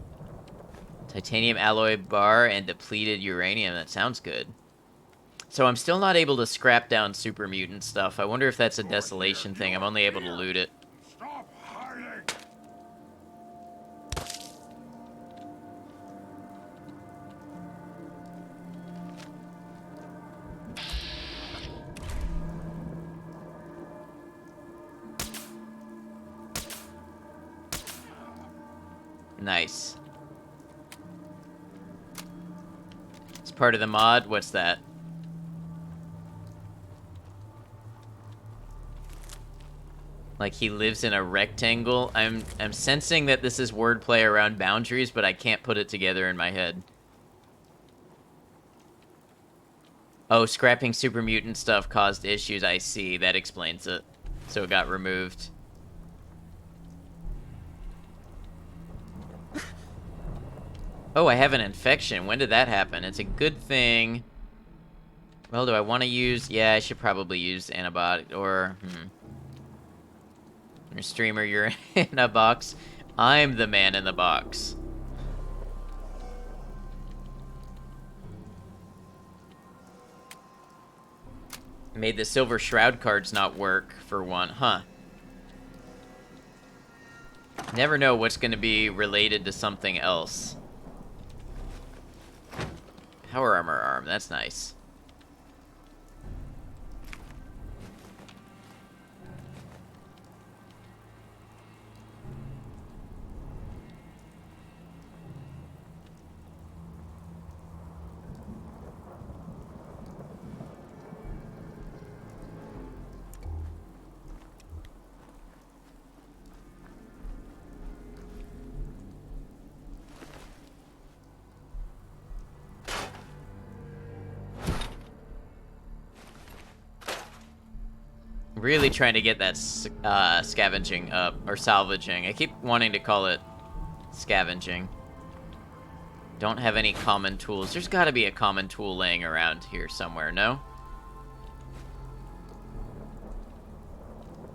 Titanium alloy bar and depleted uranium. That sounds good. So I'm still not able to scrap down super mutant stuff. I wonder if that's a desolation thing. I'm only able to loot it. Nice. It's part of the mod. What's that? Like he lives in a rectangle. I'm sensing that this is wordplay around boundaries, but I can't put it together in my head. Oh, scrapping super mutant stuff caused issues. I see. That explains it. So it got removed. Oh, I have an infection. When did that happen? It's a good thing. Well, do I want to use... Yeah, I should probably use antibiotic or... Your streamer, you're in a box. I'm the man in the box. Made the Silver Shroud cards not work for one, huh? Never know what's going to be related to something else. Power armor arm, that's nice. Really trying to get that scavenging up, or salvaging. I keep wanting to call it scavenging. Don't have any common tools. There's got to be a common tool laying around here somewhere, no?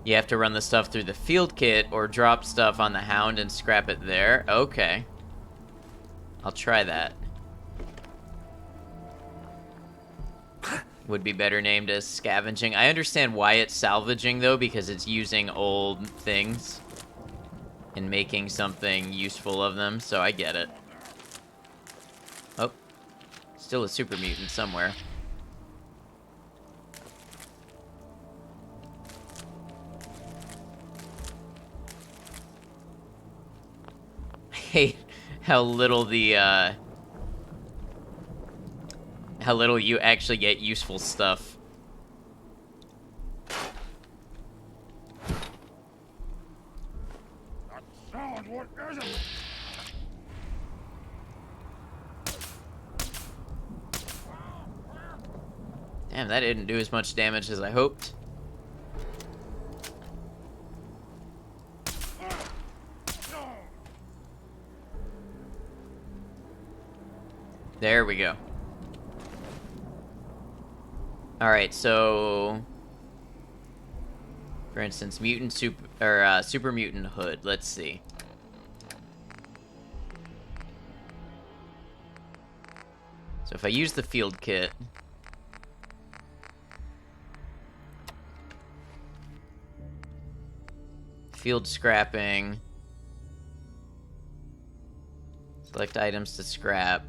You have to run the stuff through the field kit or drop stuff on the Hound and scrap it there. Okay. I'll try that. Would be better named as scavenging. I understand why it's salvaging, though, because it's using old things and making something useful of them, so I get it. Oh. Still a super mutant somewhere. I hate how little the, how little you actually get useful stuff. Damn, that didn't do as much damage as I hoped. There we go. Alright, so... For instance, mutant super mutant hood. Let's see. So if I use the field kit... Field scrapping... Select items to scrap...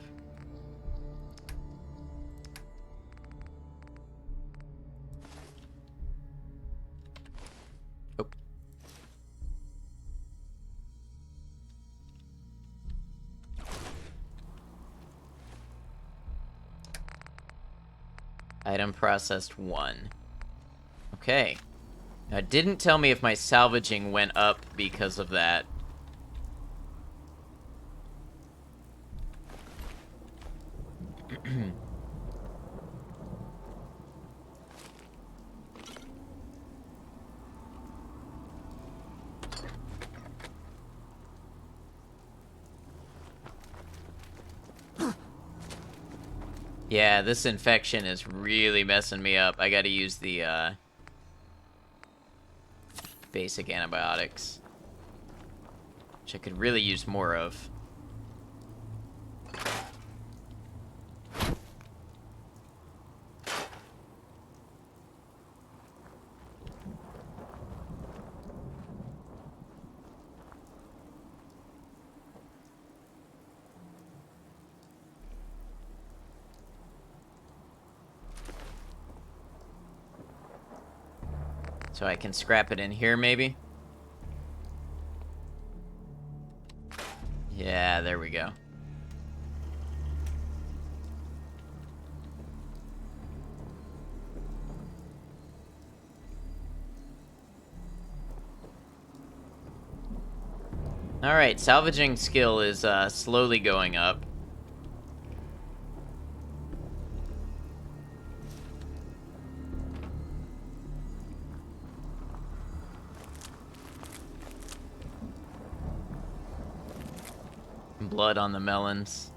Item processed 1. Okay. Now, it didn't tell me if my salvaging went up because of that. Yeah, this infection is really messing me up. I gotta use the, basic antibiotics. Which I could really use more of. So I can scrap it in here, maybe? Yeah, there we go. Alright, salvaging skill is slowly going up. Blood on the melons.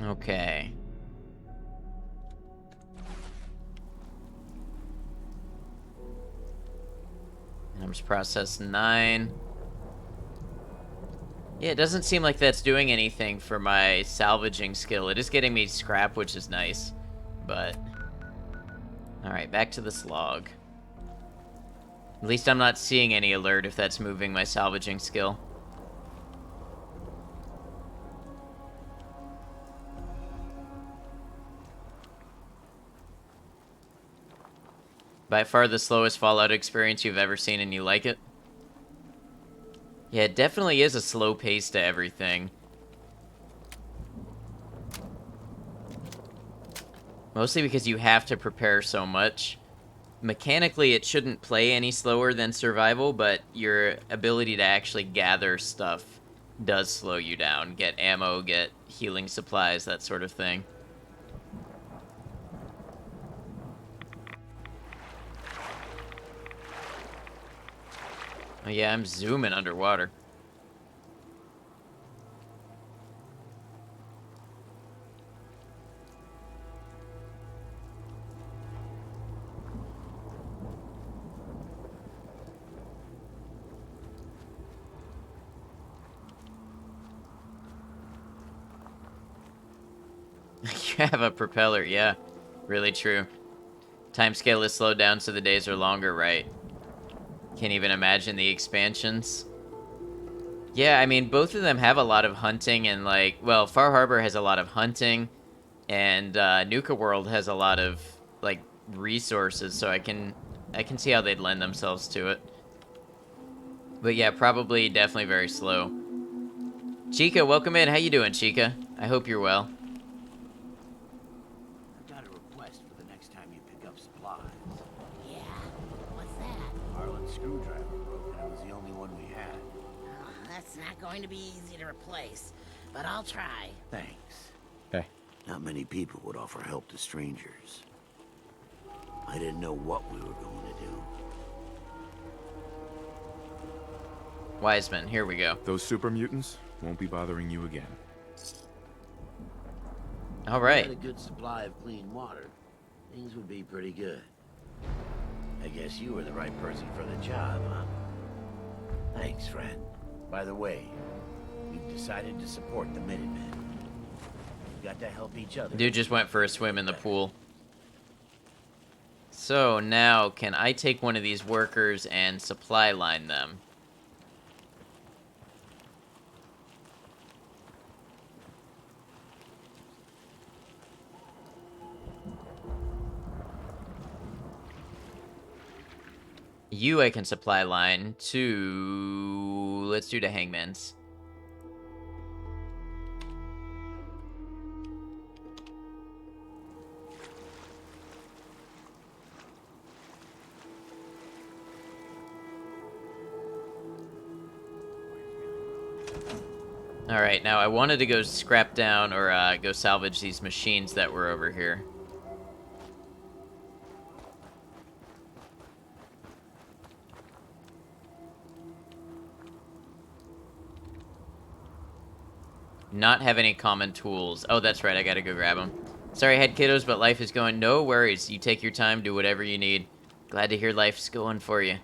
Okay. Items process 9. Yeah, it doesn't seem like that's doing anything for my salvaging skill. It is getting me scrap, which is nice. But... Alright, back to this log. At least I'm not seeing any alert if that's moving my salvaging skill. By far the slowest Fallout experience you've ever seen, and you like it? Yeah, it definitely is a slow pace to everything. Mostly because you have to prepare so much. Mechanically, it shouldn't play any slower than survival, but your ability to actually gather stuff does slow you down. Get ammo, get healing supplies, that sort of thing. Oh yeah, I'm zooming underwater. You have a propeller, yeah. Really true. Timescale is slowed down so the days are longer, right? Can't even imagine the expansions. Yeah, I mean, both of them have a lot of hunting and, like... Well, Far Harbor has a lot of hunting, and Nuka World has a lot of, like, resources, so I can see how they'd lend themselves to it. But yeah, probably definitely very slow. Chica, welcome in. How you doing, Chica? I hope you're well. I've got a request for the next time you pick up supplies. Yeah? What's that? Harlan's screwdriver broke, and it was the only one we had. Oh, that's not going to be easy to replace, but I'll try. Thanks. Hey. Not many people would offer help to strangers. I didn't know what we were going to do. Wiseman, here we go. Those super mutants won't be bothering you again. All We right. had a good supply of clean water. Things would be pretty good. I guess you were the right person for the job, huh? Thanks, friend. By the way, we've decided to support the Minutemen. We've got to help each other. Dude just went for a swim in the pool. So now, can I take one of these workers and supply line them? You I can supply line to... Let's do the Hangman's. Alright, now I wanted to go scrap down or go salvage these machines that were over here. Not have any common tools. Oh, that's right, I gotta go grab them. Sorry, head kiddos, but life is going. No worries. You take your time, do whatever you need. Glad to hear life's going for you.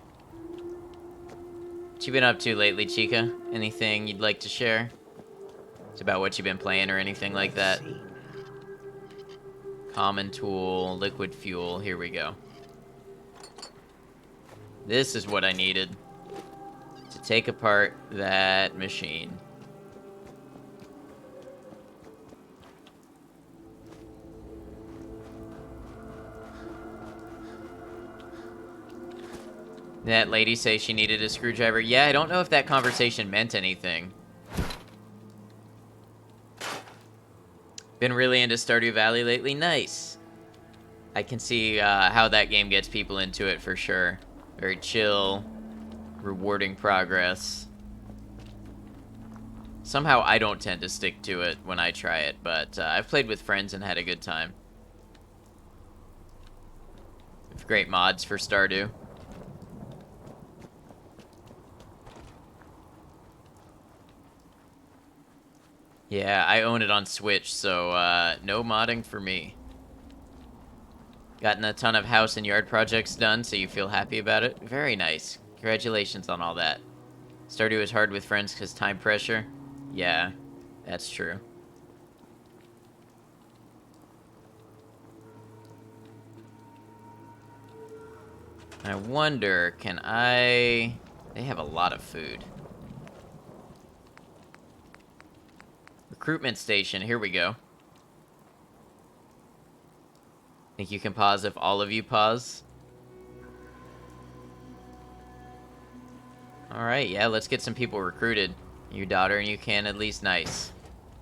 What you been up to lately, Chica? Anything you'd like to share? It's about what you've been playing or anything like that. Common tool, liquid fuel. Here we go. This is what I needed to take apart that machine. That lady say she needed a screwdriver. Yeah, I don't know if that conversation meant anything. Been really into Stardew Valley lately. Nice. I can see how that game gets people into it for sure. Very chill, rewarding progress. Somehow I don't tend to stick to it when I try it, but I've played with friends and had a good time. With great mods for Stardew. Yeah, I own it on Switch, so no modding for me. Gotten a ton of house and yard projects done, so you feel happy about it? Very nice. Congratulations on all that. Stardew is hard with friends because time pressure? Yeah, that's true. I wonder, can I... They have a lot of food. Recruitment station, here we go. Think you can pause if all of you pause? Alright, yeah, let's get some people recruited. Your daughter and you can at least, nice.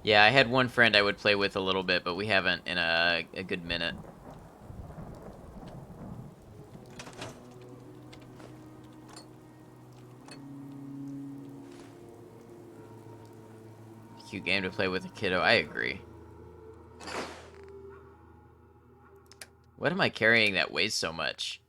Yeah, I had one friend I would play with a little bit, but we haven't in a good minute. Cute game to play with a kiddo, I agree. What am I carrying that weighs so much?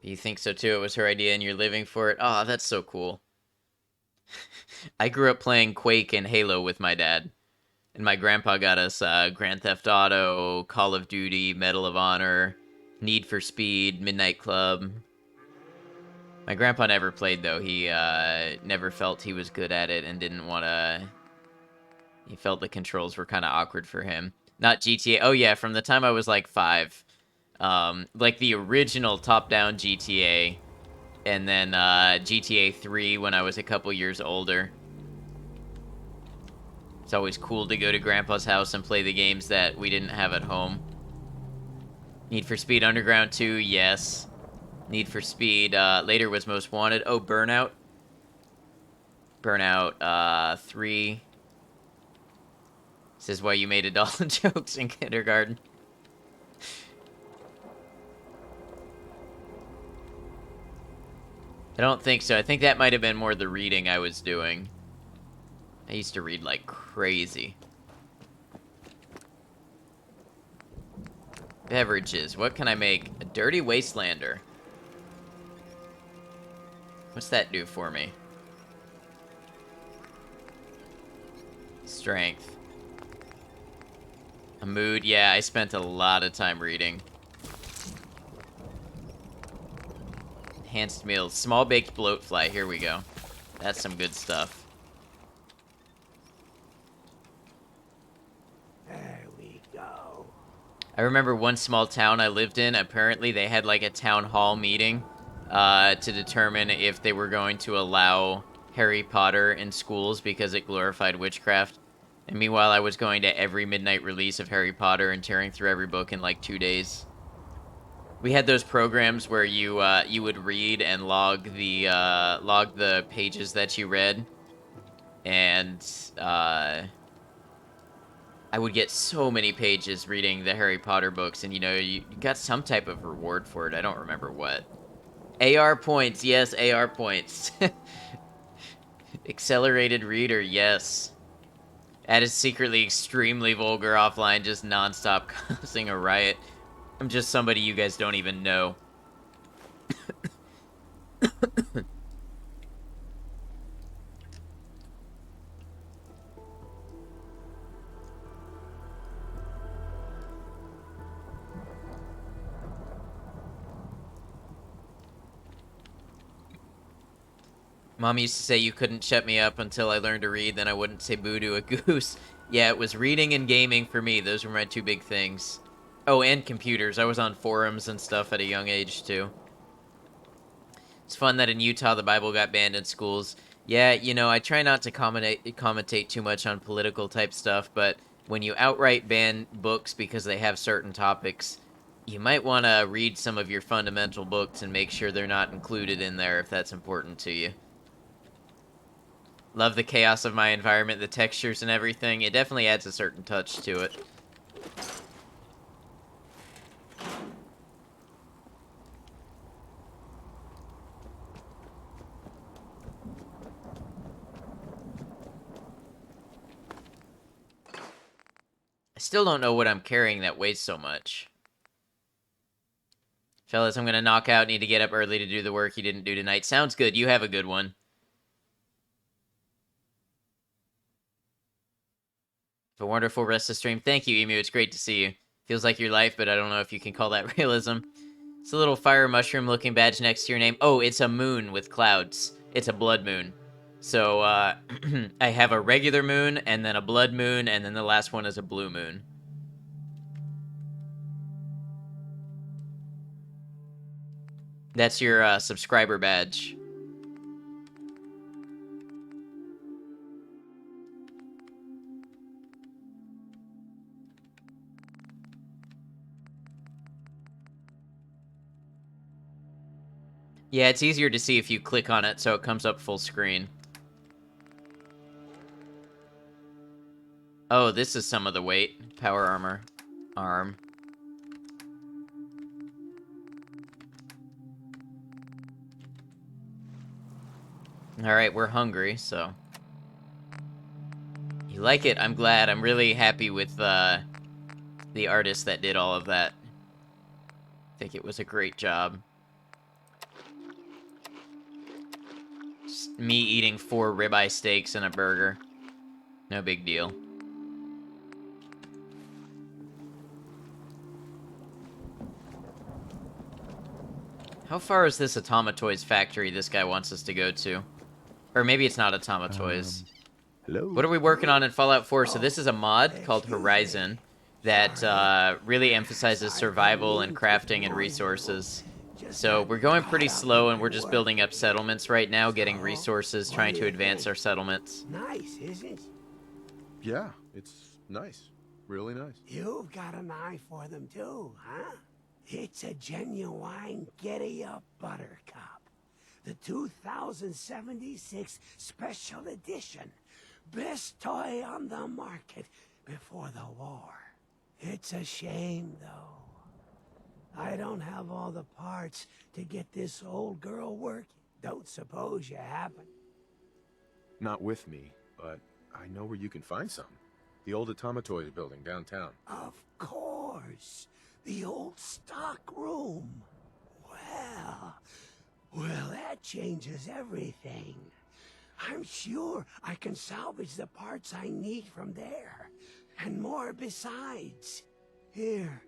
You think so too? It was her idea and you're living for it? Oh, that's so cool. I grew up playing Quake and Halo with my dad. And my grandpa got us Grand Theft Auto, Call of Duty, Medal of Honor, Need for Speed, Midnight Club. My grandpa never played, though. He never felt he was good at it and didn't want to... He felt the controls were kind of awkward for him. Not GTA. Oh, yeah, from the time I was like 5. Like the original top-down GTA, and then GTA 3 when I was a couple years older. It's always cool to go to Grandpa's house and play the games that we didn't have at home. Need for Speed Underground 2, yes. Need for Speed, later was Most Wanted. Oh, Burnout. Burnout 3. This is why you made adult jokes in kindergarten. I don't think so. I think that might have been more the reading I was doing. I used to read like crazy. Beverages. What can I make? A Dirty Wastelander. What's that do for me? Strength. A mood. Yeah, I spent a lot of time reading. Enhanced meals. Small baked bloatfly. Here we go. That's some good stuff. There we go. I remember one small town I lived in. Apparently they had like a town hall meeting to determine if they were going to allow Harry Potter in schools because it glorified witchcraft. And meanwhile, I was going to every midnight release of Harry Potter and tearing through every book in like 2 days. We had those programs where you would read and log the pages that you read, and I would get so many pages reading the Harry Potter books, and you got some type of reward for it. I don't remember what. AR points, yes, AR points. Accelerated reader, yes. That is secretly extremely vulgar offline, just nonstop causing a riot. I'm just somebody you guys don't even know. Mom used to say you couldn't shut me up until I learned to read, then I wouldn't say boo to a goose. Yeah, it was reading and gaming for me. Those were my two big things. Oh, and computers. I was on forums and stuff at a young age, too. It's fun that in Utah the Bible got banned in schools. Yeah, I try not to commentate too much on political type stuff, but when you outright ban books because they have certain topics, you might want to read some of your fundamental books and make sure they're not included in there if that's important to you. Love the chaos of my environment, the textures and everything. It definitely adds a certain touch to it. Still don't know what I'm carrying that weighs so much. Fellas, I'm gonna knock out. Need to get up early to do the work you didn't do tonight. Sounds good. You have a good one. Have a wonderful rest of the stream. Thank you, Emu. It's great to see you. Feels like your life, but I don't know if you can call that realism. It's a little fire mushroom looking badge next to your name. Oh, it's a moon with clouds. It's a blood moon. So, I have a regular moon, and then a blood moon, and then the last one is a blue moon. That's your subscriber badge. Yeah, it's easier to see if you click on it, so it comes up full screen. Oh, this is some of the weight. Power armor. Arm. Alright, we're hungry, so... You like it? I'm glad. I'm really happy with the artist that did all of that. I think it was a great job. Just me eating 4 ribeye steaks and a burger. No big deal. How far is this Atomatoys factory this guy wants us to go to? Or maybe it's not Atomatoys. Hello? What are we working on in Fallout 4? So this is a mod called Horizon that really emphasizes survival and crafting and resources. So we're going pretty slow and we're just building up settlements right now, getting resources, trying to advance our settlements. Nice, isn't it? Yeah, it's nice. Really nice. You've got an eye for them too, huh? It's a genuine Giddy-Up Buttercup. The 2076 Special Edition. Best toy on the market before the war. It's a shame, though. I don't have all the parts to get this old girl working. Don't suppose you happen? Not with me, but I know where you can find some. The old Atomatoys building downtown. Of course. The old stock room. Well, that changes everything. I'm sure I can salvage the parts I need from there. And more besides. Here,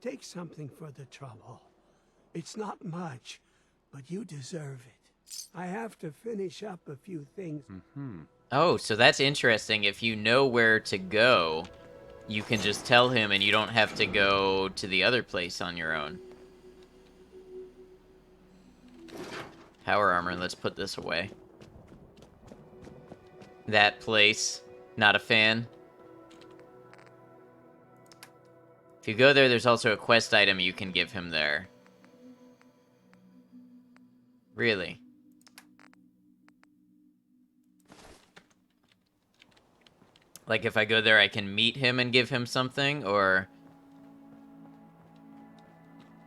take something for the trouble. It's not much, but you deserve it. I have to finish up a few things. Oh, so that's interesting. If you know where to go, you can just tell him and you don't have to go to the other place on your own. Power armor, let's put this away. That place, not a fan. If you go there, there's also a quest item you can give him there. Really? Like, if I go there, I can meet him and give him something, or...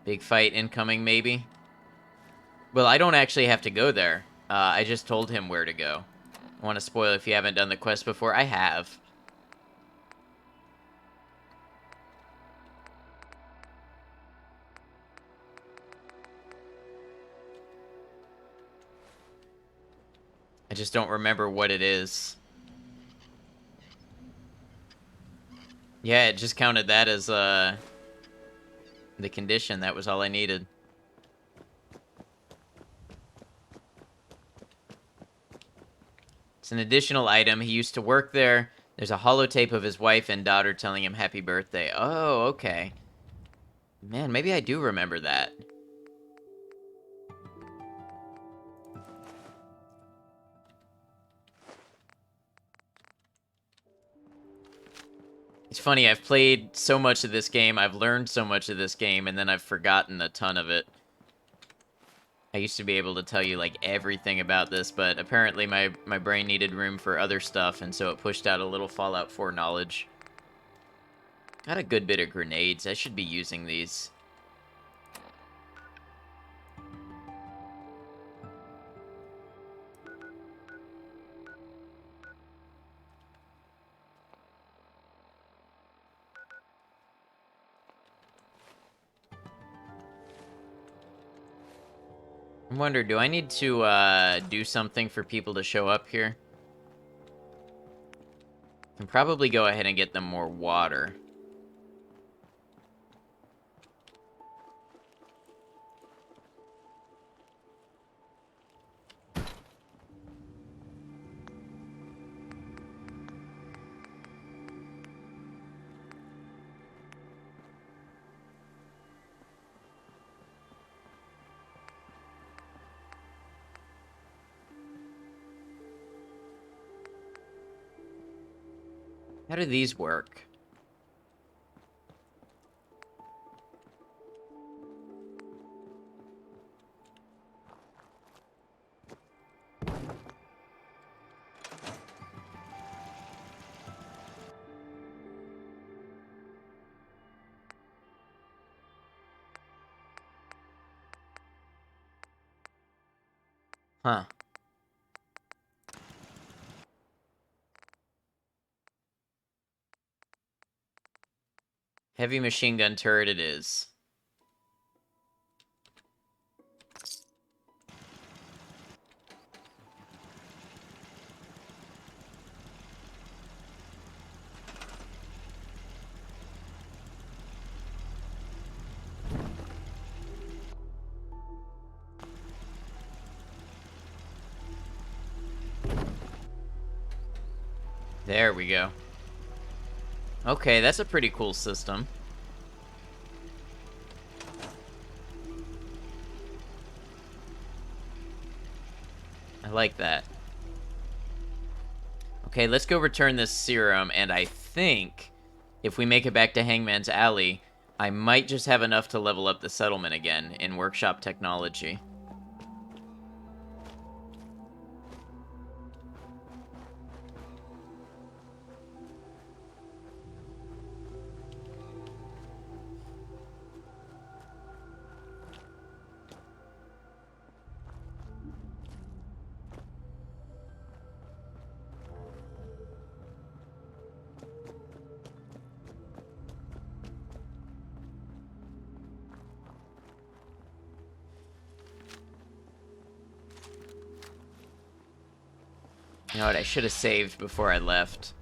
Big fight incoming, maybe? Well, I don't actually have to go there. I just told him where to go. I want to spoil if you haven't done the quest before. I have. I just don't remember what it is. Yeah, it just counted that as the condition. That was all I needed. It's an additional item. He used to work there. There's a holotape of his wife and daughter telling him happy birthday. Oh, okay. Man, maybe I do remember that. It's funny, I've played so much of this game, I've learned so much of this game, and then I've forgotten a ton of it. I used to be able to tell you, like, everything about this, but apparently my brain needed room for other stuff, and so it pushed out a little Fallout 4 knowledge. Got a good bit of grenades. I should be using these. I wonder, do I need to do something for people to show up here? I can probably go ahead and get them more water. How do these work? Huh. Heavy machine gun turret it is. There we go. Okay, that's a pretty cool system. I like that. Okay, let's go return this serum, and I think if we make it back to Hangman's Alley, I might just have enough to level up the settlement again in Workshop Technology. You know what, I should have saved before I left.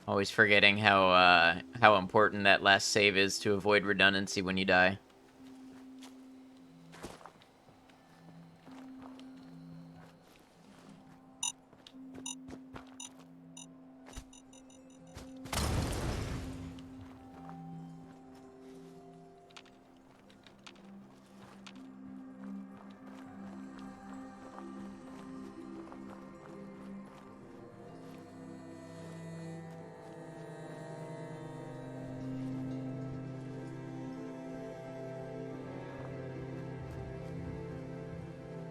Always forgetting how important that last save is to avoid redundancy when you die.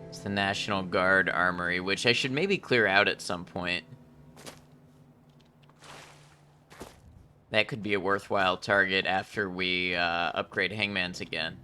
It's the National Guard Armory, which I should maybe clear out at some point. That could be a worthwhile target after we upgrade Hangman's again.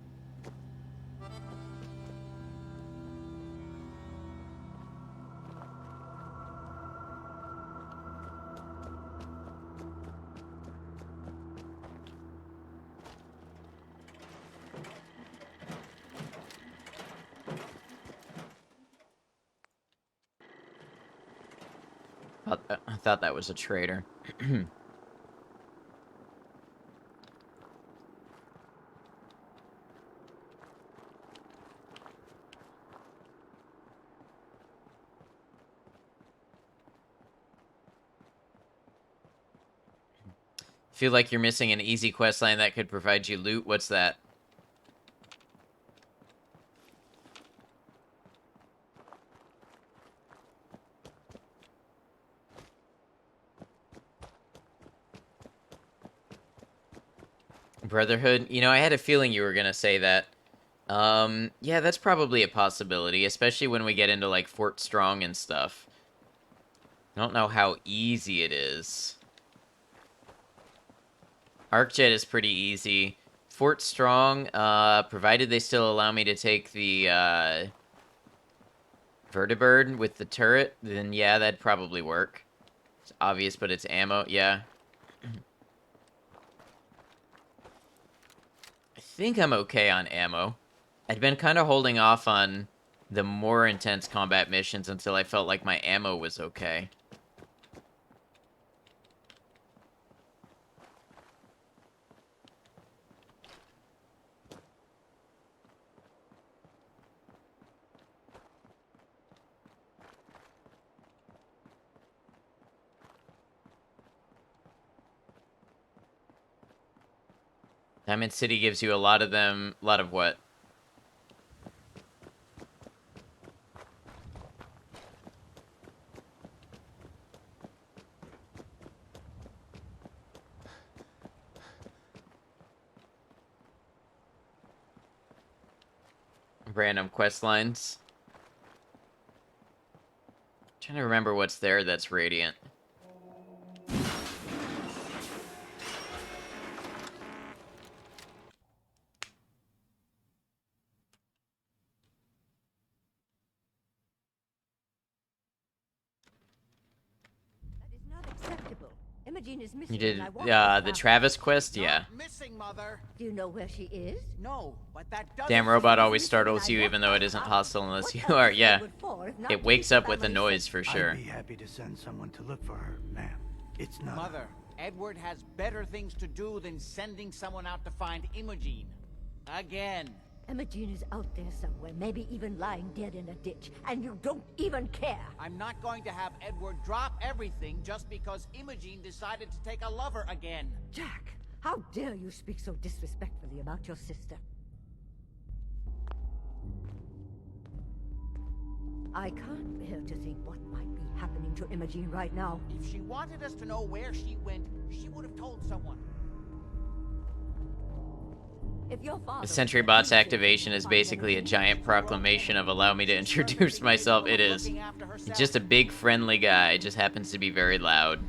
I thought that was a traitor. Feel like you're missing an easy questline that could provide you loot. What's that? Brotherhood? You know, I had a feeling you were gonna say that. Yeah, that's probably a possibility, especially when we get into, like, Fort Strong and stuff. I don't know how easy it is. ArcJet is pretty easy. Fort Strong, provided they still allow me to take the, Vertibird with the turret, then yeah, that'd probably work. It's obvious, but it's ammo, yeah. I think I'm okay on ammo. I'd been kind of holding off on the more intense combat missions until I felt like my ammo was okay. Diamond City gives you a lot of them. A lot of what? Random quest lines. Trying to remember what's there that's radiant. Acceptable. Imogene is missing. You did and I want her the back. Travis quest, yeah. Missing, Mother. Do you know where she is? No, but that doesn't. Damn robot always startles you even though it isn't hostile unless you are. Yeah, it wakes up with a noise for sure. I'd be happy to send someone to look for her, ma'am. It's not. Mother, Edward has better things to do than sending someone out to find Imogene. Again. Imogene is out there somewhere, maybe even lying dead in a ditch, and you don't even care. I'm not going to have Edward drop everything just because Imogene decided to take a lover again. Jack, how dare you speak so disrespectfully about your sister? I can't bear to think what might be happening to Imogene right now. If she wanted us to know where she went, she would have told someone. If your father The Sentry Bot's activation is basically a giant proclamation of allow me to introduce myself. It is. He's just a big friendly guy, just happens to be very loud.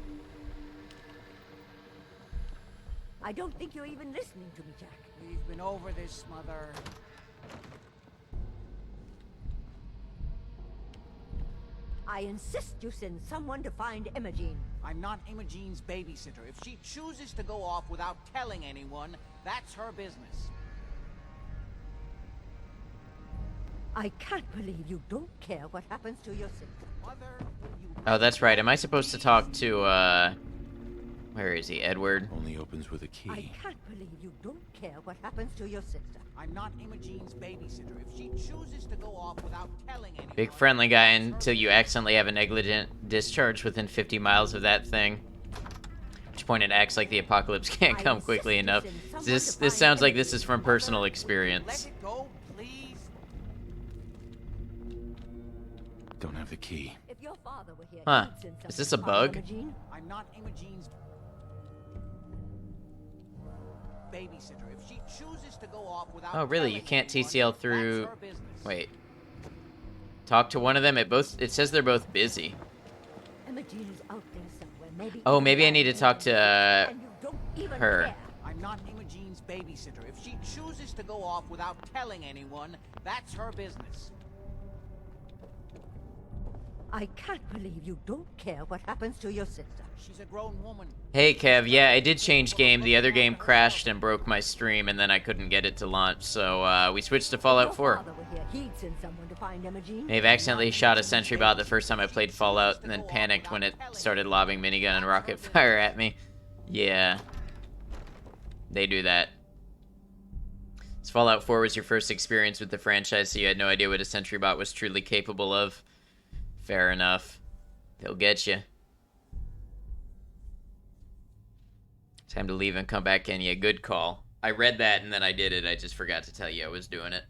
I don't think you're even listening to me, Jack. We've been over this, Mother. I insist you send someone to find Imogene. I'm not Imogene's babysitter. If she chooses to go off without telling anyone, that's her business. I can't believe you don't care what happens to your sister. Mother, Oh, that's right. Am I supposed to talk to, where is he? Edward? Only opens with a key. I can't believe you don't care what happens to your sister. I'm not Imogene's babysitter. If she chooses to go off without telling anyone... Big friendly guy until you accidentally have a negligent discharge within 50 miles of that thing. At which point it acts like the apocalypse can't come quickly enough. This sounds like this is from personal experience. Let it go, please. Don't have the key. If your father were here, Huh. he'd send Is this someone a to find bug? Imogene. I'm not Imogene's babysitter. If she chooses to go off without Oh, really? You telling can't anyone, TCL through... that's her business. Wait. Talk to one of them? It says they're both busy. Imogene is out there somewhere. Maybe Oh, even maybe I need to lying talk to, dead, and you don't even her. care. I'm not Imogene's babysitter. If she chooses to go off without telling anyone, that's her business. I can't believe you don't care what happens to your sister. She's a grown woman. Hey, Kev. Yeah, I did change game. The other game crashed and broke my stream, and then I couldn't get it to launch, so we switched to Fallout 4. If your father were here, he'd send someone to find Imogene. I've accidentally shot a sentry bot the first time I played Fallout, and then panicked when it started lobbing minigun and rocket fire at me. Yeah. They do that. So Fallout 4 was your first experience with the franchise, so you had no idea what a sentry bot was truly capable of. Fair enough. They'll get you. Time to leave and come back in. Yeah, good call. I read that and then I did it. I just forgot to tell you I was doing it.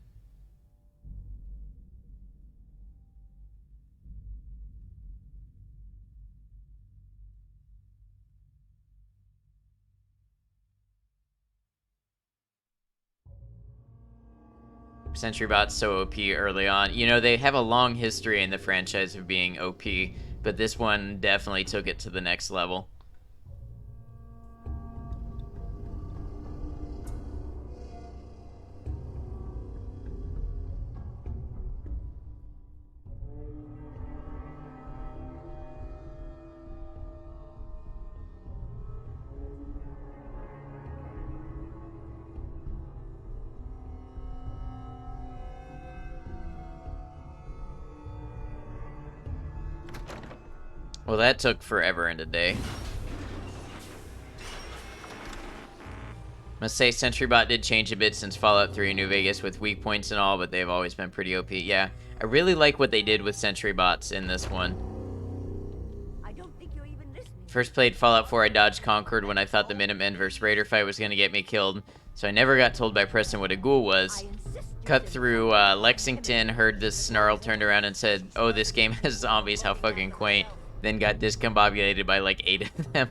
Sentry Bot's so OP early on. You know, they have a long history in the franchise of being OP, but this one definitely took it to the next level. Well, that took forever and a day. Must say, SentryBot did change a bit since Fallout 3 and New Vegas with weak points and all, but they've always been pretty OP. Yeah, I really like what they did with SentryBots in this one. First played Fallout 4, I dodged Concord when I thought the Minutemen vs. Raider fight was going to get me killed, so I never got told by Preston what a ghoul was. Cut through Lexington, heard this snarl, turned around and said, oh, this game has zombies, how fucking quaint. Then got discombobulated by like 8 of them.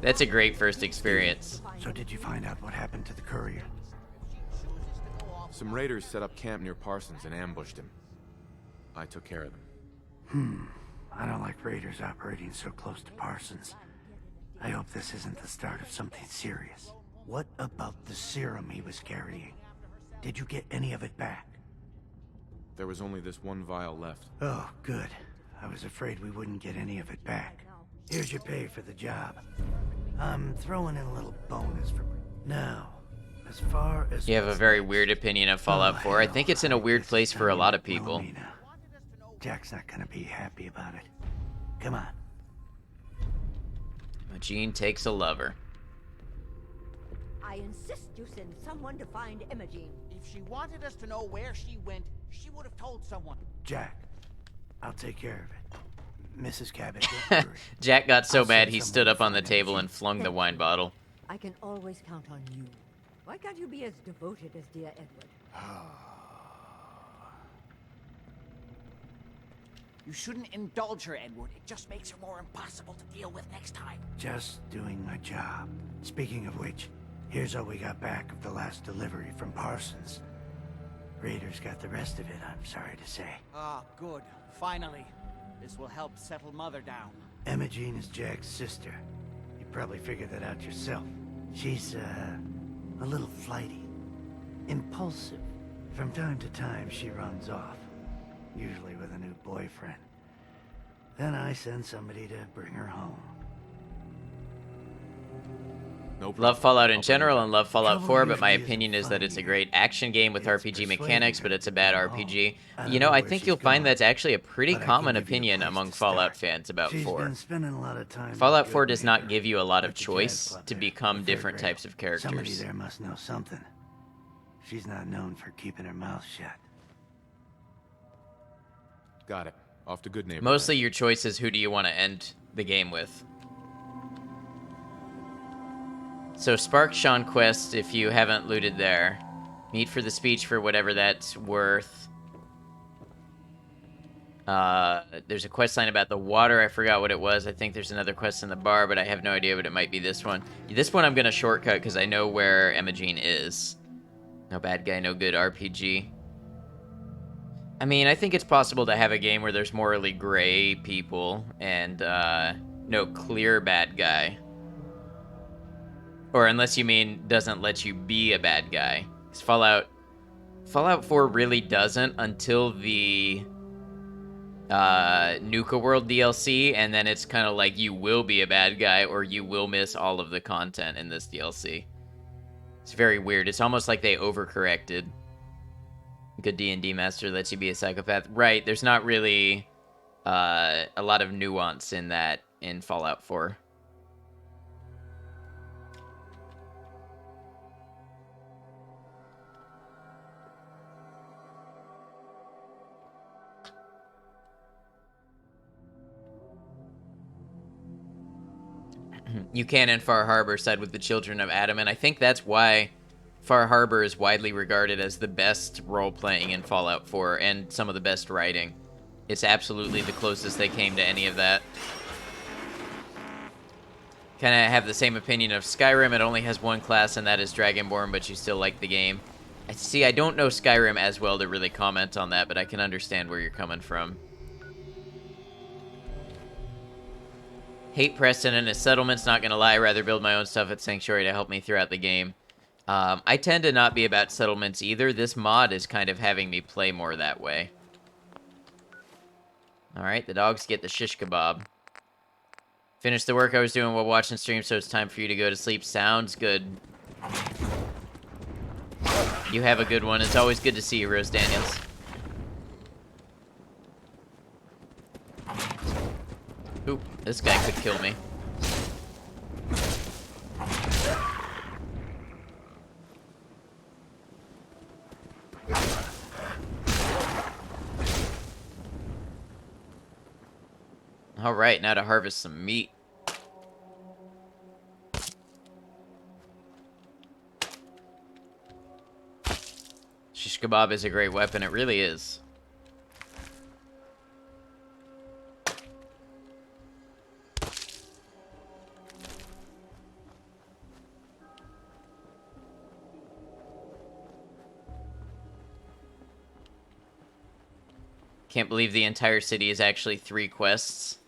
That's a great first experience. So did you find out what happened to the courier? Some raiders set up camp near Parsons and ambushed him. I took care of them. I don't like raiders operating so close to Parsons. I hope this isn't the start of something serious. What about the serum he was carrying? Did you get any of it back? There was only this one vial left. Oh, good. I was afraid we wouldn't get any of it back. Here's your pay for the job. I'm throwing in a little bonus for... Now, as far as... You have a very weird opinion of Fallout 4. I think it's in a weird place for a lot of people. Jack's not gonna be happy about it. Come on. Imogene takes a lover. I insist you send someone to find Imogene. If she wanted us to know where she went, she would have told someone. Jack, I'll take care of it. Mrs. Cabot, don't worry. Jack got so I'll mad send he someone stood to up on the find table Imogene. and flung the wine bottle. I can always count on you. Why can't you be as devoted as dear Edward? You shouldn't indulge her, Edward. It just makes her more impossible to deal with next time. Just doing my job. Speaking of which, here's all we got back of the last delivery from Parsons. Raiders got the rest of it, I'm sorry to say. Ah, good. Finally. This will help settle Mother down. Imogene is Jack's sister. You probably figured that out yourself. She's, a little flighty. Impulsive. From time to time, she runs off. Usually with a new boyfriend. Then I send somebody to bring her home. Love Fallout in general and love Fallout 4, but my opinion is that it's a great action game with RPG mechanics, but it's a bad RPG. You know, I think you'll find that's actually a pretty common opinion among Fallout fans about 4. Fallout 4 does not give you a lot of choice to become different types of Somebody characters. there must know something. She's not known for keeping her mouth shut. Got it. Off to good neighbor. Mostly your choice is who do you want to end the game with. So Spark Sean Quest, if you haven't looted there. Meet for the speech for whatever that's worth. There's a quest line about the water. I forgot what it was. I think there's another quest in the bar, but I have no idea, but it might be this one. This one I'm going to shortcut because I know where Imogene is. No bad guy, no good RPG. I mean, I think it's possible to have a game where there's morally gray people and no clear bad guy. Or unless you mean doesn't let you be a bad guy. 'Cause Fallout 4 really doesn't until the Nuka World DLC, and then it's kind of like you will be a bad guy or you will miss all of the content in this DLC. It's very weird. It's almost like they overcorrected. Good D&D master lets you be a psychopath. Right, there's not really a lot of nuance in that in Fallout 4. You can in Far Harbor side with the Children of Adam, and I think that's why Far Harbor is widely regarded as the best role-playing in Fallout 4 and some of the best writing. It's absolutely the closest they came to any of that. Kind of have the same opinion of Skyrim. It only has one class, and that is Dragonborn, but you still like the game. See, I don't know Skyrim as well to really comment on that, but I can understand where you're coming from. Hate Preston and his settlements, not gonna lie. Rather build my own stuff at Sanctuary to help me throughout the game. I tend to not be about settlements either. This mod is kind of having me play more that way. Alright, the dogs get the shish kebab. Finished the work I was doing while watching stream, so it's time for you to go to sleep. Sounds good. You have a good one. It's always good to see you, Rose Daniels. Oop, this guy could kill me. Alright, now to harvest some meat. Shish kebab is a great weapon, it really is. Can't believe the entire city is actually 3 quests.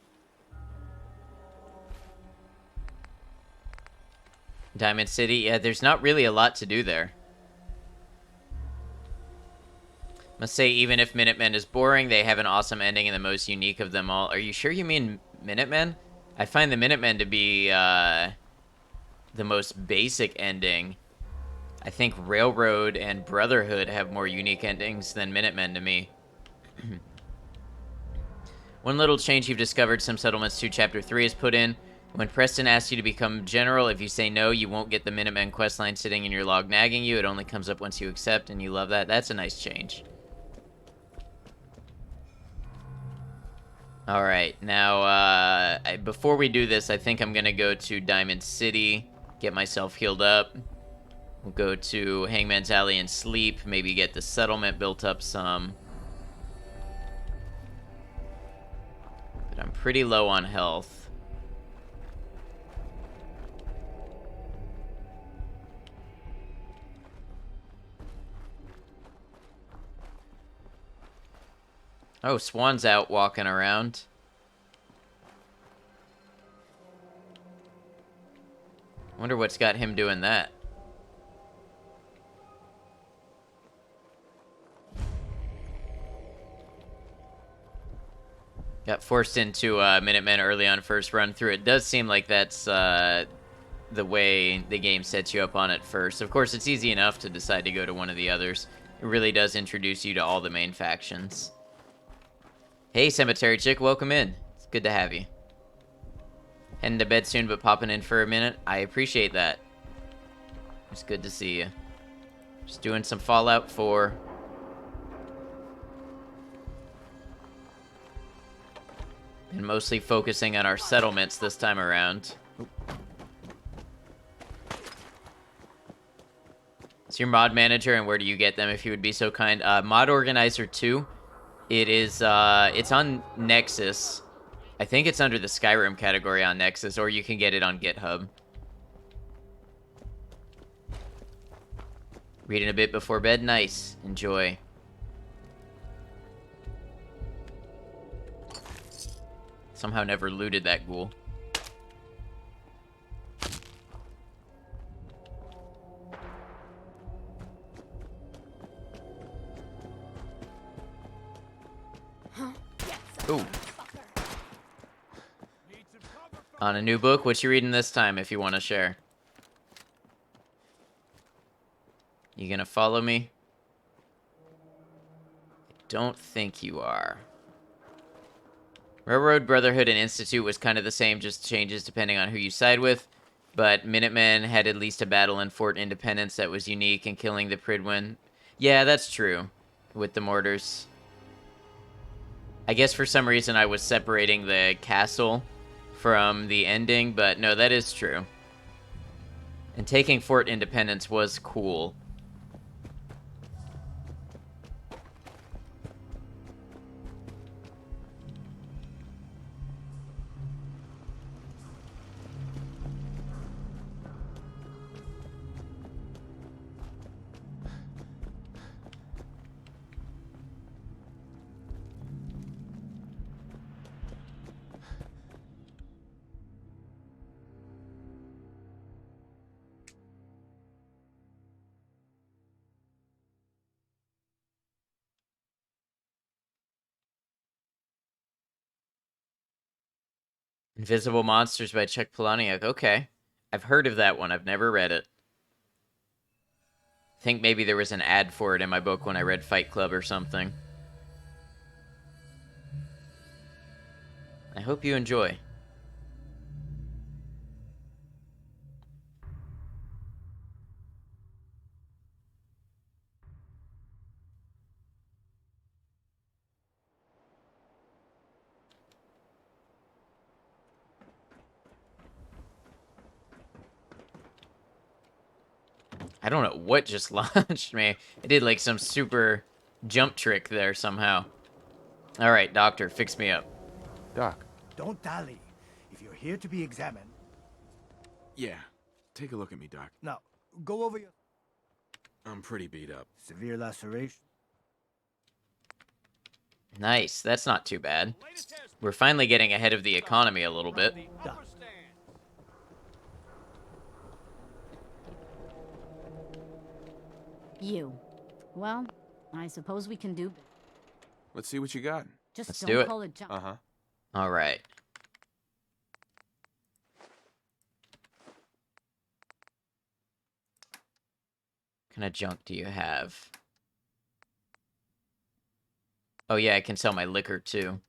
Diamond City, yeah, there's not really a lot to do there. Must say, even if Minutemen is boring, they have an awesome ending and the most unique of them all. Are you sure you mean Minutemen? I find the Minutemen to be the most basic ending. I think Railroad and Brotherhood have more unique endings than Minutemen to me. One little change you've discovered, Some Settlements 2 Chapter 3 is put in. When Preston asks you to become general, if you say no, you won't get the Minutemen questline sitting in your log nagging you. It only comes up once you accept, and you love that. That's a nice change. Alright, now, before we do this, I think I'm going to go to Diamond City, get myself healed up. We'll go to Hangman's Alley and sleep, maybe get the settlement built up some. But I'm pretty low on health. Oh, Swan's out walking around. Wonder what's got him doing that. Got forced into Minutemen early on first run through. It does seem like that's the way the game sets you up on it first. Of course, it's easy enough to decide to go to one of the others. It really does introduce you to all the main factions. Hey, Cemetery Chick, welcome in. It's good to have you. Heading to bed soon, but popping in for a minute. I appreciate that. It's good to see you. Just doing some Fallout 4. And mostly focusing on our settlements this time around. It's your mod manager, and where do you get them, if you would be so kind? Mod Organizer 2. It is, it's on Nexus. I think it's under the Skyrim category on Nexus, or you can get it on GitHub. Reading a bit before bed? Nice. Enjoy. Somehow never looted that ghoul. Ooh. On a new book? What you reading this time, if you want to share? You gonna follow me? I don't think you are. Railroad, Brotherhood, and Institute was kind of the same, just changes depending on who you side with. But Minutemen had at least a battle in Fort Independence that was unique in killing the Pridwen. Yeah, that's true. With the mortars. I guess for some reason I was separating the castle from the ending, but no, that is true. And taking Fort Independence was cool. Invisible Monsters by Chuck Palahniuk. Okay. I've heard of that one. I've never read it. I think maybe there was an ad for it in my book when I read Fight Club or something. I hope you enjoy. I don't know what just launched me. It did like some super jump trick there somehow. All right, doctor, fix me up. Doc. Don't dally. If you're here to be examined... Yeah. Take a look at me, Doc. Now, go over your... I'm pretty beat up. Severe laceration. Nice, that's not too bad. We're finally getting ahead of the economy a little bit. You. Well, I suppose we can do... Let's see what you got. Just Let's don't do it. call it junk. Uh-huh. All right. What kind of junk do you have? Oh yeah, I can sell my liquor too.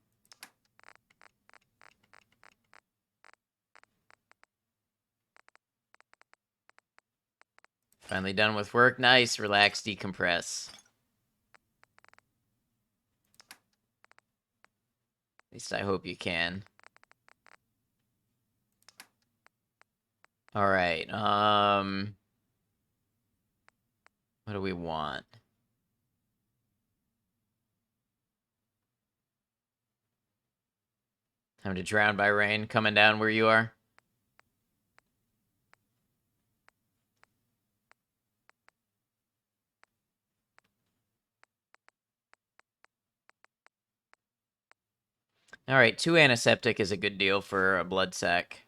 Finally done with work. Nice, relax, decompress. At least I hope you can. All right. What do we want? Time to drown by rain coming down where you are. All right, 2 antiseptic is a good deal for a blood sac.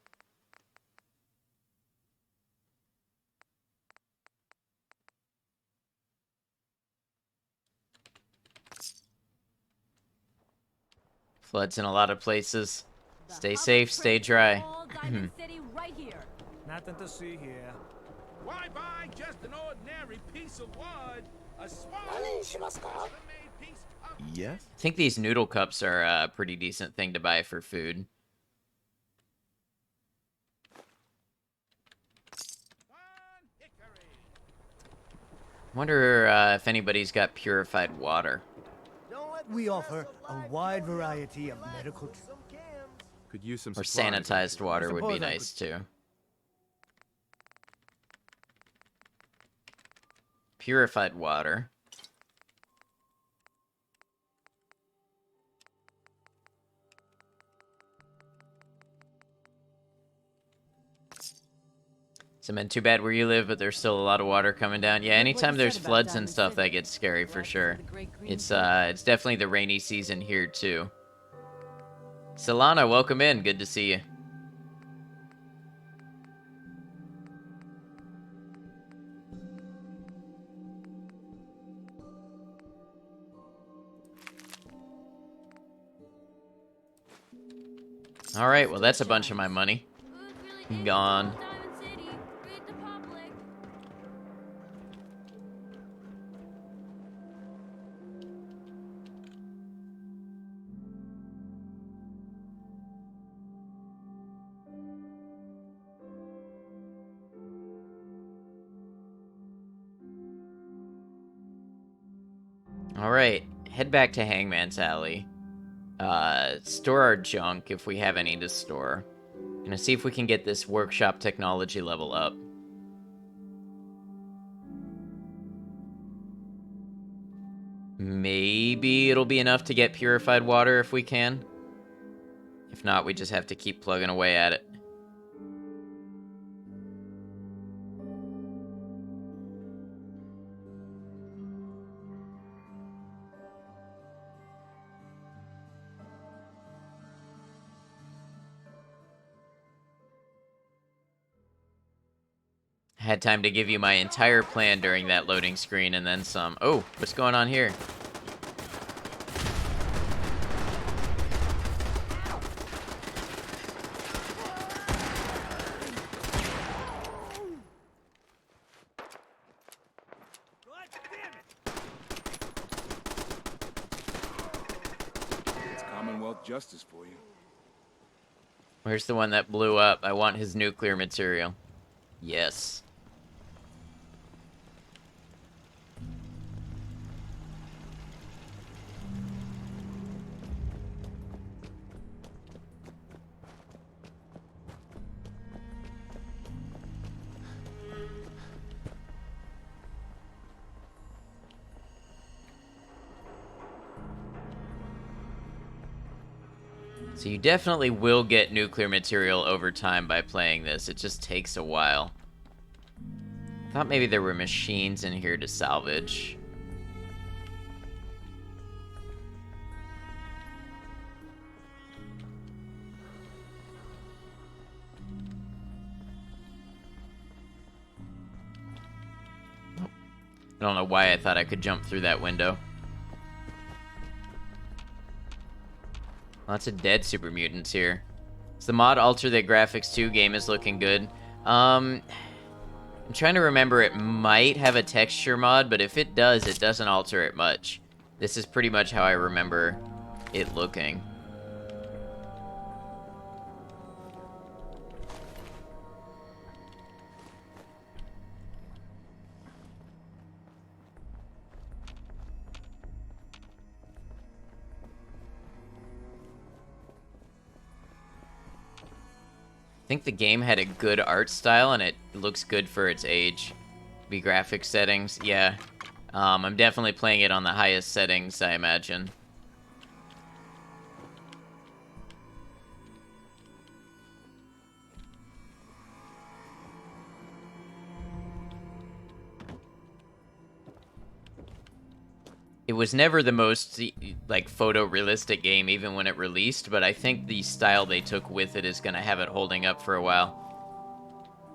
Floods in a lot of places. Stay safe, stay dry. Nothing to see here. Why buy just an ordinary piece of wood? A small piece of... Yes? I think these noodle cups are a pretty decent thing to buy for food. Wonder if anybody's got purified water. We offer a wide variety of medical... Could use some Or supplies. sanitized water would be suppose I nice too. Purified water. So, man, too bad where you live, but there's still a lot of water coming down. Yeah, anytime there's floods and stuff, that gets scary for sure. It's definitely the rainy season here too. Solana, welcome in. Good to see you. All right, well, that's a bunch of my money gone. Alright, head back to Hangman's Alley. Store our junk if we have any to store. Gonna see if we can get this workshop technology level up. Maybe it'll be enough to get purified water if we can. If not, we just have to keep plugging away at it. Had time to give you my entire plan during that loading screen and then some. Oh, what's going on here? It's Commonwealth justice for you. Where's the one that blew up? I want his nuclear material. Yes. So you definitely will get nuclear material over time by playing this. It just takes a while. I thought maybe there were machines in here to salvage. I don't know why I thought I could jump through that window. Lots of dead super mutants here. Does the mod alter the graphics too? Game is looking good. I'm trying to remember, it might have a texture mod, but if it does, it doesn't alter it much. This is pretty much how I remember it looking. I think the game had a good art style and it looks good for its age. The graphics settings, yeah. I'm definitely playing it on the highest settings, I imagine. It was never the most, like, photorealistic game, even when it released, but I think the style they took with it is going to have it holding up for a while.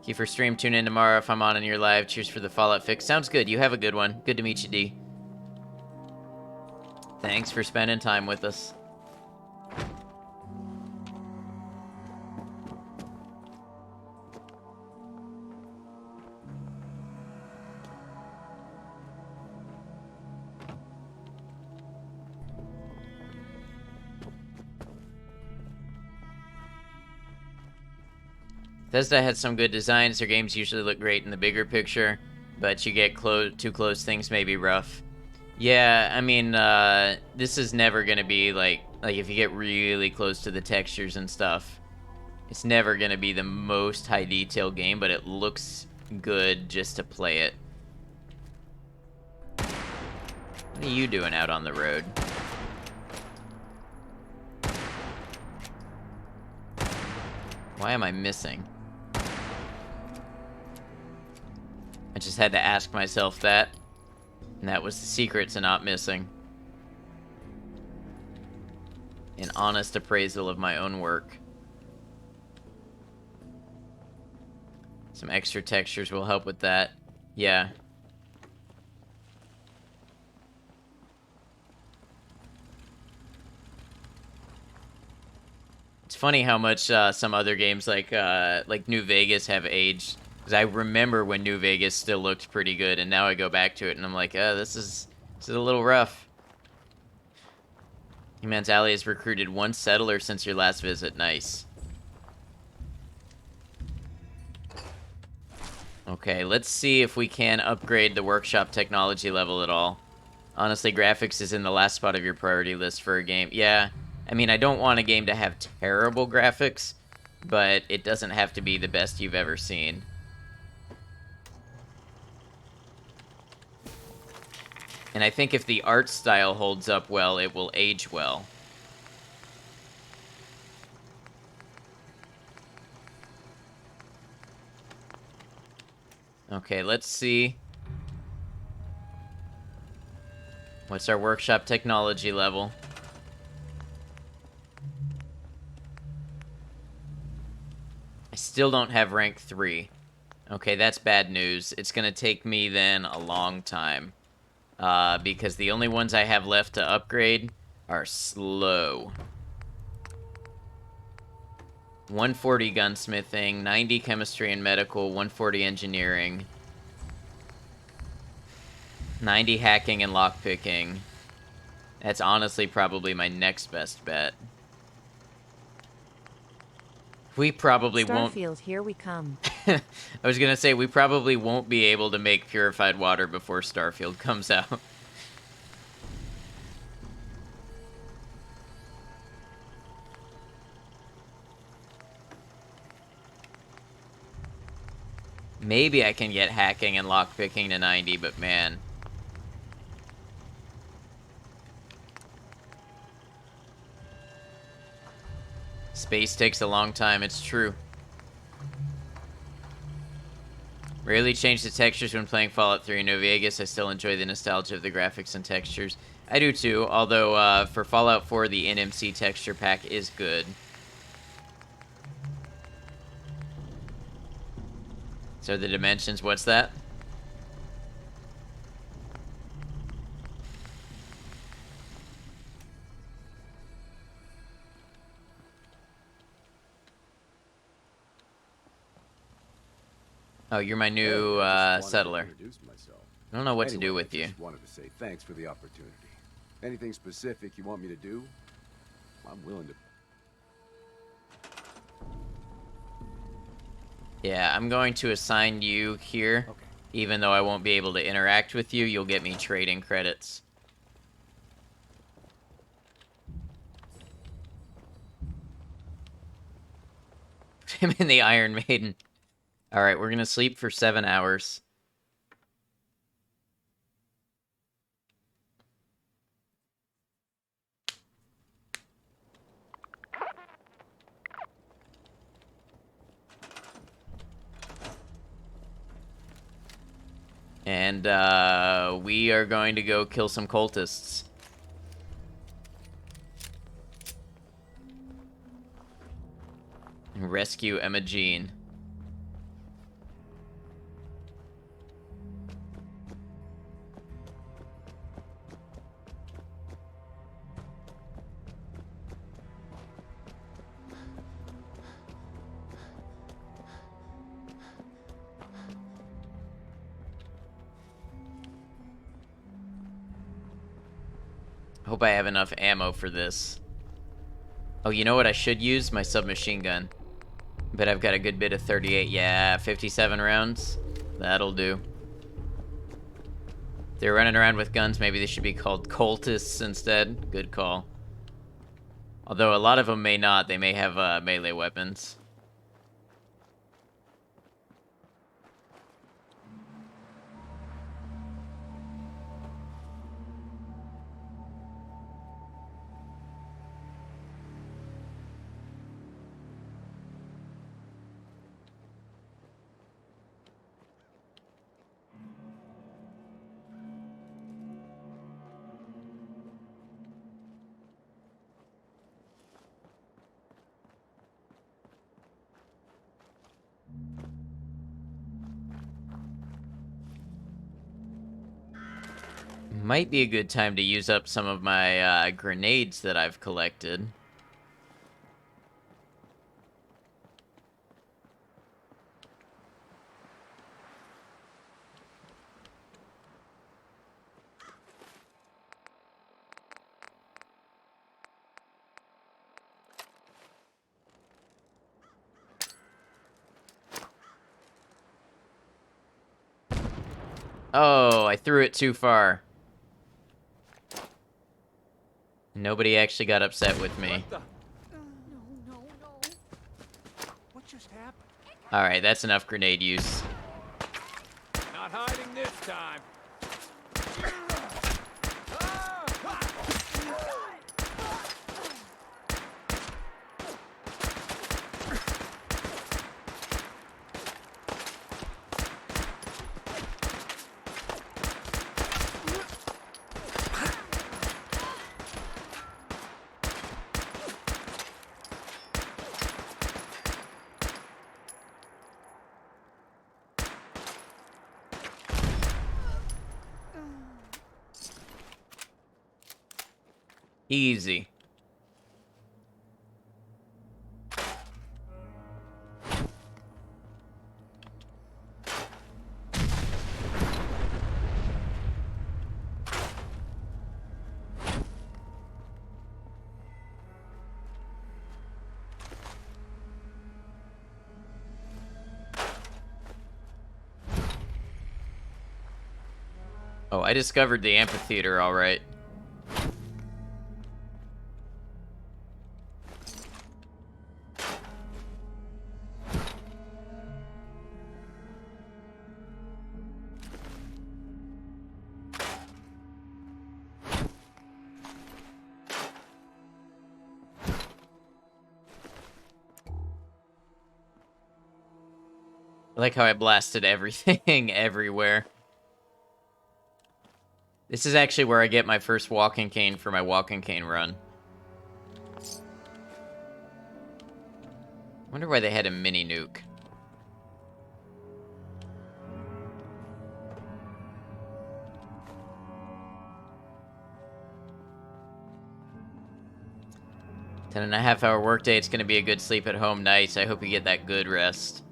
Kiefer stream, tune in tomorrow if I'm on in your live. Cheers for the Fallout fix. Sounds good. You have a good one. Good to meet you, D. Thanks for spending time with us. Bethesda had some good designs. Their games usually look great in the bigger picture, but you get too close, things may be rough. Yeah, I mean, this is never going to be like if you get really close to the textures and stuff, it's never going to be the most high detail game, but it looks good just to play it. What are you doing out on the road? Why am I missing? I just had to ask myself that. And that was the secret to not missing. An honest appraisal of my own work. Some extra textures will help with that. Yeah. It's funny how much some other games like New Vegas have aged. Because I remember when New Vegas still looked pretty good, and now I go back to it and I'm like, oh, this is a little rough. Human's Alley has recruited 1 settler since your last visit. Nice. Okay, let's see if we can upgrade the workshop technology level at all. Honestly, graphics is in the last spot of your priority list for a game. Yeah, I mean, I don't want a game to have terrible graphics, but it doesn't have to be the best you've ever seen. And I think if the art style holds up well, it will age well. Okay, let's see. What's our workshop technology level? I still don't have rank 3. Okay, that's bad news. It's gonna take me then a long time. Because the only ones I have left to upgrade are slow. 140 gunsmithing, 90 chemistry and medical, 140 engineering, 90 hacking and lockpicking. That's honestly probably my next best bet. We probably won't... Starfield, here we come. I was gonna say, we probably won't be able to make purified water before Starfield comes out. Maybe I can get hacking and lockpicking to 90, but man... Space takes a long time, it's true. Rarely change the textures when playing Fallout 3 in New Vegas. I still enjoy the nostalgia of the graphics and textures. I do too, although for Fallout 4, the NMC texture pack is good. So the dimensions, what's that? Oh, you're my new settler. I don't know what to do with you. Just wanted to say thanks for the opportunity. Anything specific you want me to do? I'm willing to. Yeah, I'm going to assign you here. Okay. Even though I won't be able to interact with you, you'll get me trading credits. Him and the Iron Maiden. Alright, we're gonna sleep for 7 hours. And, we are going to go kill some cultists. And rescue Emma Jean. Hope I have enough ammo for this. Oh, you know what I should use? My submachine gun. But I've got a good bit of 38. Yeah, 57 rounds. That'll do. If they're running around with guns, maybe they should be called cultists instead. Good call. Although a lot of them may not. They may have melee weapons. Might be a good time to use up some of my grenades that I've collected. Oh, I threw it too far. Nobody actually got upset with me. What just happened? Alright, that's enough grenade use. Not hiding this time. Easy. Oh, I discovered the amphitheater, all right. I like how I blasted everything everywhere. This is actually where I get my first walking cane for my walking cane run. Wonder why they had a mini nuke. Ten and a half hour workday. It's gonna be a good sleep at home night. I hope you get that good rest.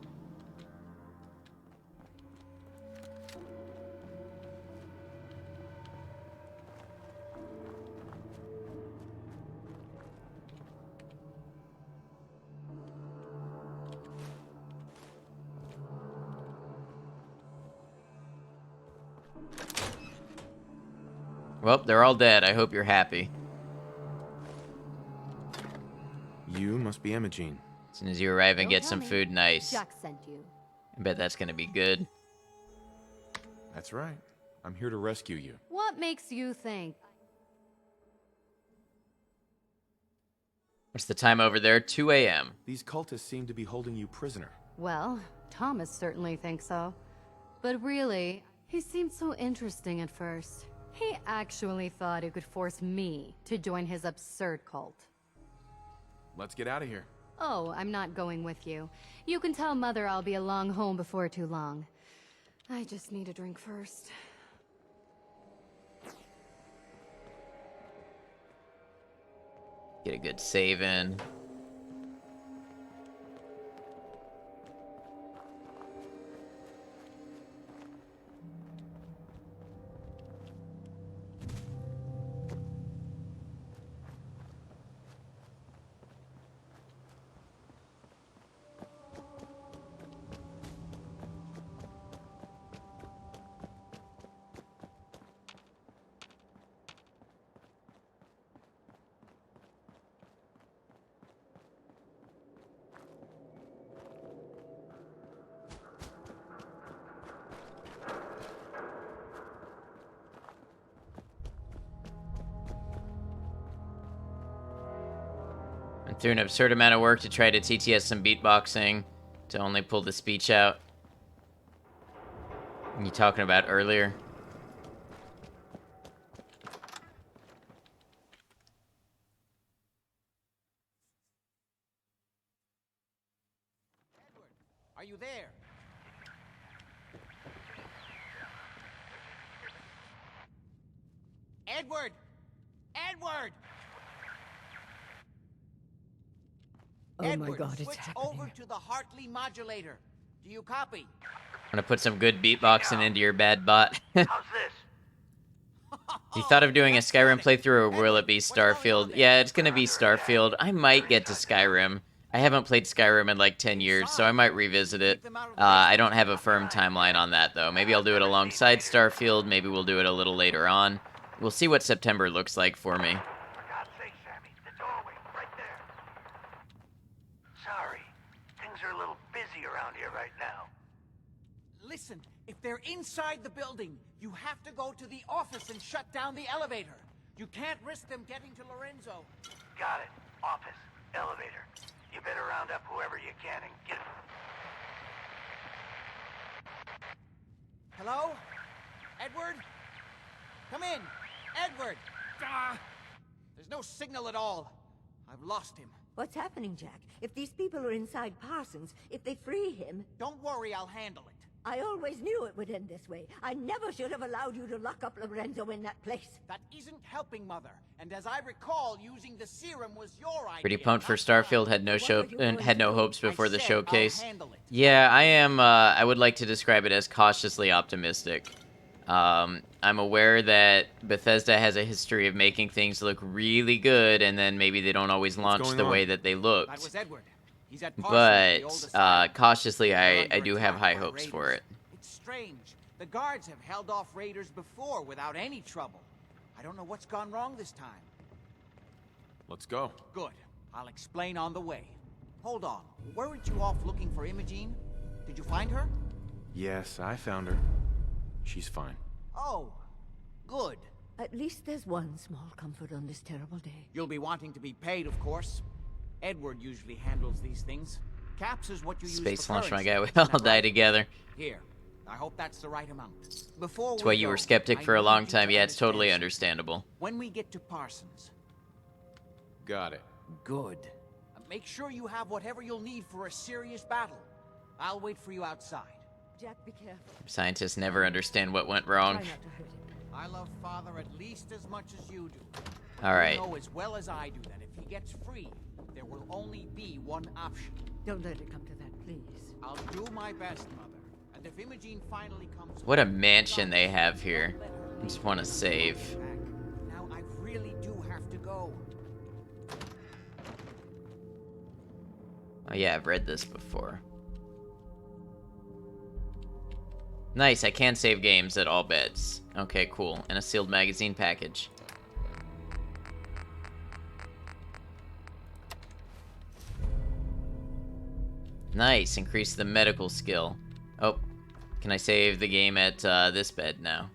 Well, they're all dead. I hope you're happy. You must be Imogene. As soon as you arrive and Don't get tell some me. food, nice. Jack sent you. I bet that's gonna be good. That's right. I'm here to rescue you. What makes you think? What's the time over there? 2 a.m. These cultists seem to be holding you prisoner. Well, Thomas certainly thinks so. But really, he seemed so interesting at first. He actually thought he could force me to join his absurd cult. Let's get out of here. Oh, I'm not going with you. You can tell Mother I'll be along home before too long. I just need a drink first. Get a good save in. Went through an absurd amount of work to try to TTS some beatboxing to only pull the speech out. What are you talking about earlier? Are you there? Edward! Edward! Oh my Edward, God, it's switch happening. over to the Hartley modulator. Do you copy? I'm gonna put some good beatboxing into your bad bot. You thought of doing a Skyrim playthrough, or will it be Starfield? Yeah, it's gonna be Starfield. I might get to Skyrim. I haven't played Skyrim in like 10 years, so I might revisit it. I don't have a firm timeline on that, though. Maybe I'll do it alongside Starfield. Maybe we'll do it a little later on. We'll see what September looks like for me. Sorry. Things are a little busy around here right now. Listen, if they're inside the building, you have to go to the office and shut down the elevator. You can't risk them getting to Lorenzo. Got it. Office. Elevator. You better round up whoever you can and get... Hello? Edward? Come in! Edward! There's no signal at all. I've lost him. What's happening, Jack? If these people are inside Parsons, if they free him... Don't worry, I'll handle it. I always knew it would end this way. I never should have allowed you to lock up Lorenzo in that place. That isn't helping, Mother. And as I recall, using the serum was your idea. Pretty pumped for Starfield. Had no hopes before the showcase. handle it. Yeah, I am. I would like to describe it as cautiously optimistic. I'm aware that Bethesda has a history of making things look really good, and then maybe they don't always launch the way that they looked. That was Edward. He's at Parsons, the old But asylum. cautiously, They're I under do have attack high by hopes for raiders. it. It's strange. The guards have held off raiders before without any trouble. I don't know what's gone wrong this time. Let's go. Good. I'll explain on the way. Hold on. Weren't you off looking for Imogene? Did you find her? Yes, I found her. She's fine. Oh, good. At least there's one small comfort on this terrible day. You'll be wanting to be paid, of course. Edward usually handles these things. Caps is what you use Space for launch my currency, guy. We isn't that all die right? together. Here, I hope that's the right amount. Before That's we why you go, were skeptic I for a need long you to time. Yeah, it's totally understand understandable. when we get to Parsons. Got it. Good. Make sure you have whatever you'll need for a serious battle. I'll wait for you outside. Jack, be careful. Scientists never understand what went wrong. Try not to hurt him. I love Father at least as much as you do. All right. You know as well as I do that if he gets free, there will only be one option. Don't let it come to that, please. I'll do my best, Mother. And if Imogene finally comes What a mansion they have here. I just want to save. now, I really do have to go. Oh yeah, I've read this before. Nice, I can save games at all beds. Okay, cool. And a sealed magazine package. Nice, increase the medical skill. Oh, can I save the game at this bed now?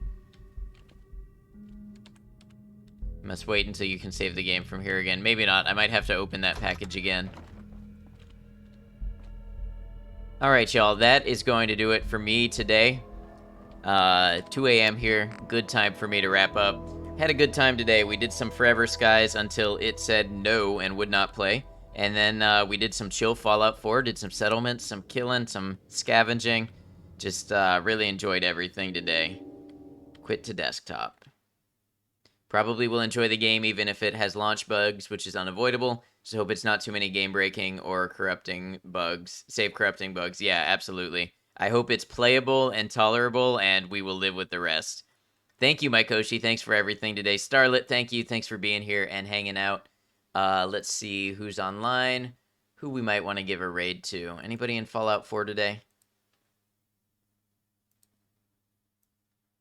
Must wait until you can save the game from here again. Maybe not, I might have to open that package again. Alright, y'all, that is going to do it for me today. 2 a.m. here. Good time for me to wrap up. Had a good time today. We did some Forever Skies until it said no and would not play. And then we did some chill Fallout 4, did some settlements, some killing, some scavenging. Just really enjoyed everything today. Quit to desktop. Probably will enjoy the game even if it has launch bugs, which is unavoidable. Just hope it's not too many game breaking or corrupting bugs. Save corrupting bugs. Yeah, absolutely. I hope it's playable and tolerable, and we will live with the rest. Thank you, Mykoshi. Thanks for everything today. Starlit, thank you. Thanks for being here and hanging out. Let's see who's online. Who we might want to give a raid to. Anybody in Fallout 4 today?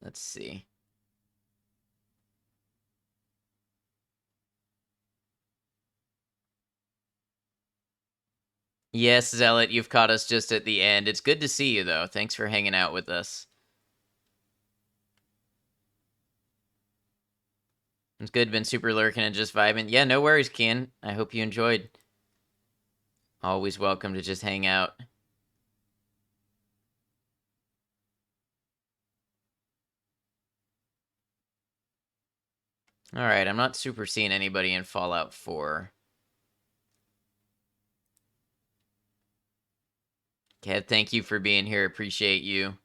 Let's see. Yes, Zealot, you've caught us just at the end. It's good to see you, though. Thanks for hanging out with us. It's good, been super lurking and just vibing. Yeah, no worries, Kian. I hope you enjoyed. Always welcome to just hang out. Alright, I'm not super seeing anybody in Fallout 4. Kev, thank you for being here. Appreciate you.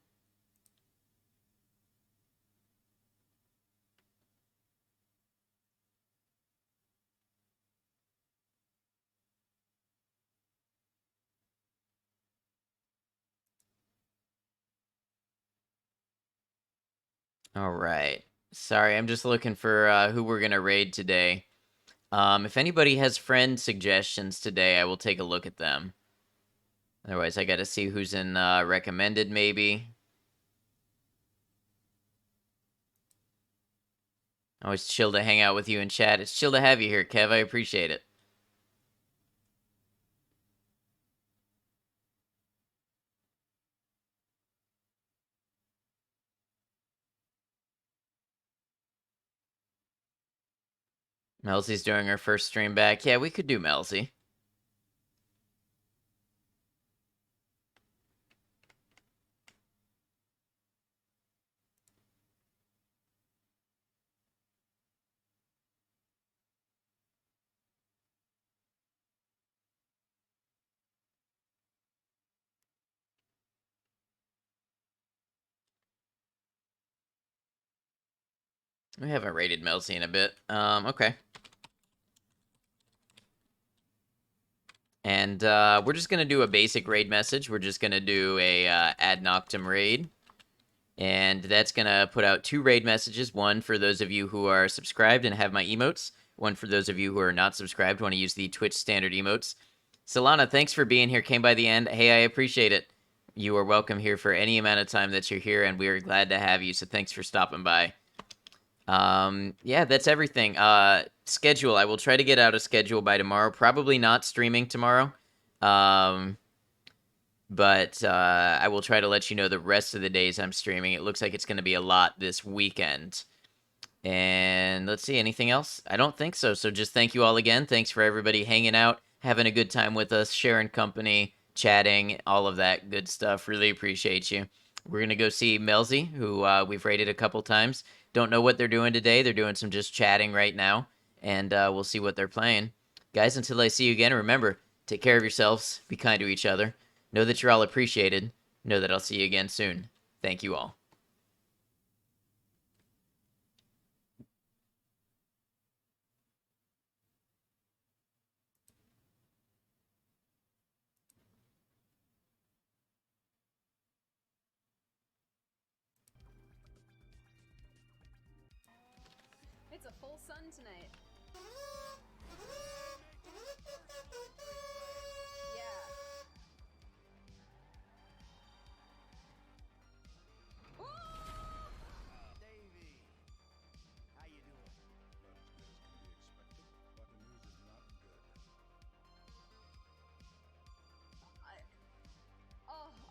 All right. Sorry, I'm just looking for who we're going to raid today. If anybody has friend suggestions today, I will take a look at them. Otherwise, I got to see who's in recommended, maybe. Always chill to hang out with you in chat. It's chill to have you here, Kev. I appreciate it. Melzy's doing her first stream back. Yeah, we could do Melzy. We haven't rated Melzy in a bit. Okay. And we're just going to do a basic raid message. We're just going to do a ad noctem raid. And that's going to put out 2 raid messages. One for those of you who are subscribed and have my emotes. One for those of you who are not subscribed, want to use the Twitch standard emotes. Solana, thanks for being here. Came by the end. Hey, I appreciate it. You are welcome here for any amount of time that you're here, and we are glad to have you. So thanks for stopping by. Yeah, that's everything. Schedule. I will try to get out a schedule by tomorrow. Probably not streaming tomorrow. But I will try to let you know the rest of the days I'm streaming. It looks like it's going to be a lot this weekend. And let's see, anything else? I don't think so. So just thank you all again. Thanks for everybody hanging out, having a good time with us, sharing company, chatting, all of that good stuff. Really appreciate you. We're gonna go see Melzy, who we've raided a couple times. Don't know what they're doing today. They're doing some just chatting right now, and we'll see what they're playing. Guys, until I see you again, remember, take care of yourselves, be kind to each other, know that you're all appreciated, know that I'll see you again soon. Thank you all. It's a full sun tonight. Yeah. Davey, how you doing? About as good as can be expected, but the news is not good.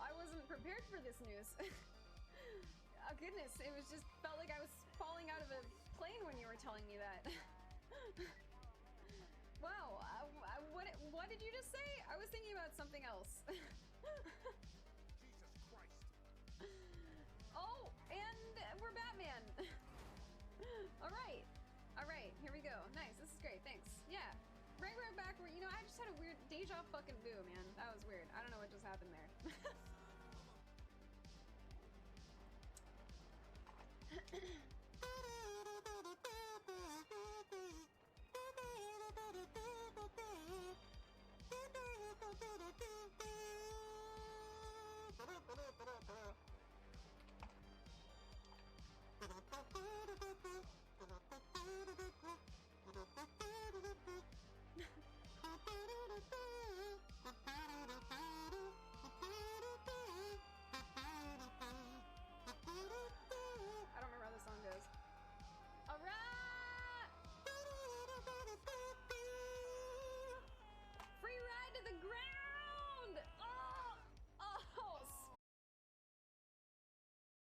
I wasn't prepared for this news. Oh goodness, it was just felt like I was falling out of a plane when you were telling me that. Wow, what did you just say? I was thinking about something else. Jesus Christ. Oh, and we're Batman. All right, here we go. Nice, this is great, thanks. Yeah, right back where, you know, I just had a weird deja fucking vu, man. That was weird. I don't know what just happened there.